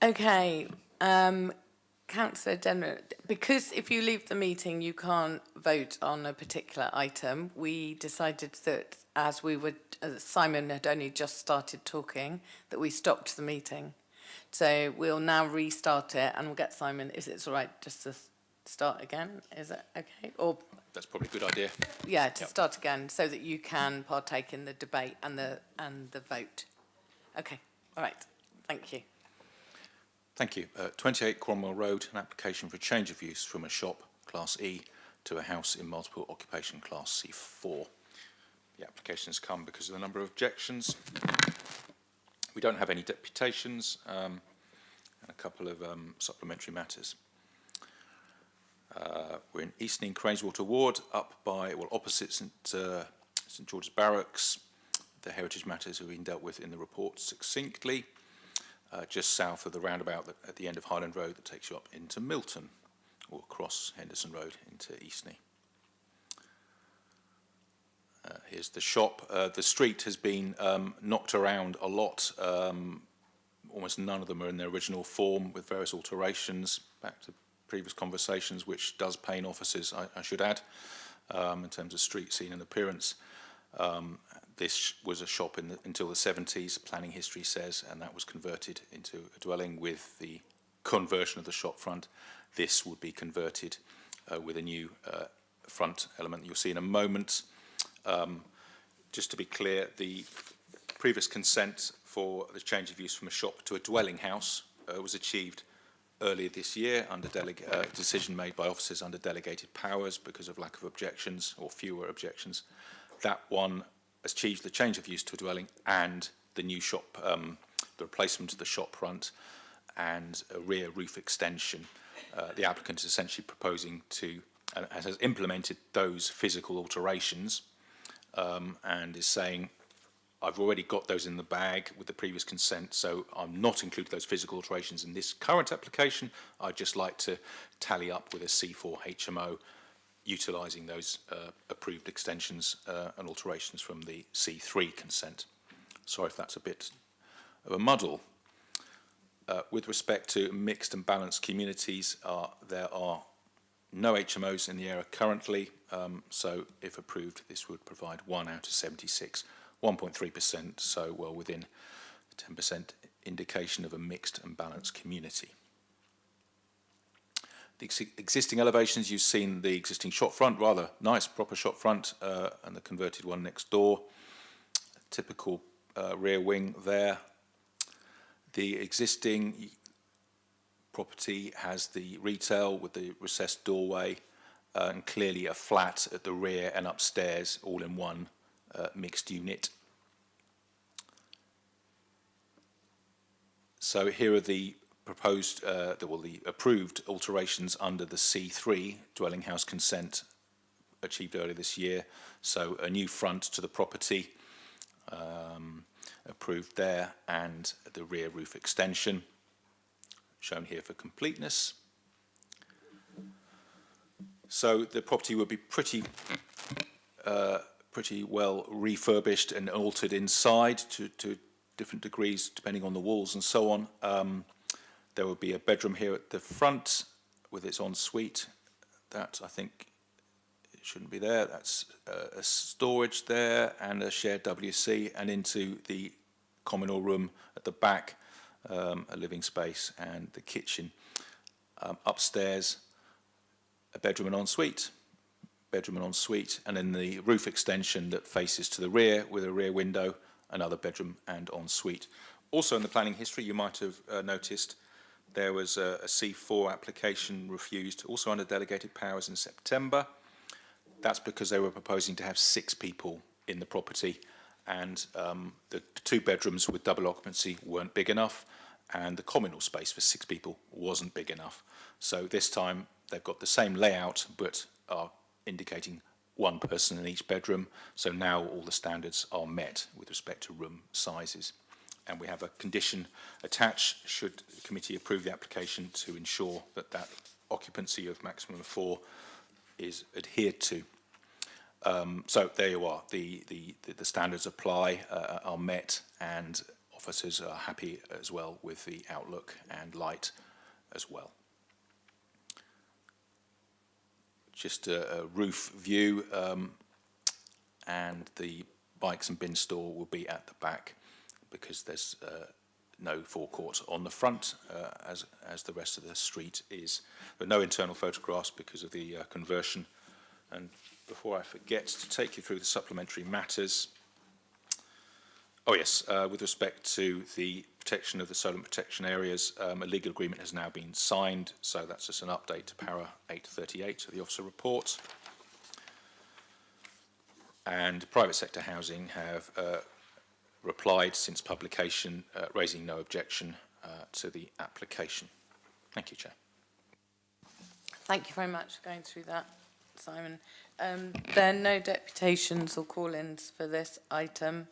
Okay, Councillor Denman, because if you leave the meeting, you can't vote on a particular item, we decided that as Simon had only just started talking, that we stopped the meeting. So we'll now restart it and we'll get Simon, if it's all right, just to start again. Is that okay? Or That's probably a good idea. yeah, to start again so that you can partake in the debate and the vote. Okay, all right. Thank you. Thank you. 28 Cromwell Road, an application for a change of use from a shop, Class E, to a house in multiple occupation, Class C4. The application has come because of the number of objections. We don't have any deputations and a couple of supplementary matters. We're in Eastney Craneswater Ward, up by, well, opposite St George's Barracks. The heritage matters have been dealt with in the report succinctly. Just south of the roundabout at the end of Highland Road that takes you up into Milton, or across Henderson Road into Eastney. Here's the shop. The street has been knocked around a lot. Almost none of them are in their original form, with various alterations back to previous conversations, which does pain officers, I should add, in terms of street scene and appearance. This was a shop until the 70s, planning history says, and that was converted into a dwelling with the conversion of the shop front. This would be converted with a new front element that you'll see in a moment. Just to be clear, the previous consent for the change of use from a shop to a dwelling house was achieved earlier this year under decision made by officers under delegated powers because of lack of objections or fewer objections. That one achieved the change of use to a dwelling and the new shop, the replacement of the shop front and a rear roof extension. The applicant is essentially proposing to, has implemented those physical alterations and is saying, I've already got those in the bag with the previous consent, so I'm not including those physical alterations in this current application. I'd just like to tally up with a C4 HMO utilising those approved extensions and alterations from the C3 consent. Sorry if that's a bit of a muddle. With respect to mixed and balanced communities, there are no HMOs in the area currently, so if approved, this would provide 1 out of 76, 1.3%, so well within 10% indication of a mixed and balanced community. The existing elevations, you've seen the existing shop front, rather nice, proper shop front, and the converted one next door. Typical rear wing there. The existing property has the retail with the recessed doorway and clearly a flat at the rear and upstairs, all in one mixed unit. So here are the proposed, the approved alterations under the C3 dwelling house consent achieved earlier this year. So a new front to the property approved there, and the rear roof extension shown here for completeness. So the property would be pretty well refurbished and altered inside to different degrees depending on the walls and so on. There would be a bedroom here at the front with its ensuite. That, I think, it shouldn't be there. That's a storage there and a shared WC, and into the communal room at the back, a living space and the kitchen. Upstairs, a bedroom and ensuite. Bedroom and ensuite, and then the roof extension that faces to the rear with a rear window, another bedroom and ensuite. Also in the planning history, you might have noticed there was a C4 application refused, also under delegated powers in September. That's because they were proposing to have 6 people in the property, and the 2 bedrooms with double occupancy weren't big enough, and the communal space for 6 people wasn't big enough. So this time they've got the same layout, but are indicating 1 person in each bedroom. So now all the standards are met with respect to room sizes. And we have a condition attached should the committee approve the application to ensure that that occupancy of maximum of 4 is adhered to. So there you are. The standards apply, are met, and officers are happy as well with the outlook and light as well. Just a roof view, and the bikes and bin store will be at the back because there's no forecourt on the front, as the rest of the street is. But no internal photographs because of the conversion. And before I forget to take you through the supplementary matters. Oh yes, with respect to the protection of the solar protection areas, a legal agreement has now been signed, so that's just an update to para 838 of the officer report. And private sector housing have replied since publication, raising no objection to the application. Thank you, Chair. Thank you very much for going through that, Simon. There are no deputations or call-ins for this item,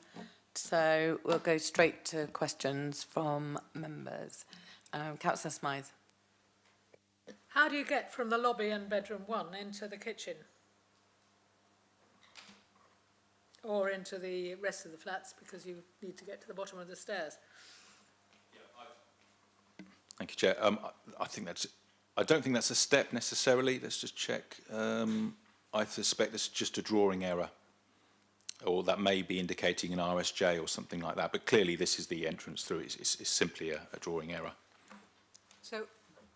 so we'll go straight to questions from members. Councillor Smythe. How do you get from the lobby and bedroom 1 into the kitchen? Or into the rest of the flats, because you need to get to the bottom of the stairs? Thank you, Chair. I don't think that's a step necessarily. Let's just check. I suspect it's just a drawing error, or that may be indicating an RSJ or something like that. But clearly, this is the entrance through. It's simply a drawing error. So,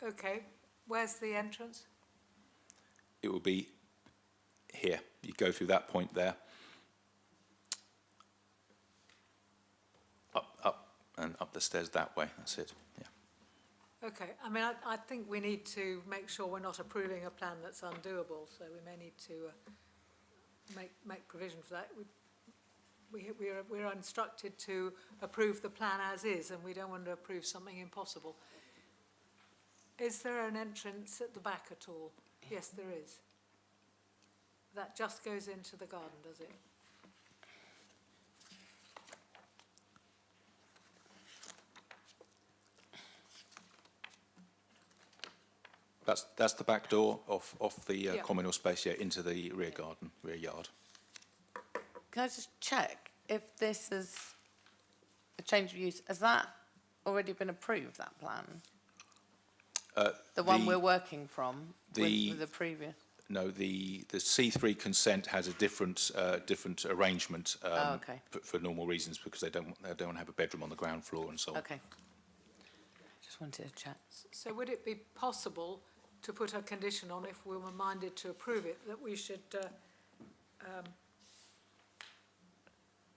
okay, where's the entrance? It will be here. You go through that point there. Up and up the stairs that way. That's it. Yeah. Okay, I mean, I think we need to make sure we're not approving a plan that's undoable, so we may need to make provision for that. We're instructed to approve the plan as is, and we don't want to approve something impossible. Is there an entrance at the back at all? Yes, there is. That just goes into the garden, does it? That's the back door of the communal space, yeah, into the rear garden, rear yard. Can I just check if this is a change of use? Has that already been approved, that plan? The one we're working from with the previous? No, the C3 consent has a different arrangement for normal reasons, because they don't have a bedroom on the ground floor and so on. Okay. Just wanted to check. So would it be possible to put a condition on, if we were minded to approve it, that we should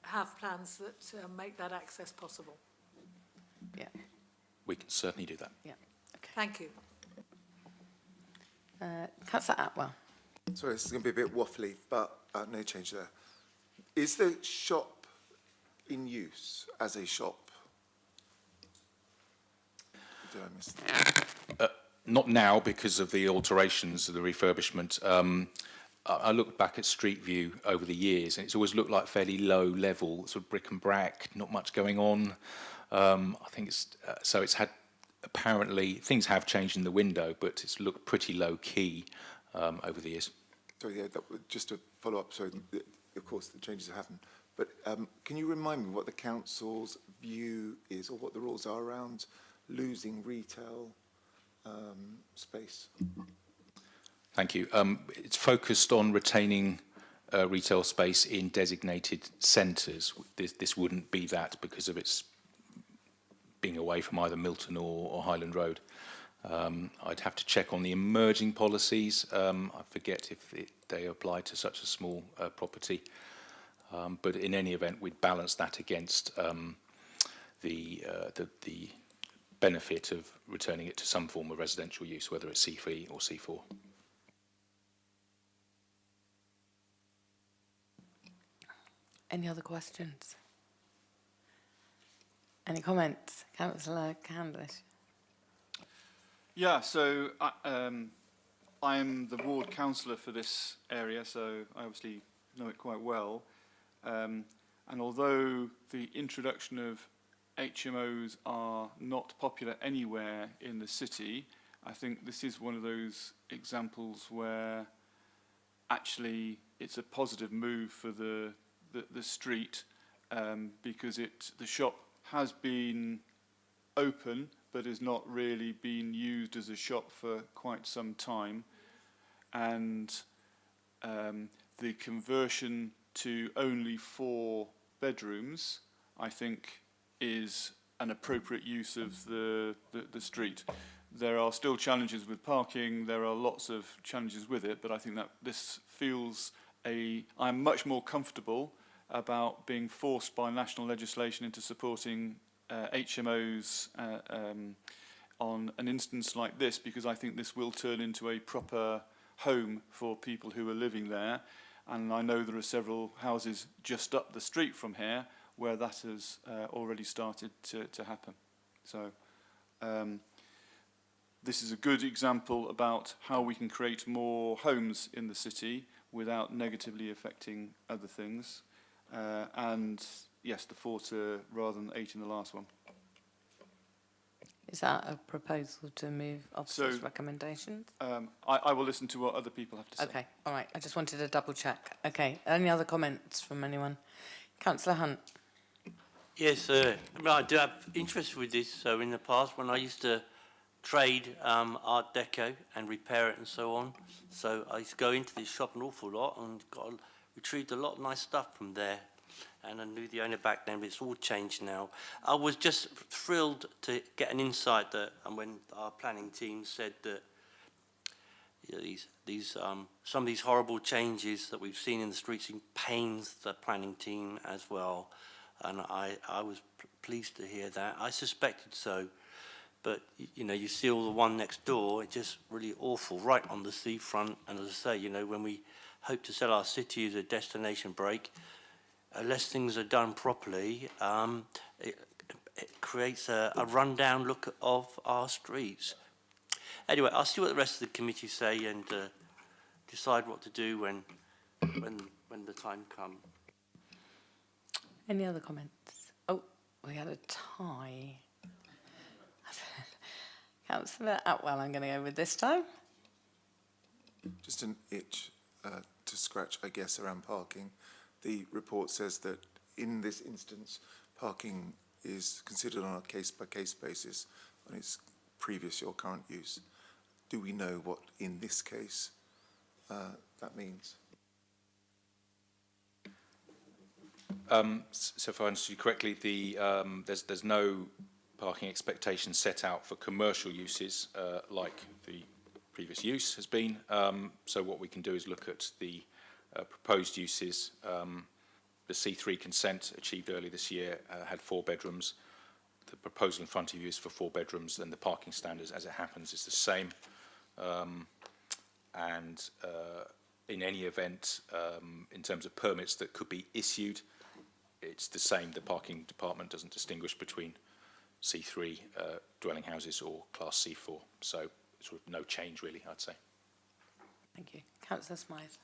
have plans that make that access possible? Yeah. We can certainly do that. Yeah. Okay. Thank you. Councillor Atwell. Sorry, this is going to be a bit waffly, but no change there. Is the shop in use as a shop? Did I miss that? Not now, because of the alterations of the refurbishment. I looked back at Street View over the years, and it's always looked like fairly low level, sort of brick and brack, not much going on. I think it's so it's had, apparently things have changed in the window, but it's looked pretty low key over the years. Sorry, yeah, just to follow up. So, of course, the changes have happened. But can you remind me what the council's view is, or what the rules are around losing retail space? Thank you. It's focused on retaining retail space in designated centres. This wouldn't be that because of its being away from either Milton or Highland Road. I'd have to check on the emerging policies. I forget if they apply to such a small property. But in any event, we'd balance that against the benefit of returning it to some form of residential use, whether it's C3 or C4. Any other questions? Any comments? Councillor Candish. Yeah, so I am the ward councillor for this area, so I obviously know it quite well. And although the introduction of HMOs are not popular anywhere in the city, I think this is one of those examples where actually it's a positive move for the street, because the shop has been open but has not really been used as a shop for quite some time. And the conversion to only 4 bedrooms, I think, is an appropriate use of the street. There are still challenges with parking, there are lots of challenges with it, but I think that this feels I'm much more comfortable about being forced by national legislation into supporting HMOs on an instance like this, because I think this will turn into a proper home for people who are living there. And I know there are several houses just up the street from here where that has already started to happen. So this is a good example about how we can create more homes in the city without negatively affecting other things. And yes, the 4 rather than 8 in the last one. Is that a proposal to move officers' recommendations? I will listen to what other people have to say. Okay, all right. I just wanted to double check. Okay, any other comments from anyone? Councillor Hunt. Yes, I do have interest with this. So in the past, when I used to trade Art Deco and repair it and so on, so I used to go into this shop an awful lot and retrieved a lot of nice stuff from there. And I knew the owner back then, but it's all changed now. I was just thrilled to get an insight that, and when our planning team said that some of these horrible changes that we've seen in the streets pains the planning team as well. And I was pleased to hear that. I suspected so, but you know, you see all the one next door, it's just really awful, right on the seafront. And as I say, you know, when we hope to sell our city as a destination break, unless things are done properly, it creates a rundown look of our streets. Anyway, I'll see what the rest of the committee say and decide what to do when the time comes. Any other comments? Oh, we had a tie. Councillor Atwell, I'm going to go with this time. Just an itch to scratch, I guess, around parking. The report says that in this instance, parking is considered on a case-by-case basis on its previous or current use. Do we know what, in this case, that means? So if I understood you correctly, there's no parking expectation set out for commercial uses like the previous use has been. So what we can do is look at the proposed uses. The C3 consent achieved early this year had 4 bedrooms. The proposal in front of you is for 4 bedrooms, and the parking standards, as it happens, is the same. In any event, in terms of permits that could be issued, it's the same. The parking department doesn't distinguish between C3 dwelling houses or Class C4. So sort of no change, really, I'd say. Thank you. Councillor Smythe.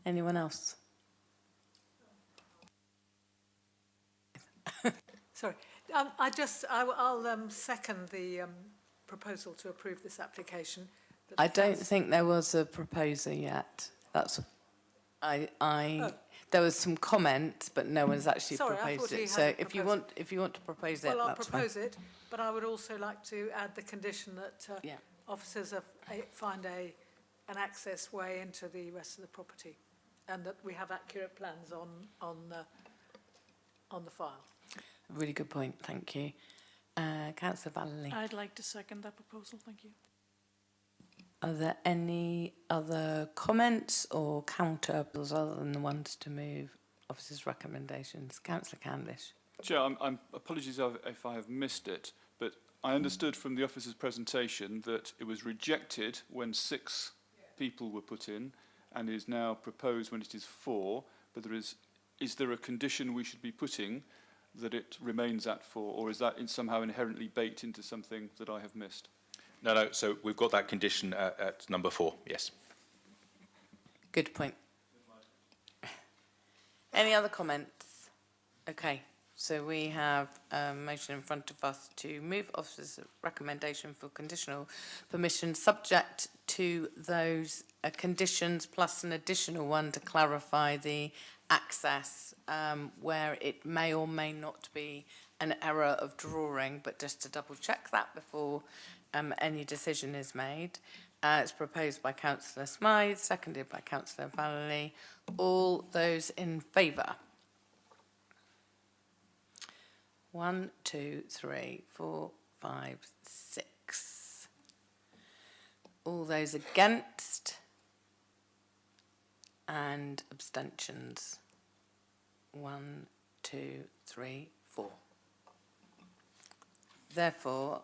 Anyone else? Sorry, I'll second the proposal to approve this application. I don't think there was a proposer yet. There was some comment, but no one's actually proposed it. So if you want to propose it, well, I'll that's propose it, but I would also like to add the condition that officers find an access way into the rest of the property, and that we have accurate plans on the file. Really good point, thank you. Councillor Vallely. I'd like to second that proposal, thank you. Are there any other comments or counter-proposals other than the ones to move officers' recommendations? Councillor Candish. Chair, apologies if I have missed it, but I understood from the officer's presentation that it was rejected when 6 people were put in and is now proposed when it is 4, but is there a condition we should be putting that it remains at 4, or is that somehow inherently baked into something that I have missed? No, so we've got that condition at number 4, yes. Good point. Any other comments? Okay, So we have a motion in front of us to move officer's recommendation for conditional permission subject to those conditions plus an additional one to clarify the access where it may or may not be an error of drawing, but just to double check that before any decision is made. It's proposed by Councillor Smythe, seconded by Councillor Vallely. All those in favour? 1, 2, 3, 4, 5, 6. All those against? And abstentions? 1, 2, 3, 4. Therefore,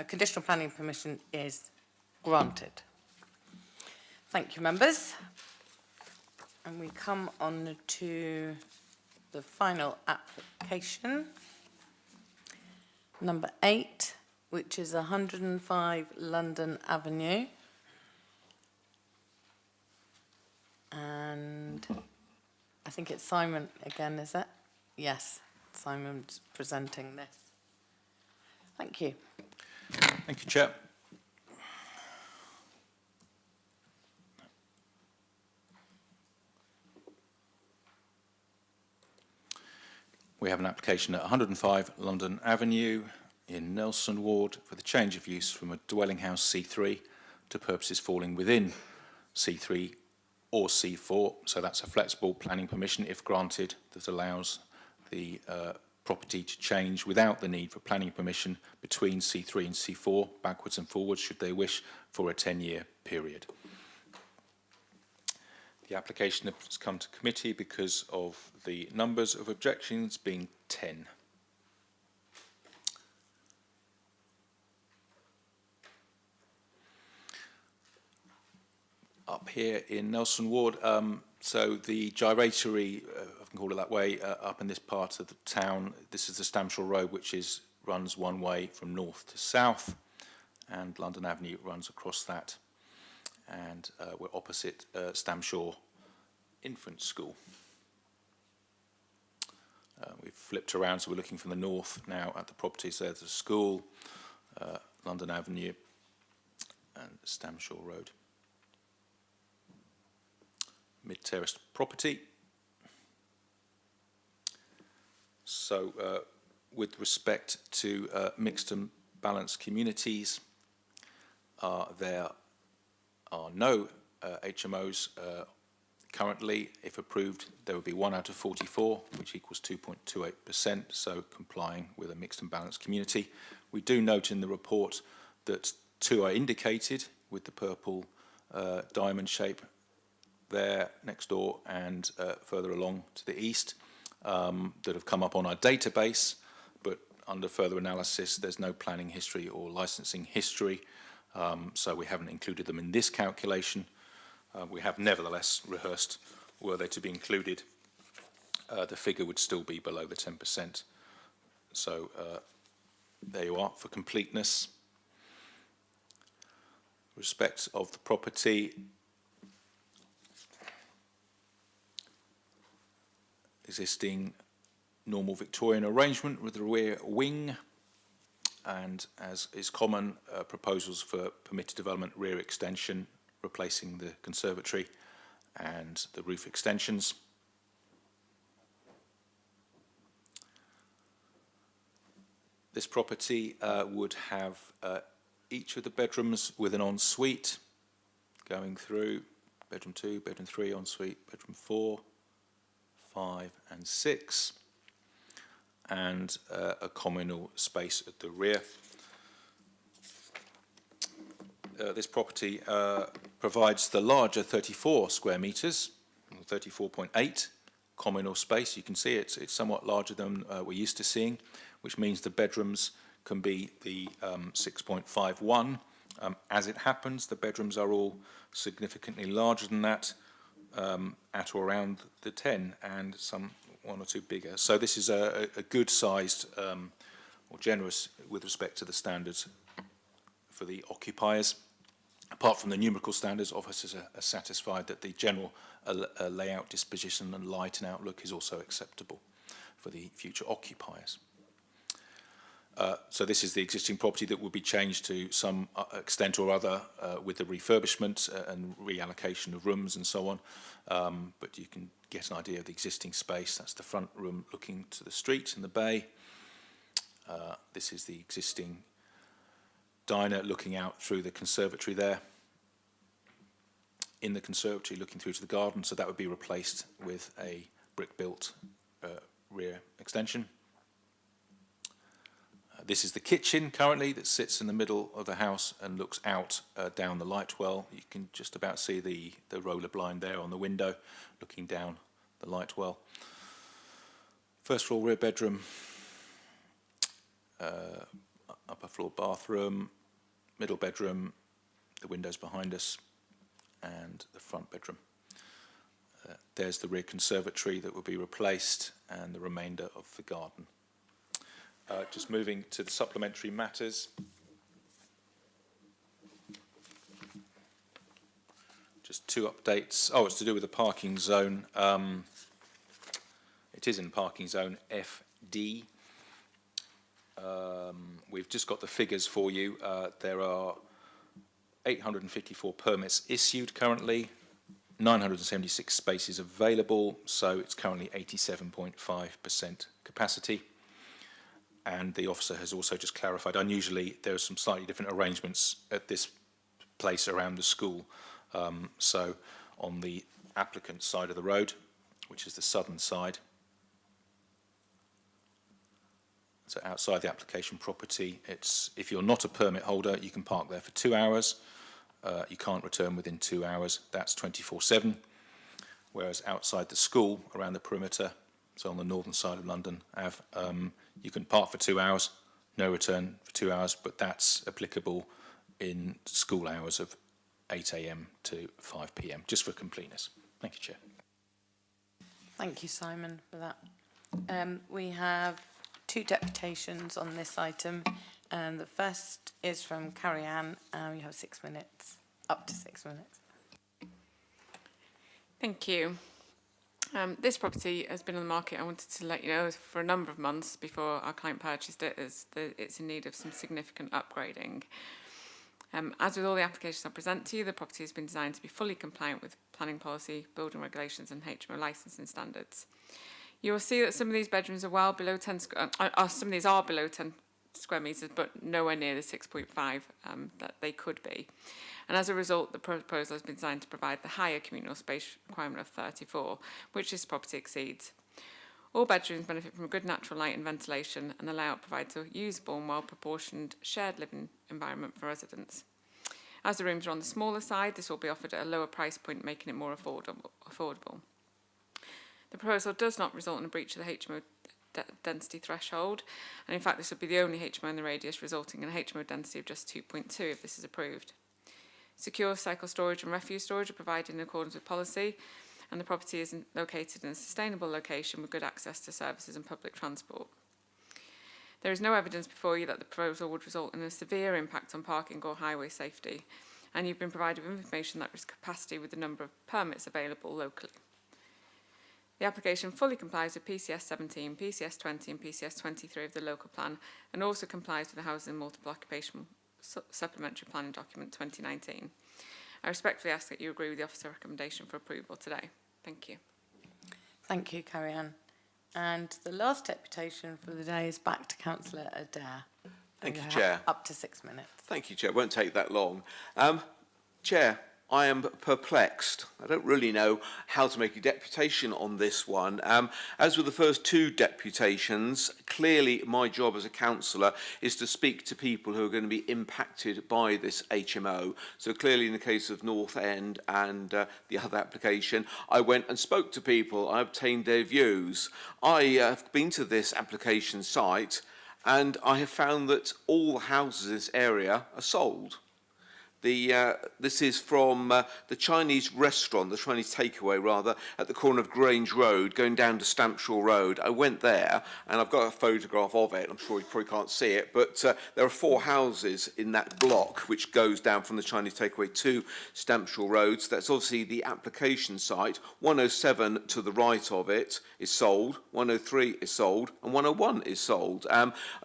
conditional planning permission is granted. Thank you, members. And we come on to the final application, number 8, which is 105 London Avenue. And I think it's Simon again, is it? Yes, Simon's presenting this. Thank you. Thank you, Chair. We have an application at 105 London Avenue in Nelson Ward for the change of use from a dwelling house C3 to purposes falling within C3 or C4. So that's a flexible planning permission, if granted, that allows the property to change without the need for planning permission between C3 and C4, backwards and forwards, should they wish, for a 10-year period. The application has come to committee because of the numbers of objections being 10. Up here in Nelson Ward, so the gyratory, if I can call it that way, up in this part of the town, this is the Stamshaw Road, which runs one way from north to south, and London Avenue runs across that. And we're opposite Stamshaw Infant School. We've flipped around, so we're looking from the north now at the properties. There's the school, London Avenue, and Stamshaw Road. Mid-terraced property. So, with respect to mixed and balanced communities, there are no HMOs currently. If approved, there would be 1 out of 44, which equals 2.28%, so complying with a mixed and balanced community. We do note in the report that 2 are indicated with the purple diamond shape there next door and further along to the east that have come up on our database, but under further analysis there's no planning history or licensing history, so we haven't included them in this calculation. We have nevertheless rehearsed, were they to be included, the figure would still be below the 10%. So there you are for completeness. Respect of the property, existing normal Victorian arrangement with the rear wing, and as is common, proposals for permitted development rear extension, replacing the conservatory and the roof extensions. This property would have each of the bedrooms with an ensuite going through, bedroom 2, bedroom 3, ensuite, bedroom 4, 5 and 6, and a communal space at the rear. This property provides the larger 34 square metres, 34.8 communal space. You can see it's somewhat larger than we're used to seeing, which means the bedrooms can be the 6.51. As it happens, the bedrooms are all significantly larger than that, at or around the 10, and some 1 or 2 bigger. So this is a good sized or generous with respect to the standards for the occupiers. Apart from the numerical standards, officers are satisfied that the general layout, disposition and light and outlook is also acceptable for the future occupiers. So this is the existing property that will be changed to some extent or other with the refurbishment and reallocation of rooms and so on. But you can get an idea of the existing space. That's the front room looking to the street and the bay. This is the existing diner looking out through the conservatory there. In the conservatory looking through to the garden, so that would be replaced with a brick-built rear extension. This is the kitchen currently that sits in the middle of the house and looks out down the light well. You can just about see the roller blind there on the window looking down the light well. First floor rear bedroom, upper floor bathroom, middle bedroom, the windows behind us, and the front bedroom. There's the rear conservatory that will be replaced and the remainder of the garden. Just moving to the supplementary matters. Just two updates. Oh, it's to do with the parking zone. It is in parking zone FD. We've just got the figures for you. There are 854 permits issued currently, 976 spaces available, so it's currently 87.5% capacity. And the officer has also just clarified, unusually there are some slightly different arrangements at this place around the school. So on the applicant's side of the road, which is the southern side, so outside the application property, it's if you're not a permit holder, you can park there for 2 hours. You can't return within 2 hours. That's 24/7. Whereas outside the school, around the perimeter, so on the northern side of London Ave, you can park for 2 hours, no return for 2 hours, but that's applicable in school hours of 8 a.m. to 5 p.m., just for completeness. Thank you, Chair. Thank you, Simon, for that. We have 2 deputations on this item, and the first is from Carrie Ann. You have 6 minutes, up to 6 minutes. Thank you. This property has been on the market, I wanted to let you know, for a number of months before our client purchased it, as it's in need of some significant upgrading. As with all the applications I present to you, the property has been designed to be fully compliant with planning policy, building regulations and HMO licensing standards. You will see that some of these bedrooms are well below 10 some of these are below 10 square metres, but nowhere near the 6.5 that they could be. And as a result, the proposal has been designed to provide the higher communal space requirement of 34, which this property exceeds. All bedrooms benefit from a good natural light and ventilation, and the layout provides a usable and well-proportioned shared living environment for residents. As the rooms are on the smaller side, this will be offered at a lower price point, making it more affordable. The proposal does not result in a breach of the HMO density threshold, and in fact this would be the only HMO in the radius, resulting in a HMO density of just 2.2 if this is approved. Secure cycle storage and refuse storage are provided in accordance with policy, and the property is located in a sustainable location with good access to services and public transport. There is no evidence before you that the proposal would result in a severe impact on parking or highway safety, and you've been provided with information that is capacity with the number of permits available locally. The application fully complies with PCS 17, PCS 20 and PCS 23 of the local plan, and also complies with the Housing and Multiple Occupation Supplementary Planning Document 2019. I respectfully ask that you agree with the officer recommendation for approval today. Thank you. Thank you, Carrie Ann. And the last deputation for the day is back to Councillor Adair. Thank you, have Chair. Up to 6 minutes. Thank you, Chair. It won't take that long. Chair, I am perplexed. I don't really know how to make a deputation on this one. As with the first 2 deputations, clearly my job as a councillor is to speak to people who are going to be impacted by this HMO. So clearly in the case of North End and the other application, I went and spoke to people. I obtained their views. I have been to this application site and I have found that all the houses in this area are sold. This is from the Chinese restaurant, the Chinese takeaway rather, at the corner of Grange Road, going down to Stampshaw Road. I went there, and I've got a photograph of it. I'm sure you probably can't see it, but there are 4 houses in that block which goes down from the Chinese takeaway to Stampshaw Road. So that's obviously the application site. 107 to the right of it is sold, 103 is sold, and 101 is sold.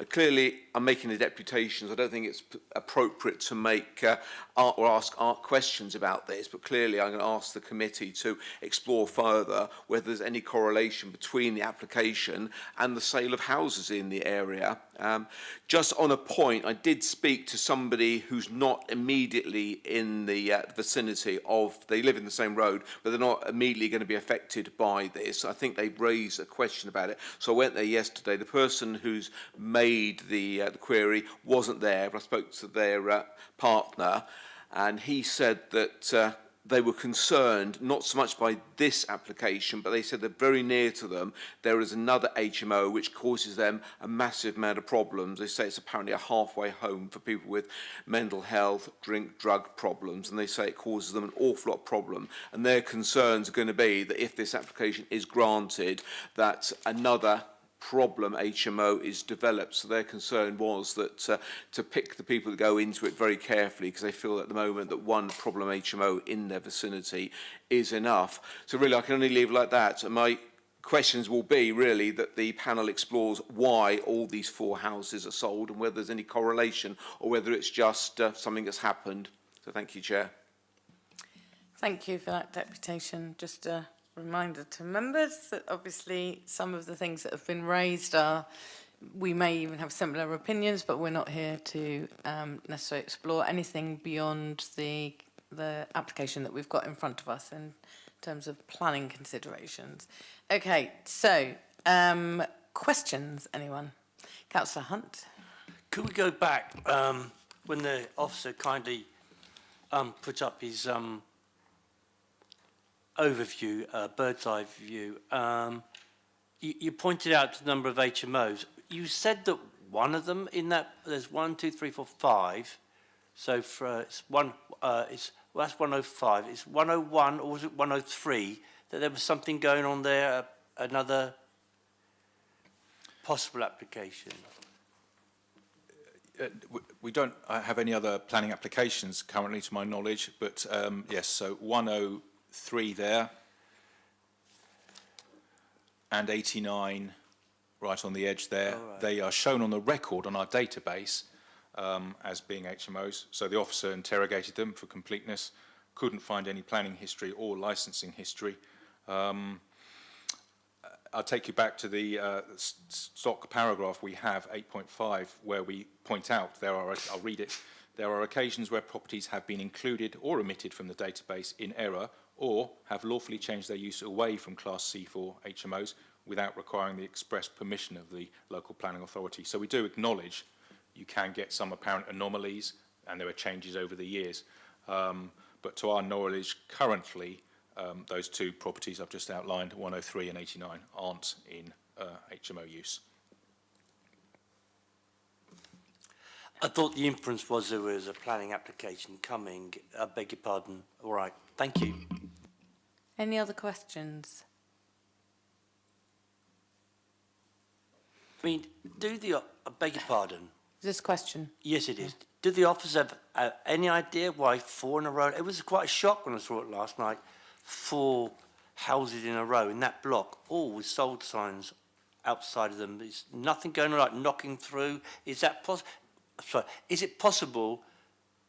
Clearly, I'm making a deputation, so I don't think it's appropriate to make or ask Art questions about this, but clearly I'm going to ask the committee to explore further whether there's any correlation between the application and the sale of houses in the area. Just on a point, I did speak to somebody who's not immediately in the vicinity of, they live in the same road, but they're not immediately going to be affected by this. I think they raised a question about it. So I went there yesterday. The person who's made the query wasn't there, but I spoke to their partner, and he said that they were concerned not so much by this application, but they said that very near to them there is another HMO which causes them a massive amount of problems. They say it's apparently a halfway home for people with mental health, drug problems, and they say it causes them an awful lot of problem. And their concerns are going to be that if this application is granted, that another problem HMO is developed. So their concern was that to pick the people that go into it very carefully, because they feel at the moment that one problem HMO in their vicinity is enough. So really I can only leave it like that. And my questions will be really that the panel explores why all these 4 houses are sold and whether there's any correlation or whether it's just something that's happened. So thank you, Chair. Thank you for that deputation. Just a reminder to members that obviously some of the things that have been raised are, we may even have similar opinions, but we're not here to necessarily explore anything beyond the application that we've got in front of us in terms of planning considerations. Okay, so questions, anyone? Councillor Hunt. Could we go back when the officer kindly put up his overview, bird's eye view, you pointed out the number of HMOs. You said that one of them in that, there's 1, 2, 3, 4, 5. So for it's one, it's well, that's 105. It's 101 or was it 103 that there was something going on there, another possible application? We don't have any other planning applications currently, to my knowledge, but yes, so 103 there, and 89 right on the edge there. Right. They are shown on the record on our database as being HMOs. So the officer interrogated them for completeness, couldn't find any planning history or licensing history. I'll take you back to the stock paragraph we have, 8.5, where we point out there are, I'll read it, there are occasions where properties have been included or omitted from the database in error or have lawfully changed their use away from Class C4 HMOs without requiring the express permission of the local planning authority. So we do acknowledge you can get some apparent anomalies and there are changes over the years. But to our knowledge, currently, those 2 properties I've just outlined, 103 and 89, aren't in HMO use. I thought the inference was there was a planning application coming. I beg your pardon. All right, thank you. Any other questions? I mean, I beg your pardon. Is this question? Yes, it is. Do the officers have any idea why 4 in a row? It was quite a shock when I saw it last night. 4 houses in a row in that block, all with sold signs outside of them. There's nothing going on like knocking through. Is that possible? Sorry, is it possible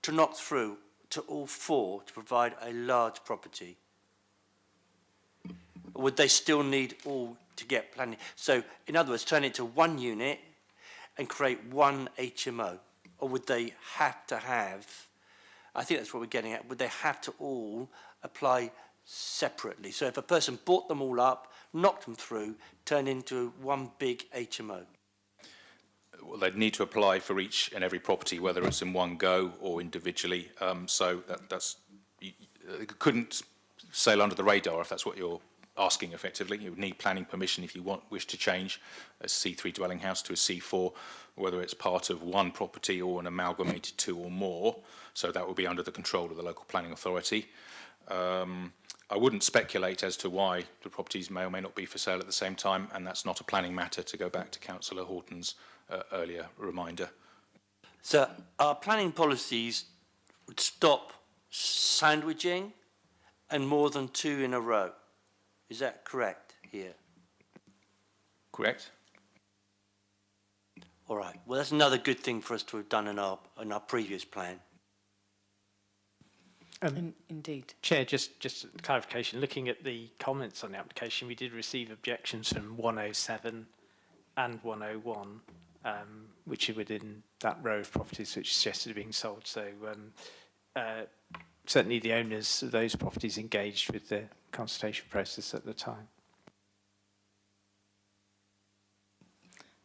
to knock through to all 4 to provide a large property? Or would they still need all to get planning? So, in other words, turn it to 1 unit and create 1 HMO? Or would they have to have, I think that's what we're getting at, would they have to all apply separately? So if a person bought them all up, knocked them through, turned into 1 big HMO? Well, they'd need to apply for each and every property, whether it's in one go or individually. So that's you couldn't sail under the radar if that's what you're asking effectively. You would need planning permission if you wish to change a C3 dwelling house to a C4, whether it's part of one property or an amalgamated two or more. So that will be under the control of the local planning authority. I wouldn't speculate as to why the properties may or may not be for sale at the same time, and that's not a planning matter, to go back to Councillor Horton's earlier reminder. So our planning policies would stop sandwiching and more than two in a row. Is that correct here? Correct. All right. Well, that's another good thing for us to have done in our previous plan. Indeed. Chair, just a clarification. Looking at the comments on the application, we did receive objections from 107 and 101, which are within that row of properties which suggested being sold. So certainly the owners of those properties engaged with the consultation process at the time.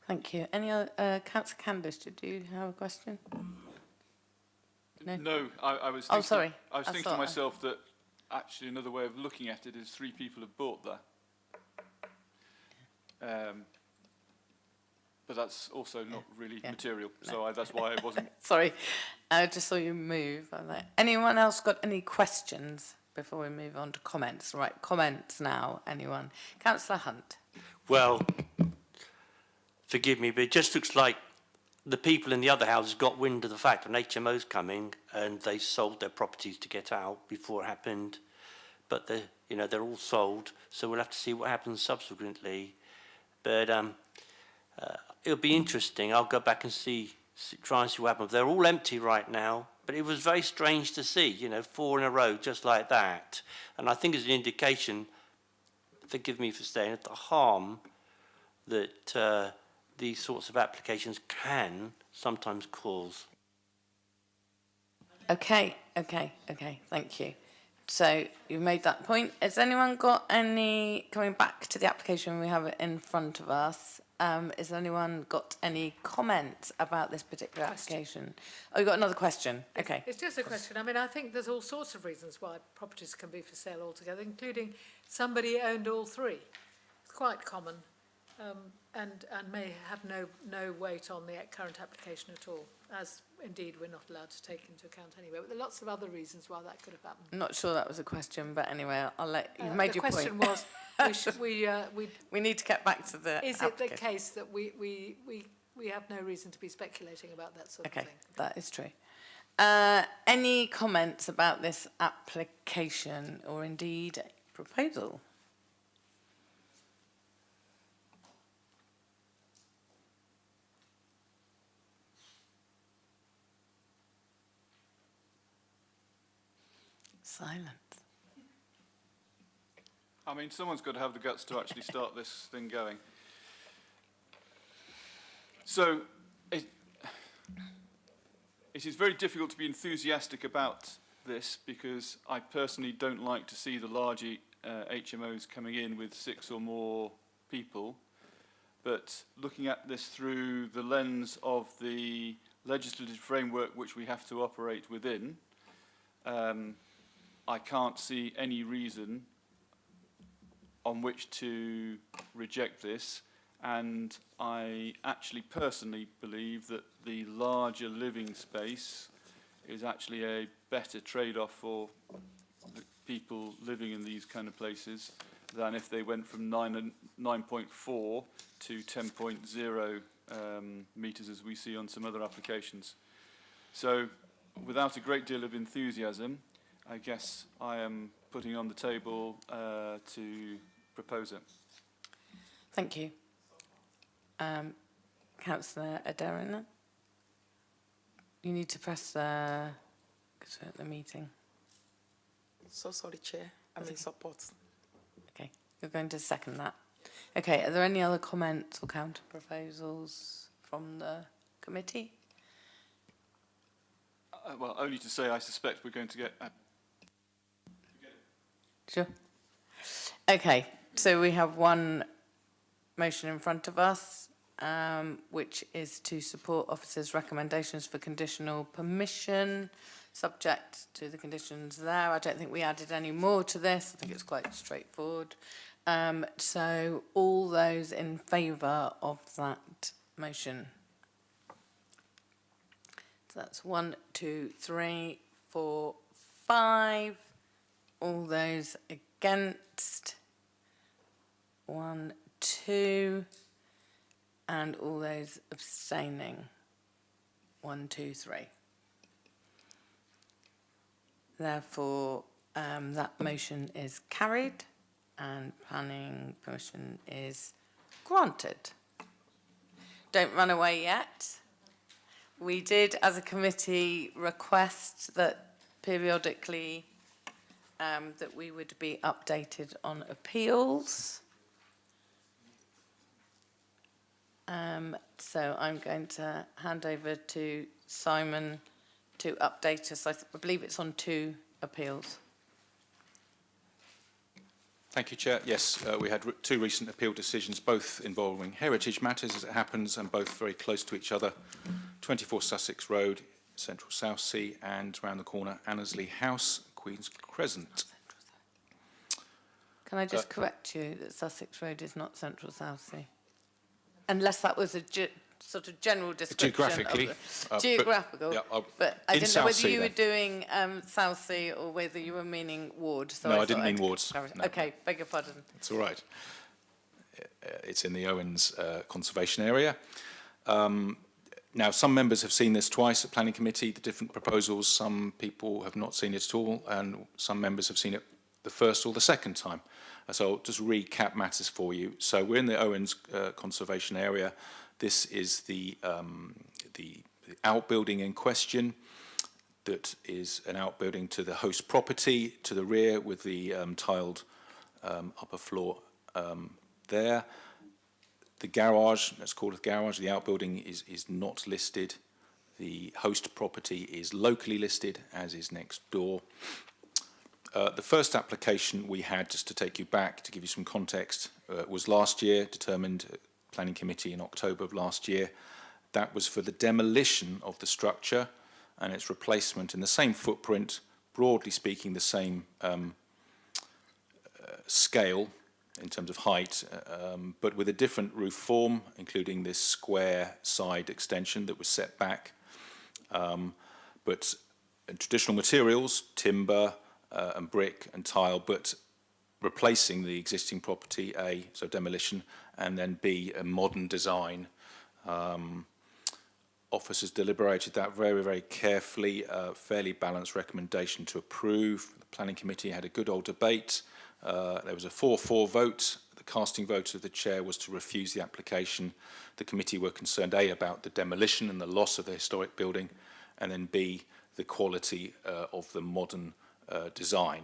Thank you. Any other, Councillor Candice, did you have a question? No, I was Oh, thinking, sorry. I was I thinking to thought myself that actually another way of looking at it is 3 people have bought there. But that's also not really material, so that's why I wasn't... Sorry, I just saw you move. I'm like, anyone else got any questions before we move on to comments? Right, comments now, anyone? Councillor Hunt. Well, forgive me, but it just looks like the people in the other houses got wind of the fact an HMO's coming and they sold their properties to get out before it happened. But they're all sold, so we'll have to see what happens subsequently. But it'll be interesting. I'll go back and try and see what happens. They're all empty right now, but it was very strange to see, 4 in a row just like that. And I think it's an indication, forgive me for saying it, the harm that these sorts of applications can sometimes cause. Okay, thank you. So you've made that point. Has anyone got any, coming back to the application we have it in front of us, has anyone got any comments about this particular application? Oh, you got another question? Okay. It's just a question. I mean, I think there's all sorts of reasons why properties can be for sale altogether, including somebody owned all 3. It's quite common. And may have no weight on the current application at all, as indeed we're not allowed to take into account anyway. But there are lots of other reasons why that could have happened. I'm not sure that was a question, but anyway, I'll let you've made your point. The question was, we need to get back to the Is it the case that we have no reason to be speculating about that sort of thing? Okay, that is true. Any comments about this application or indeed proposal? Silence. I mean, someone's got to have the guts to actually start this thing going. So, it is very difficult to be enthusiastic about this because I personally don't like to see the larger HMOs coming in with 6 or more people. But looking at this through the lens of the legislative framework which we have to operate within, I can't see any reason on which to reject this, and I actually personally believe that the larger living space is actually a better trade-off for the people living in these kind of places than if they went from 9.4 to 10.0 metres as we see on some other applications. So without a great deal of enthusiasm, I guess I am putting on the table to propose it. Thank you. Councillor Aderina, you need to press the meeting. So sorry, Chair. I'm in support. Okay, you're going to second that. Okay, are there any other comments or counter proposals from the committee? Well, only to say I suspect we're going to get... Sure. Okay, so we have one motion in front of us, which is to support officers' recommendations for conditional permission subject to the conditions there. I don't think we added any more to this. I think it's quite straightforward. So all those in favour of that motion? So that's 1, 2, 3, 4, 5. All those against? 1, 2. And all those abstaining? 1, 2, 3. Therefore, that motion is carried and planning permission is granted. Don't run away yet. We did, as a committee, request that periodically that we would be updated on appeals. So I'm going to hand over to Simon to update us. I believe it's on 2 appeals. Thank you, Chair. Yes, we had 2 recent appeal decisions, both involving heritage matters, as it happens, and both very close to each other. 24 Sussex Road, Central Southsea, and round the corner, Annesley House, Queen's Crescent. Can I just correct you that Sussex Road is not Central Southsea? Unless that was a sort of general description. Geographically. Geographical. But I didn't know whether you were then. doing Southsea or whether you were meaning ward. So No, I didn't mean wards. No. Okay, beg your pardon. It's all right. It's in the Owens Conservation Area. Now, some members have seen this twice at Planning Committee, the different proposals. Some people have not seen it at all, and some members have seen it the first or the second time. So I'll just recap matters for you. So we're in the Owens Conservation Area. This is the outbuilding in question. That is an outbuilding to the host property to the rear with the tiled upper floor there. The garage, let's call it the garage, the outbuilding is not listed. The host property is locally listed, as is next door. The first application we had, just to take you back, to give you some context, was last year, determined at Planning Committee in October of last year. That was for the demolition of the structure and its replacement in the same footprint, broadly speaking the same scale in terms of height, but with a different roof form, including this square side extension that was set back. But traditional materials, timber and brick and tile, but replacing the existing property, A, so demolition, and then B, a modern design. Officers deliberated that very, very carefully, fairly balanced recommendation to approve. The Planning Committee had a good old debate. There was a 4-4 vote. The casting vote of the chair was to refuse the application. The committee were concerned, A, about the demolition and the loss of the historic building, and then B, the quality of the modern design.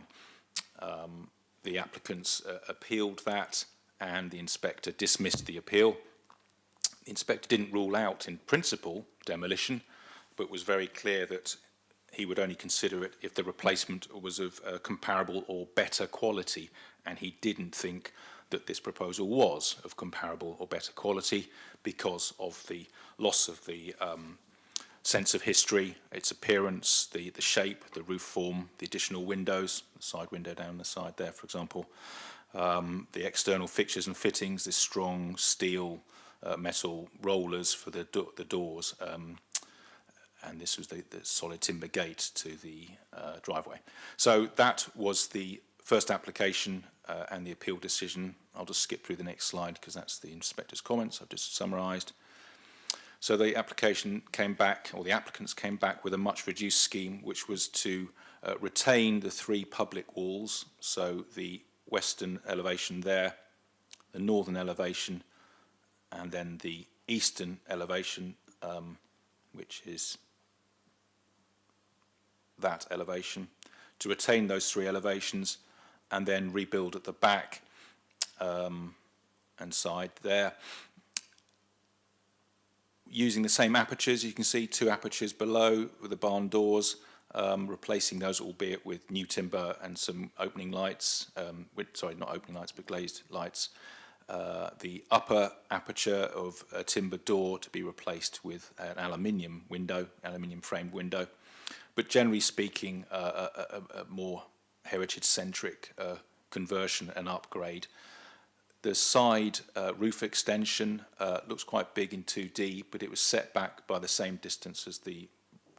The applicants appealed that, and the inspector dismissed the appeal. The inspector didn't rule out, in principle, demolition, but was very clear that he would only consider it if the replacement was of comparable or better quality, and he didn't think that this proposal was of comparable or better quality because of the loss of the sense of history, its appearance, the shape, the roof form, the additional windows, the side window down the side there, for example, the external fixtures and fittings, this strong steel metal rollers for the doors, and this was the solid timber gate to the driveway. So that was the first application and the appeal decision. I'll just skip through the next slide because that's the inspector's comments I've just summarised. So the application came back, or the applicants came back with a much reduced scheme, which was to retain the 3 public walls, so the western elevation there, the northern elevation, and then the eastern elevation, which is that elevation, to retain those 3 elevations and then rebuild at the back and side there. Using the same apertures, you can see 2 apertures below with the barn doors, replacing those, albeit with new timber and some opening lights, sorry, not opening lights, but glazed lights. The upper aperture of a timber door to be replaced with an aluminium window, aluminium framed window. But generally speaking, a more heritage-centric conversion and upgrade. The side roof extension looks quite big in 2D, but it was set back by the same distance as the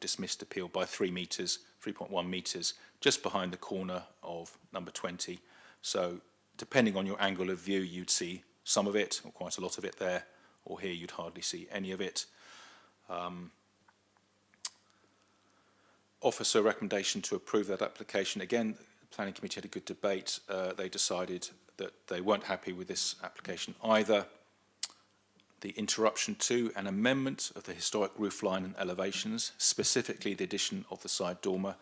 dismissed appeal by 3.1 metres, just behind the corner of number 20. So depending on your angle of view, you'd see some of it, or quite a lot of it there, or here you'd hardly see any of it. Officer recommendation to approve that application. Again, the Planning Committee had a good debate. They decided that they weren't happy with this application either. The interruption to an amendment of the historic roof line and elevations, specifically the addition of the side dormer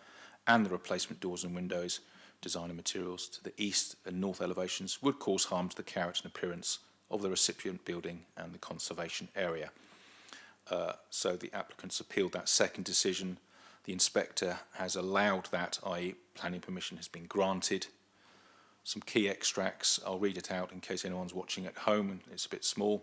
and the replacement doors and windows, design and materials to the east and north elevations, would cause harm to the character and appearance of the recipient building and the conservation area. So the applicants appealed that second decision. The inspector has allowed that, i.e. planning permission has been granted. Some key extracts, I'll read it out in case anyone's watching at home and it's a bit small.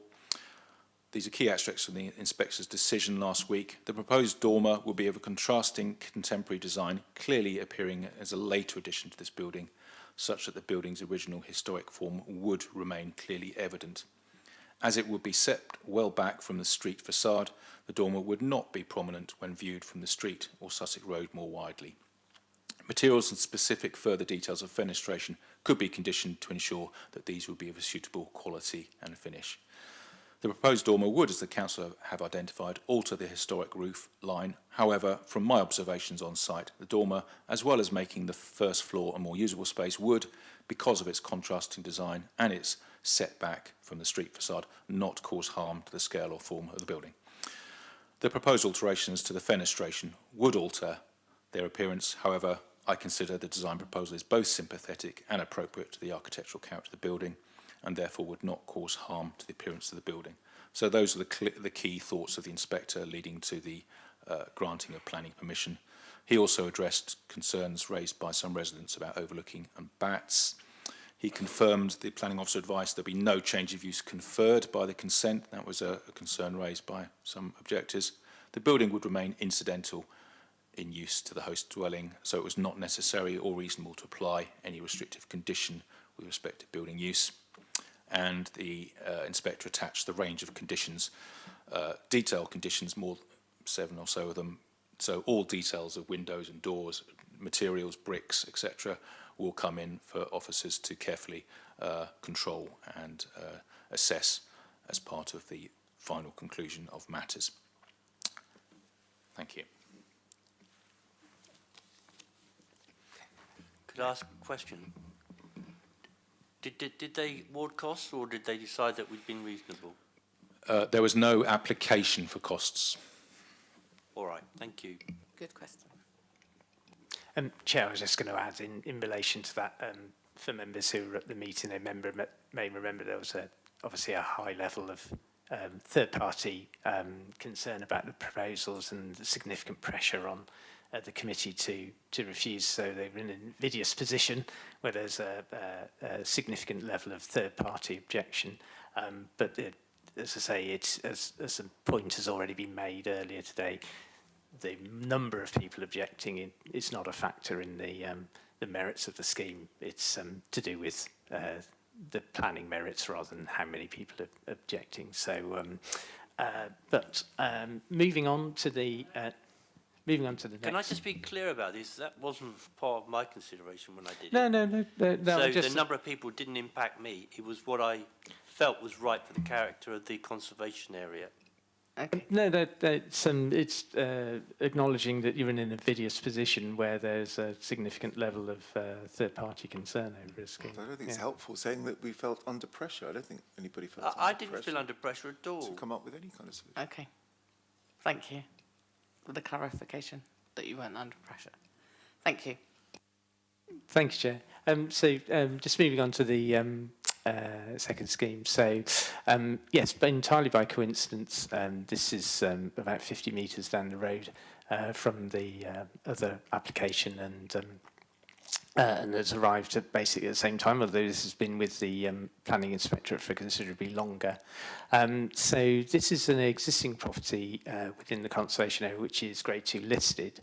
These are key extracts from the inspector's decision last week. The proposed dormer will be of a contrasting contemporary design, clearly appearing as a later addition to this building, such that the building's original historic form would remain clearly evident. As it would be set well back from the street facade, the dormer would not be prominent when viewed from the street or Sussex Road more widely. Materials and specific further details of fenestration could be conditioned to ensure that these would be of a suitable quality and finish. The proposed dormer would, as the council have identified, alter the historic roof line. However, from my observations on site, the dormer, as well as making the first floor a more usable space, would, because of its contrasting design and its setback from the street facade, not cause harm to the scale or form of the building. The proposed alterations to the fenestration would alter their appearance. However, I consider the design proposal is both sympathetic and appropriate to the architectural character of the building, and therefore would not cause harm to the appearance of the building. So those are the key thoughts of the inspector leading to the granting of planning permission. He also addressed concerns raised by some residents about overlooking and bats. He confirmed the planning officer advice there'll be no change of use conferred by the consent. That was a concern raised by some objectors. The building would remain incidental in use to the host dwelling, so it was not necessary or reasonable to apply any restrictive condition with respect to building use. And the inspector attached the range of conditions, detailed conditions, more 7 or so of them. So all details of windows and doors, materials, bricks, etc., will come in for officers to carefully control and assess as part of the final conclusion of matters. Thank you. Could I ask a question? Did they award costs, or did they decide that we'd been reasonable? There was no application for costs. All right, thank you. Good question. Chair, I was just going to add in relation to that, for members who were at the meeting, they may remember there was obviously a high level of third-party concern about the proposals and the significant pressure on the committee to refuse. So they were in an invidious position where there's a significant level of third-party objection. But as I say, it's as a point has already been made earlier today, the number of people objecting is not a factor in the merits of the scheme. It's to do with the planning merits rather than how many people are objecting. So, moving on to the next. Can I just be clear about this? That wasn't part of my consideration when I did No. So just the number of people didn't impact me. It was what I felt was right for the character of the conservation area. No, it's acknowledging that you're in an invidious position where there's a significant level of third-party concern over a scheme. I don't think it's helpful saying that we felt under pressure. I don't think anybody felt I didn't feel under pressure at all. to come up with any kind of solution. Okay. Thank you for the clarification that you weren't under pressure. Thank you. Thank you, Chair. Just moving on to the second scheme. So, yes, but entirely by coincidence, this is about 50 metres down the road from the other application, and and has arrived at basically at the same time, although this has been with the planning inspectorate for considerably longer. So this is an existing property within the conservation area, which is Grade 2 listed.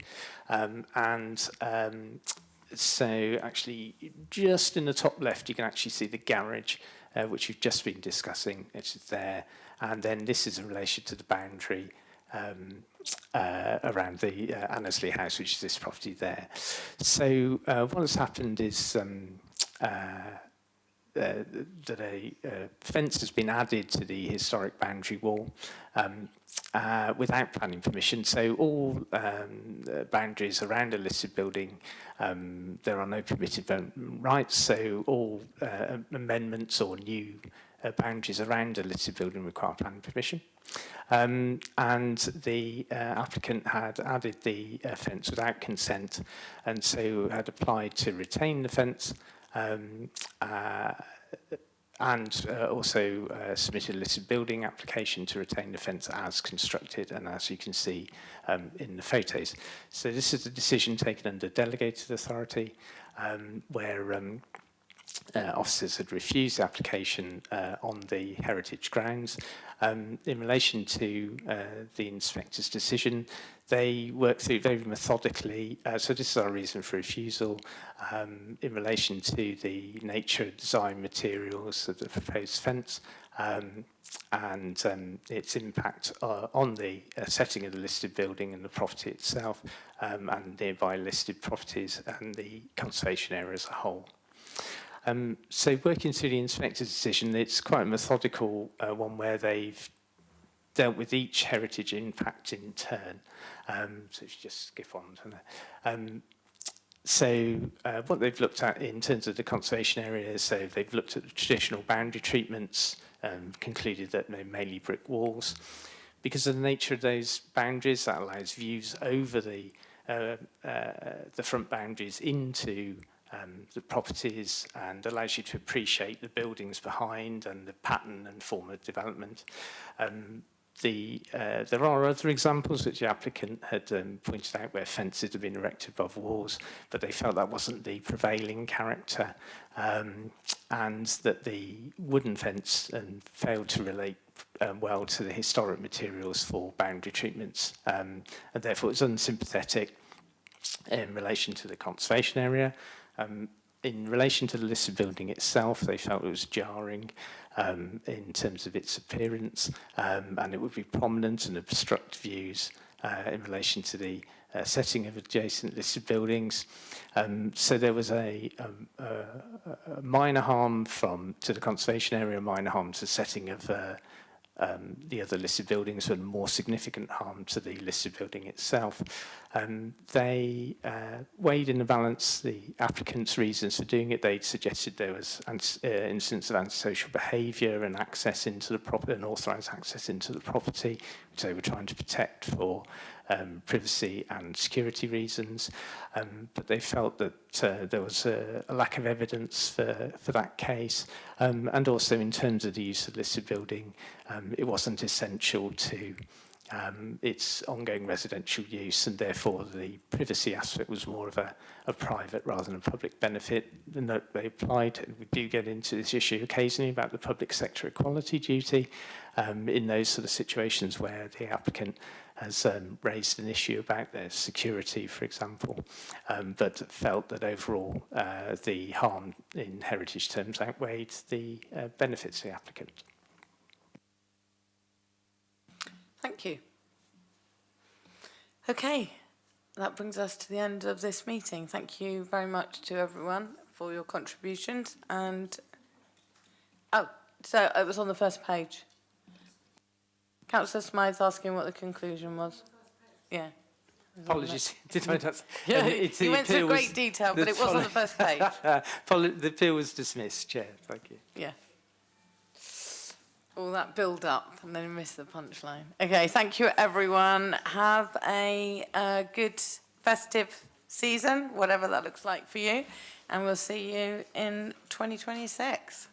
So actually, just in the top left, you can actually see the garage, which we've just been discussing. It's there. And then this is in relation to the boundary around the Annesley House, which is this property there. So what has happened is that a fence has been added to the historic boundary wall without planning permission. So all boundaries around a listed building, there are no permitted rights. So all amendments or new boundaries around a listed building require planning permission. And the applicant had added the fence without consent, and so had applied to retain the fence, and also submitted a listed building application to retain the fence as constructed, and as you can see in the photos. So this is a decision taken under delegated authority, where officers had refused the application on the heritage grounds. In relation to the inspector's decision, they worked through very methodically, so this is our reason for refusal, in relation to the nature of design materials of the proposed fence, and its impact on the setting of the listed building and the property itself, and nearby listed properties and the conservation area as a whole. So working through the inspector's decision, it's quite a methodical one where they've dealt with each heritage impact in turn. So if you just skip on to that. So what they've looked at in terms of the conservation area, so they've looked at the traditional boundary treatments, concluded that they're mainly brick walls. Because of the nature of those boundaries, that allows views over the front boundaries into the properties, and allows you to appreciate the buildings behind and the pattern and form of development. There are other examples which the applicant had pointed out where fences have been erected above walls, but they felt that wasn't the prevailing character, and that the wooden fence failed to relate well to the historic materials for boundary treatments, and therefore it's unsympathetic in relation to the conservation area. In relation to the listed building itself, they felt it was jarring in terms of its appearance, and it would be prominent and obstruct views in relation to the setting of adjacent listed buildings. So there was a minor harm to the conservation area, minor harm to the setting of the other listed buildings, and more significant harm to the listed building itself. They weighed in the balance the applicant's reasons for doing it. They suggested there was instances of antisocial behaviour and access into the property, unauthorised access into the property, which they were trying to protect for privacy and security reasons. But they felt that there was a lack of evidence for that case. And also in terms of the use of listed building, it wasn't essential to its ongoing residential use, and therefore the privacy aspect was more of a private rather than a public benefit. The note they applied, we do get into this issue occasionally about the public sector equality duty in those sort of situations where the applicant has raised an issue about their security, for example, but felt that overall the harm in heritage terms outweighed the benefits to the applicant. Thank you. Okay, that brings us to the end of this meeting. Thank you very much to everyone for your contributions. And so it was on the first page. Councillor Smythe's asking what the conclusion was. Yeah. Apologies, did I not? Yeah, you went through great detail, but it was on the first page. The appeal was dismissed, Chair. Thank you. Yeah. All that build up and then miss the punchline. Okay, thank you everyone. Have a good festive season, whatever that looks like for you, and we'll see you in 2026.